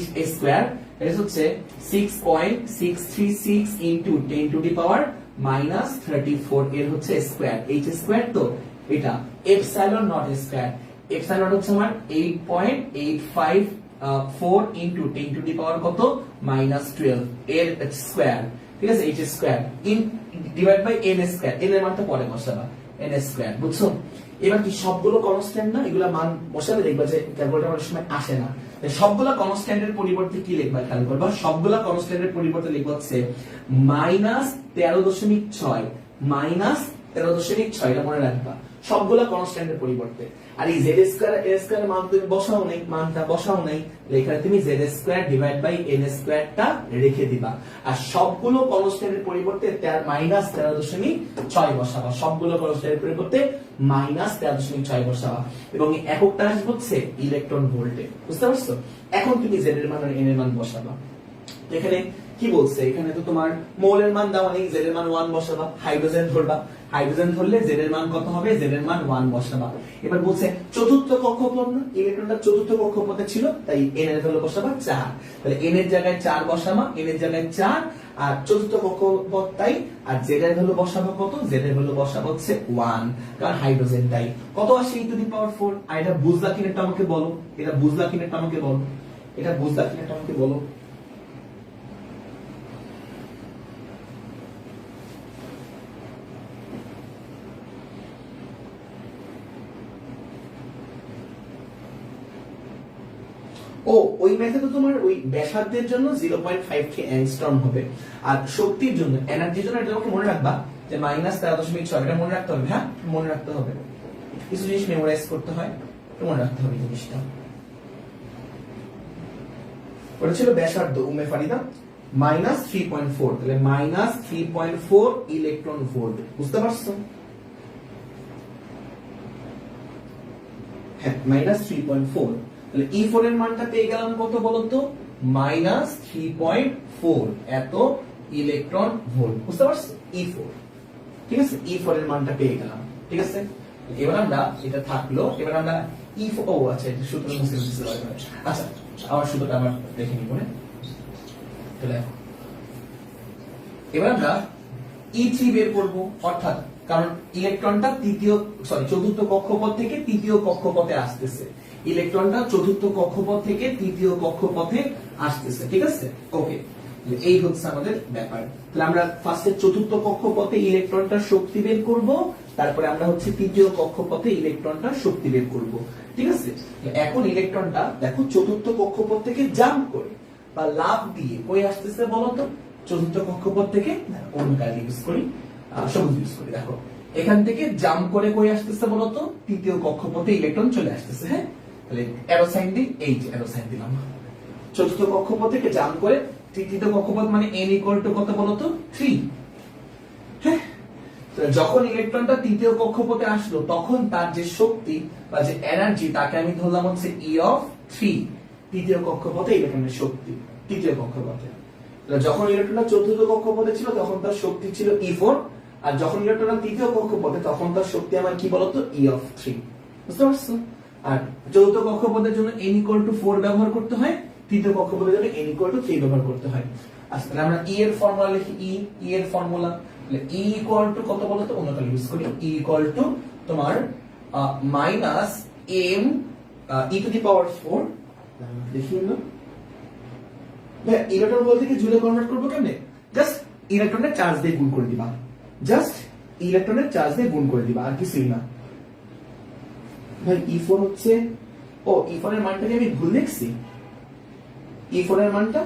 h স্কয়ার এটা হচ্ছে 6.636 ইনটু 10⁻⁻34 এর হচ্ছে স্কয়ার, h স্কয়ার তো এটা এপসাইলন নট স্কয়ার, এপসাইলন হচ্ছে আমার 8.854 ইনটু 10⁻কত -12 এর স্কয়ার, ঠিক আছে h square in divide by n square, n এর মানটা পরে বসাবা n স্কয়ার, বুঝছো? এবার কি সবগুলো কনস্ট্যান্ট না, এগুলা মান বসালে দেখবা যে ক্যালকুলেটর অনেক সময় আসে না, সবগুলা কনস্ট্যান্টের পরিবর্তে কি লিখবা খেয়াল করবা, সবগুলা কনস্ট্যান্টের পরিবর্তে লিখবা হচ্ছে -13.6 -13.6 এটা মনে রাখবা সবগুলা কনস্ট্যান্টের পরিবর্তে। আর এই z স্কয়ার a স্কয়ার মান তুমি বসাও নাই, মানটা বসাও নাই, এখানে তুমি z square divide by n স্কয়ারটা রেখে দিবা, আর সবগুলো কনস্ট্যান্টের পরিবর্তে -13.6 বসাবা, সবগুলো কনস্ট্যান্টের পরিবর্তে -13.6 বসাবা, এবং এককটা আসবে হচ্ছে ইলেকট্রন ভোল্টে, বুঝতে পারছো? এখন তুমি z এর মান আর n এর মান বসাবা। এখানে কি বলছে, এখানে তো তোমার মোলের মান দেওয়া নেই, z এর মান 1 বসাবা, হাইড্রোজেন ধরবা, হাইড্রোজেন ধরলে z এর মান কত হবে, z এর মান 1 বসাবা। এবার বলছে চতুর্থ কক্ষপথ না, ইলেকট্রনটা চতুর্থ কক্ষপথে ছিল, তাই n এর ভ্যালু বসাবা 4, তাহলে n এর জায়গায় 4 বসাবা, n এর জায়গায় 4, আর চতুর্থ কক্ষপথ তাই, আর z এর ভ্যালু বসাবা কত, z এর ভ্যালু বসাবা হচ্ছে 1, কারণ হাইড্রোজেন তাই। কত আসে e⁴, আর এটা বুঝলা কিনেটা আমাকে বলো, এটা বুঝলা কিনেটা আমাকে বলো, এটা বুঝলা কিনেটা আমাকে বলো। ও ওই মেথডে তোমার ওই ব্যাসার্ধের জন্য 0.5 অ্যাংস্ট্রম হবে, আর শক্তির জন্য এনার্জির জন্য এটা তোমাকে মনে রাখবা যে -13.6 এটা মনে রাখতে হবে, হ্যাঁ মনে রাখতে হবে, কিছু জিনিস মেমোরাইজ করতে হয়, মনে রাখতে হবে জিনিসটা। ওটা ছিল ব্যাসার্ধ উম্মে ফারিদা -3.4, তাহলে -3.4 ইলেকট্রন ভোল্ট, বুঝতে পারছো? হ্যাঁ -3.4, তাহলে E4 এর মানটা পেয়ে গেলাম কত বলতো, -3.4 এত ইলেকট্রন ভোল্ট, বুঝতে পারছো? E4, ঠিক আছে, E4 এর মানটা পেয়ে গেলাম, ঠিক আছে। এবার আমরা এটা থাকলো, এবার আমরা E4, ও আচ্ছা এটা সূত্র মুছে দিতে হবে, আচ্ছা আমার সূত্রটা আবার দেখে নিব না, তাহলে এবার আমরা E3 বের করব, অর্থাৎ কারণ ইলেকট্রনটা চতুর্থ কক্ষপথ থেকে তৃতীয় কক্ষপথে আসতেছে, ইলেকট্রনটা চতুর্থ কক্ষপথ থেকে তৃতীয় কক্ষপথে আসতেছে, ঠিক আছে ওকে, এই হচ্ছে আমাদের ব্যাপার। তাহলে আমরা ফার্স্টে চতুর্থ কক্ষপথে ইলেকট্রনটার শক্তি বের করব, তারপরে আমরা হচ্ছে তৃতীয় কক্ষপথে ইলেকট্রনটার শক্তি বের করব, ঠিক আছে। এখন ইলেকট্রনটা দেখো চতুর্থ কক্ষপথ থেকে জাম্প করে বা লাফ দিয়ে কই আসতেছে বলতো, চতুর্থ কক্ষপথ থেকে কোন কাজ ইউজ করি, সবুজ ইউজ করি, দেখো এখান থেকে জাম্প করে কই আসতেছে বলতো, তৃতীয় কক্ষপথে ইলেকট্রন চলে আসতেছে, হ্যাঁ তাহলে অ্যারো সাইন দিই, এই যে অ্যারো সাইন দিলাম, চতুর্থ কক্ষপথ থেকে জাম্প করে তৃতীয় কক্ষপথ মানে n কত বলতো 3, হ্যাঁ যখন ইলেকট্রনটা তৃতীয় কক্ষপথে আসলো তখন তার যে শক্তি বা যে এনার্জি তাকে আমি ধরলাম হচ্ছে E3, তৃতীয় কক্ষপথে ইলেকট্রনের শক্তি, তৃতীয় কক্ষপথে। যখন ইলেকট্রনটা চতুর্থ কক্ষপথে ছিল তখন তার শক্তি ছিল E4, আর যখন ইলেকট্রনটা তৃতীয় কক্ষপথে তখন তার শক্তি আমার কি বলতো E3, বুঝতে পারছো? আর চতুর্থ কক্ষপথের জন্য n=4 ব্যবহার করতে হয়, তৃতীয় কক্ষপথের জন্য n=3 ব্যবহার করতে হয়। আচ্ছা তাহলে আমরা E এর ফর্মুলা লিখি, E এর ফর্মুলা তাহলে E কত বলতো, অন্যটা ইউজ করি, E তোমার -m e⁴, দেখি না ভাই ইলেকট্রন বলতে কি জুলে কনভার্ট করব কেমনে, জাস্ট ইলেকট্রনের চার্জ দিয়ে গুণ করে দিবা, জাস্ট ইলেকট্রনের চার্জ দিয়ে গুণ করে দিবা, আর কিছুই না। ভাই E4 হচ্ছে, ও E4 এর মানটাকে আমি ভুল লিখছি, E4 এর মানটা,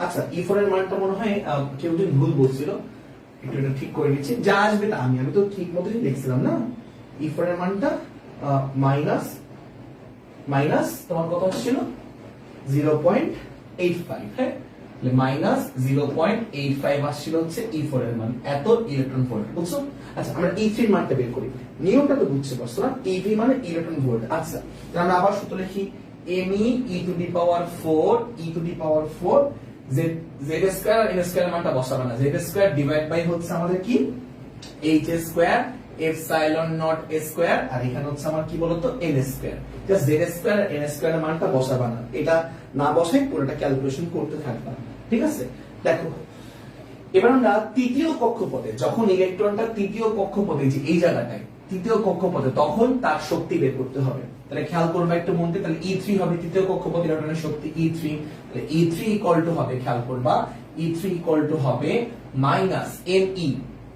আচ্ছা E4 এর মানটা মনে হয় কেউ যদি ভুল বলছিল, একটু এটা ঠিক করে নিচ্ছি, যা আসবে তা আমি তো ঠিক মতোই লিখছিলাম না। E4 এর মানটা মাইনাস তোমার কত ছিল 0.85, হ্যাঁ মাইনাস 0.85 আসছিল হচ্ছে E4 এর মান, এত ইলেকট্রন ভোল্ট। বুঝছো? আচ্ছা আমরা E3 এর মানটা বের করি, নিয়মটা তো বুঝতে পারছো না? EV মানে ইলেকট্রন ভোল্ট। আচ্ছা তাহলে আমরা আবার সূত্র লিখি, me e to the power 4 z square আর n স্কয়ার মানটা বসাবো না, z স্কয়ার ডিভাইড বাই হচ্ছে আমাদের কি h square epsilon not square, আর এখানে হচ্ছে আমার কি বলতো n square. Just z square আর n স্কয়ার এর মানটা বসাবা না, এটা না বসাই পুরোটা ক্যালকুলেশন করতে থাকবা। ঠিক আছে? দেখো এবার আমরা তৃতীয় কক্ষপথে, যখন ইলেকট্রনটা তৃতীয় কক্ষপথে, যে এই জায়গাটায় তৃতীয় কক্ষপথে, তখন তার শক্তি বের করতে হবে। তাহলে খেয়াল করবা একটু মন দিয়ে, তাহলে E3 হবে তৃতীয় কক্ষপথে ইলেকট্রনের শক্তি E3, তাহলে E3 ইকুয়াল টু হবে, খেয়াল করবা E3 ইকুয়াল টু হবে মাইনাস me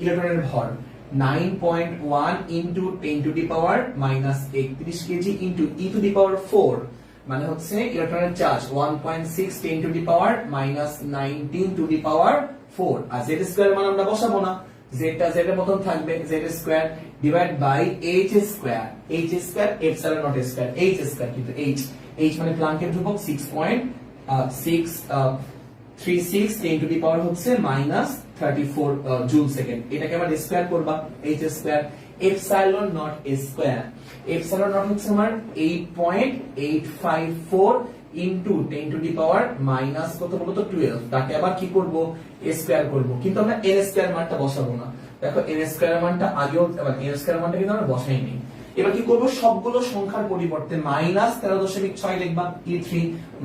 ইলেকট্রনের ভর 9.1 into 10 to the power minus 31 KG into e to the power 4, মানে হচ্ছে ইলেকট্রনের charge 1.6 10 to the power minus 19 to the power 4। আর z স্কয়ার মান আমরা বসাবো না, z টা z এর মতন থাকবে, z square divide by h square epsilon not square, h square কিন্তু h মানে প্লাঙ্কের ধ্রুবক 6.636 10 টু দি পাওয়ার হচ্ছে মাইনাস 34 জুল সেকেন্ড। এটাকে আবার স্কয়ার করবা, h square epsilon not square, epsilon not হচ্ছে আমার 8.854 into 10 to the power minus কত বলতো 12, তাকে আবার কি করব স্কয়ার করব, কিন্তু আমরা n স্কয়ার মানটা বসাবো না। দেখো n স্কয়ার মানটা আগেও, এবার n স্কয়ার মানটা কিন্তু আমরা বসাইনি। এবার কি করব, সবগুলো সংখ্যার পরিবর্তে মাইনাস 13.6 লিখবা, E3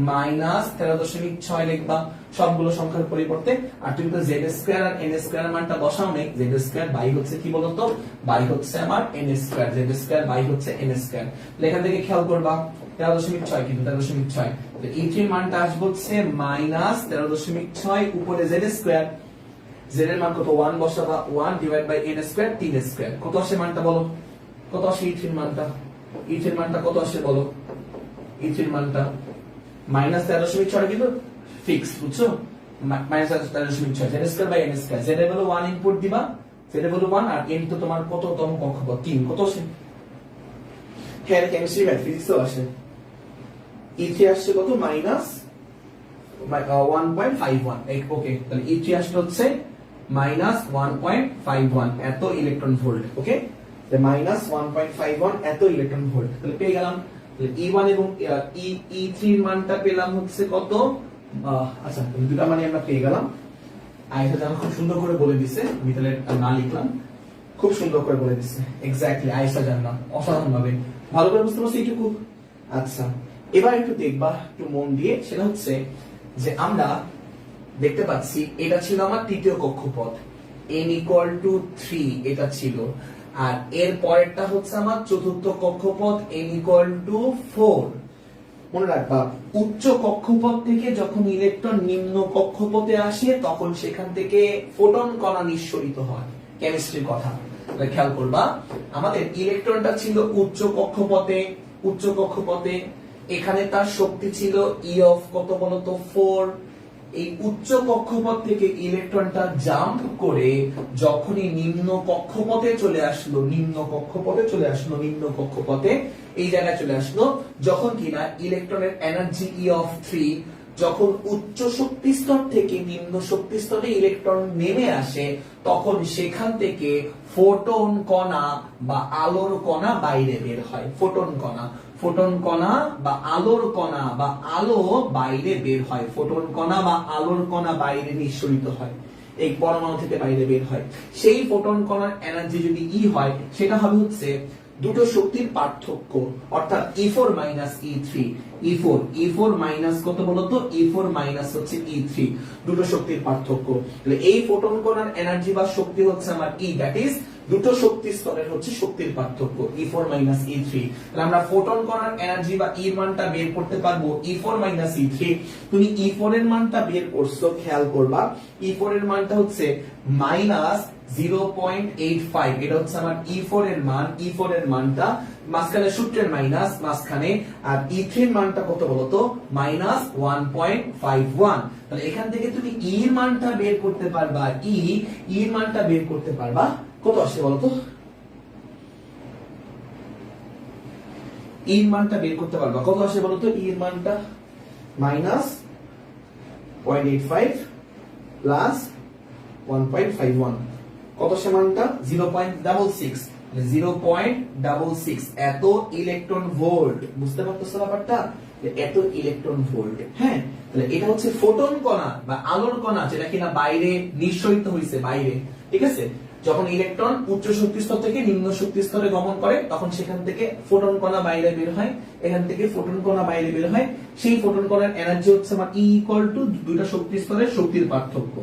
মাইনাস 13.6 লিখবা সবগুলো সংখ্যার পরিবর্তে। আর তুমি তো z স্কয়ার আর n স্কয়ার মানটা বসাও নাই, z স্কয়ার বাই হচ্ছে কি বলতো, বাই হচ্ছে আমার n square, z square by হচ্ছে n স্কয়ার। তাহলে এখান থেকে খেয়াল করবা 13.6 কিন্তু 13.6, তো E3 মানটা আসবে হচ্ছে মাইনাস 13.6 উপরে z স্কয়ার, z এর মান কত 1 বসাবা, 1 divide by n square 3 square, কত আসে মানটা বলো, কত আসে E3 এর মানটা, E3 এর মানটা কত আসে বলো, E3 এর মানটা মাইনাস 13.6 কিন্তু ফিক্স, বুঝছো? Minus 13.6 z square by n square, z এর ভ্যালু 1 ইনপুট দিবা, z এর ভ্যালু 1 আর n তো তোমার কততম কক্ষপথ 3, কত আসে, হ্যাঁ কেমিস্ট্রি ম্যাথ ফিজিক্স তো আসে। E3 আসছে কত মাইনাস 1.51, ওকে, তাহলে E3 আসছে হচ্ছে মাইনাস 1.51 এত ইলেকট্রন ভোল্ট, ওকে, মাইনাস 1.51 এত ইলেকট্রন ভোল্ট। তাহলে পেয়ে গেলাম E1 এবং E3 এর মানটা পেলাম হচ্ছে কত, আচ্ছা দুটো মানে আমরা পেয়ে গেলাম। আয়েশা জান খুব সুন্দর করে বলে দিছে, আমি তাহলে না লিখলাম, খুব সুন্দর করে বলে দিছে, এক্স্যাক্টলি আয়েশা জান না, অসাধারণ ভাবে ভালো করে বুঝতে পারছি এইটুকু। আচ্ছা এবার একটু দেখবা একটু মন দিয়ে, সেটা হচ্ছে যে আমরা দেখতে পাচ্ছি এটা ছিল আমার তৃতীয় কক্ষপথ n equal to 3, এটা ছিল, আর এর পরেরটা হচ্ছে আমার চতুর্থ কক্ষপথ n equal to 4। মনে রাখবা উচ্চ কক্ষপথ থেকে যখন ইলেকট্রন নিম্ন কক্ষপথে আসে তখন সেখান থেকে ফোটন কণা নিঃসরিত হয়, কেমিস্ট্রির কথা। খেয়াল করবা আমাদের ইলেকট্রনটা ছিল উচ্চ কক্ষপথে, এখানে তার শক্তি ছিল E অফ কত বলতো 4। এই উচ্চ কক্ষপথ থেকে ইলেকট্রনটা জাম্প করে যখনই নিম্ন কক্ষপথে চলে আসলো, নিম্ন কক্ষপথে এই জায়গায় চলে আসলো, যখন কিনা ইলেকট্রনের এনার্জি E অফ 3, যখন উচ্চ শক্তি স্তর থেকে নিম্ন শক্তি স্তরে ইলেকট্রন নেমে আসে তখন সেখান থেকে ফোটন কণা বা আলোর কণা বাইরে বের হয়, ফোটন কণা বা আলোর কণা বা আলো বাইরে বের হয়, ফোটন কণা বা আলোর কণা বাইরে নিঃসরিত হয়, এই পরমাণু থেকে বাইরে বের হয়। সেই ফোটন কণার এনার্জি যদি E হয় সেটা হবে হচ্ছে দুটো শক্তির পার্থক্য, অর্থাৎ E4 minus E3, E4 minus কত বলতো, E4 মাইনাস হচ্ছে E3, দুটো শক্তির পার্থক্য। তাহলে এই ফোটন কণার এনার্জি বা শক্তি হচ্ছে আমার E, দ্যাট ইজ দুটো শক্তি স্তরের হচ্ছে শক্তির পার্থক্য E4 মাইনাস E3। তাহলে আমরা ফোটন কণার এনার্জি বা E মানটা বের করতে পারবো E4 মাইনাস E3। তুমি E4 এর মানটা বের করছো, খেয়াল করবা E4 এর মানটা হচ্ছে মাইনাস 0.85, এটা হচ্ছে আমার E4 এর মান, E4 এর মানটা মাঝখানে সূত্রের মাইনাস মাঝখানে, আর E3 এর মানটা কত বলতো মাইনাস 1.51। তাহলে এখান থেকে তুমি E এর মানটা বের করতে পারবা, E এর মানটা বের করতে পারবা কত আসে বলতো, E এর মানটা বের করতে পারবা কত আসে বলতো, E এর মানটা মাইনাস 0.85 প্লাস 1.51 কত সে মানটা 0.66 0.66 এত ইলেকট্রন ভোল্ট বুঝতে পারতেছো ব্যাপারটা এত ইলেকট্রন ভোল্ট হ্যাঁ তাহলে এটা হচ্ছে ফোটন কণা বা আলোর কণা যেটা কিনা বাইরে নিঃসরিত হইছে বাইরে ঠিক আছে যখন ইলেকট্রন উচ্চ শক্তি স্তর থেকে নিম্ন শক্তি স্তরে গমন করে তখন সেখান থেকে ফোটন কণা বাইরে বের হয় এখান থেকে ফোটন কণা বাইরে বের হয় সেই ফোটন কণার এনার্জি হচ্ছে আমার E = দুইটা শক্তি স্তরের শক্তির পার্থক্য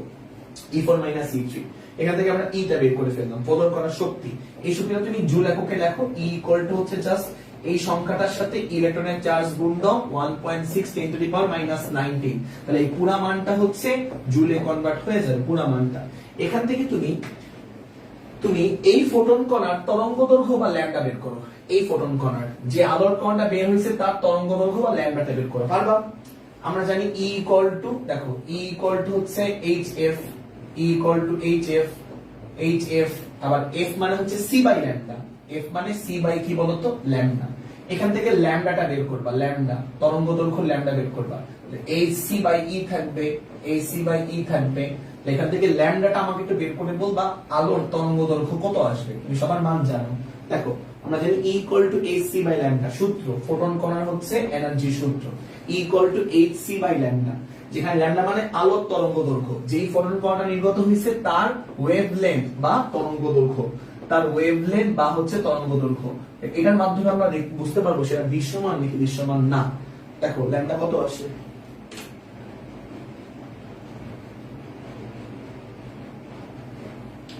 E4 - E3 এখান থেকে আমরা E টা বের করে ফেললাম ফোটন কণার শক্তি এই শক্তিটা তুমি জুল এককে লেখো E = হচ্ছে জাস্ট এই সংখ্যাটার সাথে ইলেকট্রনের চার্জ গুণ দাও 1.6 × 10⁻19 তাহলে এই পুরো মানটা হচ্ছে জুলে কনভার্ট হয়ে যাবে পুরো মানটা এখান থেকে তুমি এই ফোটন কণার তরঙ্গদৈর্ঘ্য বা ল্যাম্ডা বের করো এই ফোটন কণার যে আলোর কণাটা বের হইছে তার তরঙ্গদৈর্ঘ্য বা ল্যাম্ডাটা বের করো পারবা আমরা জানি E = দেখো E = হচ্ছে hf E = hf আবার f মানে হচ্ছে c বাই ল্যাম্ডা f মানে c বাই কি বলতো ল্যাম্ডা এখান থেকে ল্যাম্ডাটা বের করবা ল্যাম্ডা তরঙ্গদৈর্ঘ্য ল্যাম্ডা বের করবা hc বাই e থাকবে ac বাই e থাকবে এখান থেকে ল্যাম্ডাটা আমাকে একটু বের করে বলবা আলোর তরঙ্গদৈর্ঘ্য কত আসবে তুমি সবার মান জানো দেখো আমরা জানি E = hc বাই ল্যাম্ডা সূত্র ফোটন কণার হচ্ছে এনার্জি সূত্র E = hc বাই ল্যাম্ডা যেখানে ল্যাম্ডা মানে আলোর তরঙ্গদৈর্ঘ্য যেই ফোটন কণাটা নির্গত হইছে তার ওয়েভলেন্থ বা তরঙ্গদৈর্ঘ্য তার ওয়েভলেন্থ বা হচ্ছে তরঙ্গদৈর্ঘ্য এটার মাধ্যমে আমরা বুঝতে পারবো সেটা দৃশ্যমান নাকি দৃশ্যমান না দেখো ল্যাম্ডা কত আসে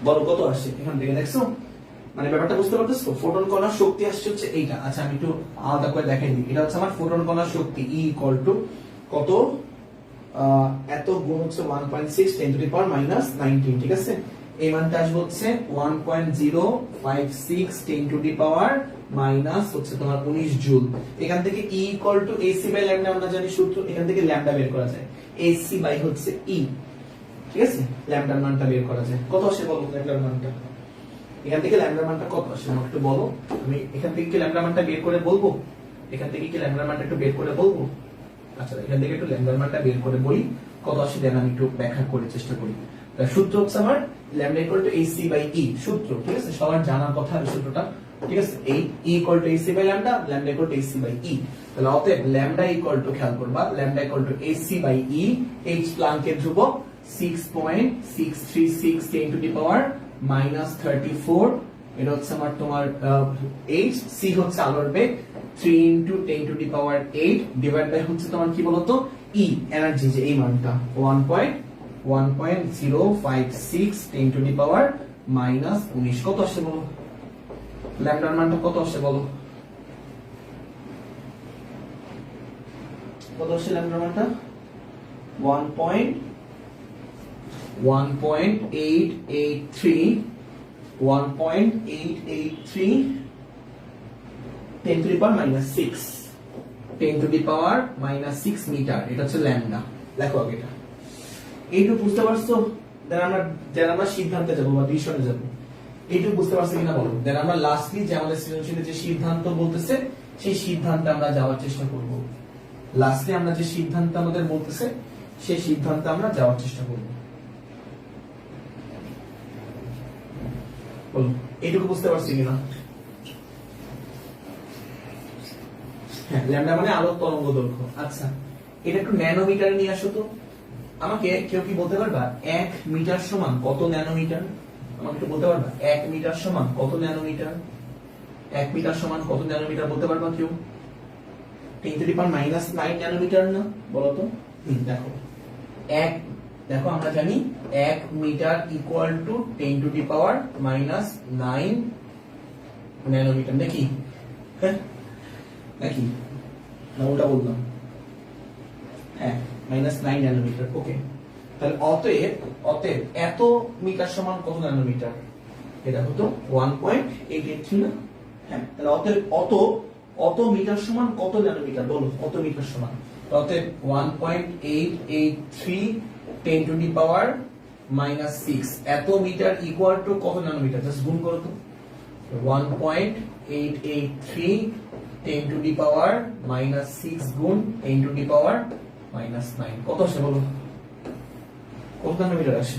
বলো কত আসে এখান থেকে দেখছো মানে ব্যাপারটা বুঝতে পারতেছো ফোটন কণার শক্তি আসছে হচ্ছে এইটা আচ্ছা আমি একটু আলাদা করে দেখাই দিই এটা হচ্ছে আমার ফোটন কণার শক্তি E = কত এত গুণ হচ্ছে 1.6 × 10⁻19 ঠিক আছে এই মানটা আসবে হচ্ছে 1.056 × হচ্ছে তোমার 19 জুল এখান থেকে E = ac বাই ল্যাম্ডা আমরা জানি সূত্র এখান থেকে ল্যাম্ডা বের করা যায় ac বাই হচ্ছে E ঠিক আছে ল্যাম্ডার মানটা বের করা যায় কত আসে বলো ল্যাম্ডার মানটা এখান থেকে ল্যাম্ডার মানটা কত আসে আমাকে একটু বলো আমি এখান থেকে কি ল্যাম্ডার মানটা বের করে বলবো এখান থেকে কি ল্যাম্ডার মানটা একটু বের করে বলবো আচ্ছা এখান থেকে একটু ল্যাম্ডার মানটা বের করে বলি কত আসে দেন আমি একটু ব্যাখ্যা করার চেষ্টা করি সূত্র হচ্ছে আমার ল্যাম্ডা = ac বাই e সূত্র ঠিক আছে সবার জানার কথা এই সূত্রটা ঠিক আছে এই E = ac by lambda lambda = ac by e তাহলে অতএব ল্যাম্ডা খেয়াল করবা lambda = ac by e h প্লাঙ্কের ধ্রুবক 6.636 × 10⁻34 এটা হচ্ছে আমার তোমার h c হচ্ছে আলোর বেগ 3 × 10⁸ ডিভাইড বাই হচ্ছে তোমার কি বলতো e এনার্জি যে এই মানটা 1.056 × 10⁻19 কত আসে বলো ল্যাম্ডার মানটা কত আসে বলো কত আসে ল্যাম্ডার মানটা 1.883 10⁻6 মিটার এটা হচ্ছে ল্যাম্ডা দেখো আগে এটা এইটুকু বুঝতে পারছো দেন আমরা সিদ্ধান্তে যাব বা ডিসিশনে যাব এইটুকু বুঝতে পারছো কিনা বলো দেন আমরা লাস্টলি যে আমাদের সৃজনশীলে যে সিদ্ধান্ত বলতেছে সেই সিদ্ধান্তে আমরা যাওয়ার চেষ্টা করব লাস্টলি আমরা যে সিদ্ধান্ত আমাদের বলতেছে সেই সিদ্ধান্তে আমরা যাওয়ার চেষ্টা করব বলো এইটুকু বুঝতে পারছি কিনা হ্যাঁ ল্যাম্ডা মানে আলোর তরঙ্গদৈর্ঘ্য আচ্ছা এটা একটু ন্যানোমিটারে নিয়ে আসো তো আমাকে কেউ কি বলতে পারবা 1 মিটার সমান কত ন্যানোমিটার আমাকে একটু বলতে পারবা 1 মিটার সমান কত ন্যানোমিটার 1 মিটার সমান কত ন্যানোমিটার বলতে পারবা কেউ 10⁻⁹ ন্যানোমিটার না বলো তো দেখো আমরা জানি 1 মিটার = 10⁻⁹ ন্যানোমিটার নাকি হ্যাঁ নাকি না ওটা বললাম হ্যাঁ -9 ন্যানোমিটার ওকে তাহলে অতএব এত মিটার সমান কত ন্যানোমিটার এটা হতো 1.883 না হ্যাঁ তাহলে অত মিটার সমান কত ন্যানোমিটার বলো অত মিটার সমান অতএব 1.883 10⁻⁻6 এত মিটার ইকুয়াল টু কত ন্যানোমিটার জাস্ট গুণ করো তো 1.883 10⁻⁻6 গুণ 10⁻⁻9 কত আসে বলো কত ন্যানোমিটার আসে?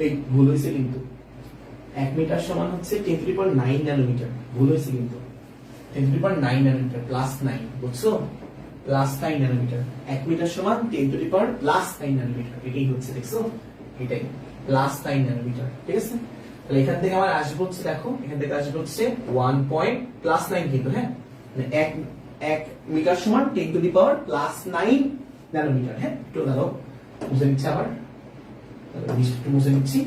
এই ভুল হয়েছে কিন্তু, 1 মিটার সমান হচ্ছে 10⁹ ন্যানোমিটার। ভুল হয়েছে কিন্তু, 10⁹ ন্যানোমিটার প্লাস 9, বুঝছো? Plus 9 nanometre. 1 মিটার সমান 10⁻+9 ন্যানোমিটার। এটাই হচ্ছে, দেখছো? এটাই প্লাস 9 ন্যানোমিটার। ঠিক আছে, তাহলে এখান থেকে আমার আসবে হচ্ছে, দেখো এখান থেকে আসবে হচ্ছে 1+9 কিন্তু, হ্যাঁ, মানে 1 মিটার সমান 10⁻+9 ন্যানোমিটার। হ্যাঁ, একটু দাঁড়াও, বুঝে নিচ্ছে আবার, একটু বুঝে নিচ্ছি।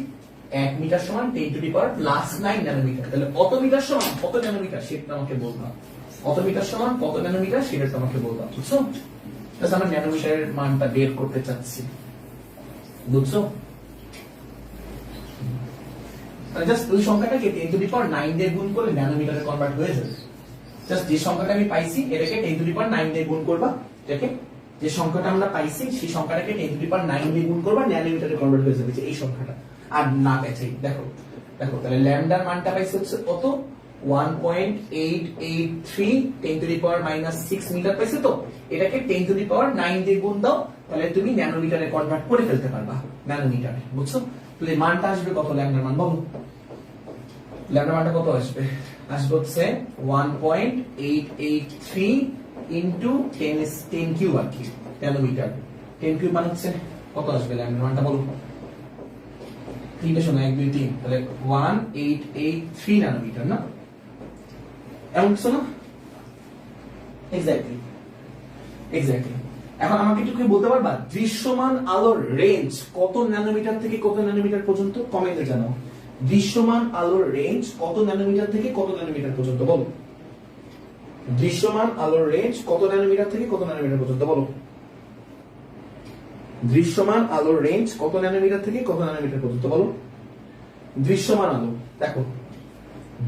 1 মিটার সমান 10⁻+9 ন্যানোমিটার। তাহলে কত মিটার সমান কত ন্যানোমিটার সেটা আমাকে বলবা। কত মিটার সমান কত ন্যানোমিটার সেটা তোমাকে বলবা, বুঝছো? জাস্ট আমরা ন্যানোমিটারের মানটা বের করতে চাচ্ছি, বুঝছো? তাহলে জাস্ট ওই সংখ্যাটাকে 10⁹9 দিয়ে গুণ করলে ন্যানোমিটারে কনভার্ট হয়ে যাবে। জাস্ট যে সংখ্যাটা আমি পাইছি এটাকে 10⁹9 দিয়ে গুণ করবা, এটাকে যে সংখ্যাটা আমরা পাইছি সেই সংখ্যাটাকে 10⁹9 দিয়ে গুণ করবা, ন্যানোমিটারে কনভার্ট হয়ে যাবে, যে এই সংখ্যাটা। আর না পেয়েছি, দেখো দেখো, তাহলে ল্যামডার মানটা পাইছে হচ্ছে কত? 1.883 10⁻⁻6 মিটার পাইছে। তো এটাকে 10⁹9 দিয়ে গুণ দাও, তাহলে তুমি ন্যানোমিটারে কনভার্ট করে ফেলতে পারবা, ন্যানোমিটারে, বুঝছো? তাহলে মানটা আসবে কত? ল্যামডার মান বলো, ল্যামডার মানটা কত আসবে? আসবে হচ্ছে 1.883 ইনটু 10 কিউব আর কি, ন্যানোমিটার। 10 কিউব মানে হচ্ছে কত আসবে? ল্যামডার মানটা বলো। 3 শোনো, 1 2 3, তাহলে 1883 ন্যানোমিটার, না এমন কিছু না? Exactly, exactly. এখন আমাকে একটু বলতে পারবা দৃশ্যমান আলোর রেঞ্জ কত ন্যানোমিটার থেকে কত ন্যানোমিটার পর্যন্ত? কমেন্টে জানাও। দৃশ্যমান আলোর রেঞ্জ কত ন্যানোমিটার থেকে কত ন্যানোমিটার পর্যন্ত বলো। দৃশ্যমান আলোর রেঞ্জ কত ন্যানোমিটার থেকে কত ন্যানোমিটার পর্যন্ত বলো। দৃশ্যমান আলোর রেঞ্জ কত ন্যানোমিটার থেকে কত ন্যানোমিটার পর্যন্ত বলো। দৃশ্যমান আলো, দেখো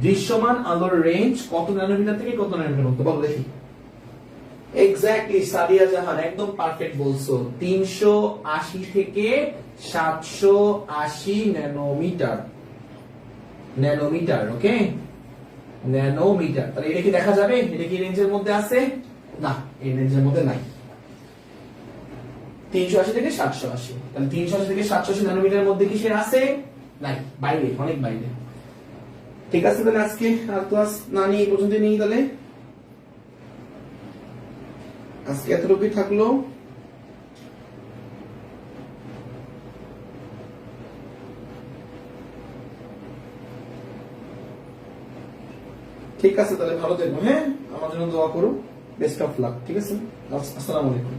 দৃশ্যমান আলোর রেঞ্জ কত ন্যানোমিটার থেকে কত ন্যানোমিটার পর্যন্ত বলো দেখি। এক্স্যাক্টলি সাদিয়া জাহান, একদম পারফেক্ট বলছো। 380 থেকে 780 ন্যানোমিটার। ন্যানোমিটার, ওকে, ন্যানোমিটার। তাহলে এটা কি দেখা যাবে? এটা কি রেঞ্জের মধ্যে আছে? না, এই রেঞ্জের মধ্যে নাই। 380 থেকে 780, তাহলে 380 থেকে 780 ন্যানোমিটারের মধ্যে কি সে আছে? নাই, বাইরে, অনেক বাইরে। ঠিক আছে, তাহলে আজকে আর ক্লাস না নিয়ে এই পর্যন্ত নিই। তাহলে আজকে এতটুকুই থাকলো। ঠিক আছে, তাহলে ভালো থেকো, হ্যাঁ, আমার জন্য দোয়া করো। বেস্ট অফ লাক, ঠিক আছে? আসসালামু আলাইকুম।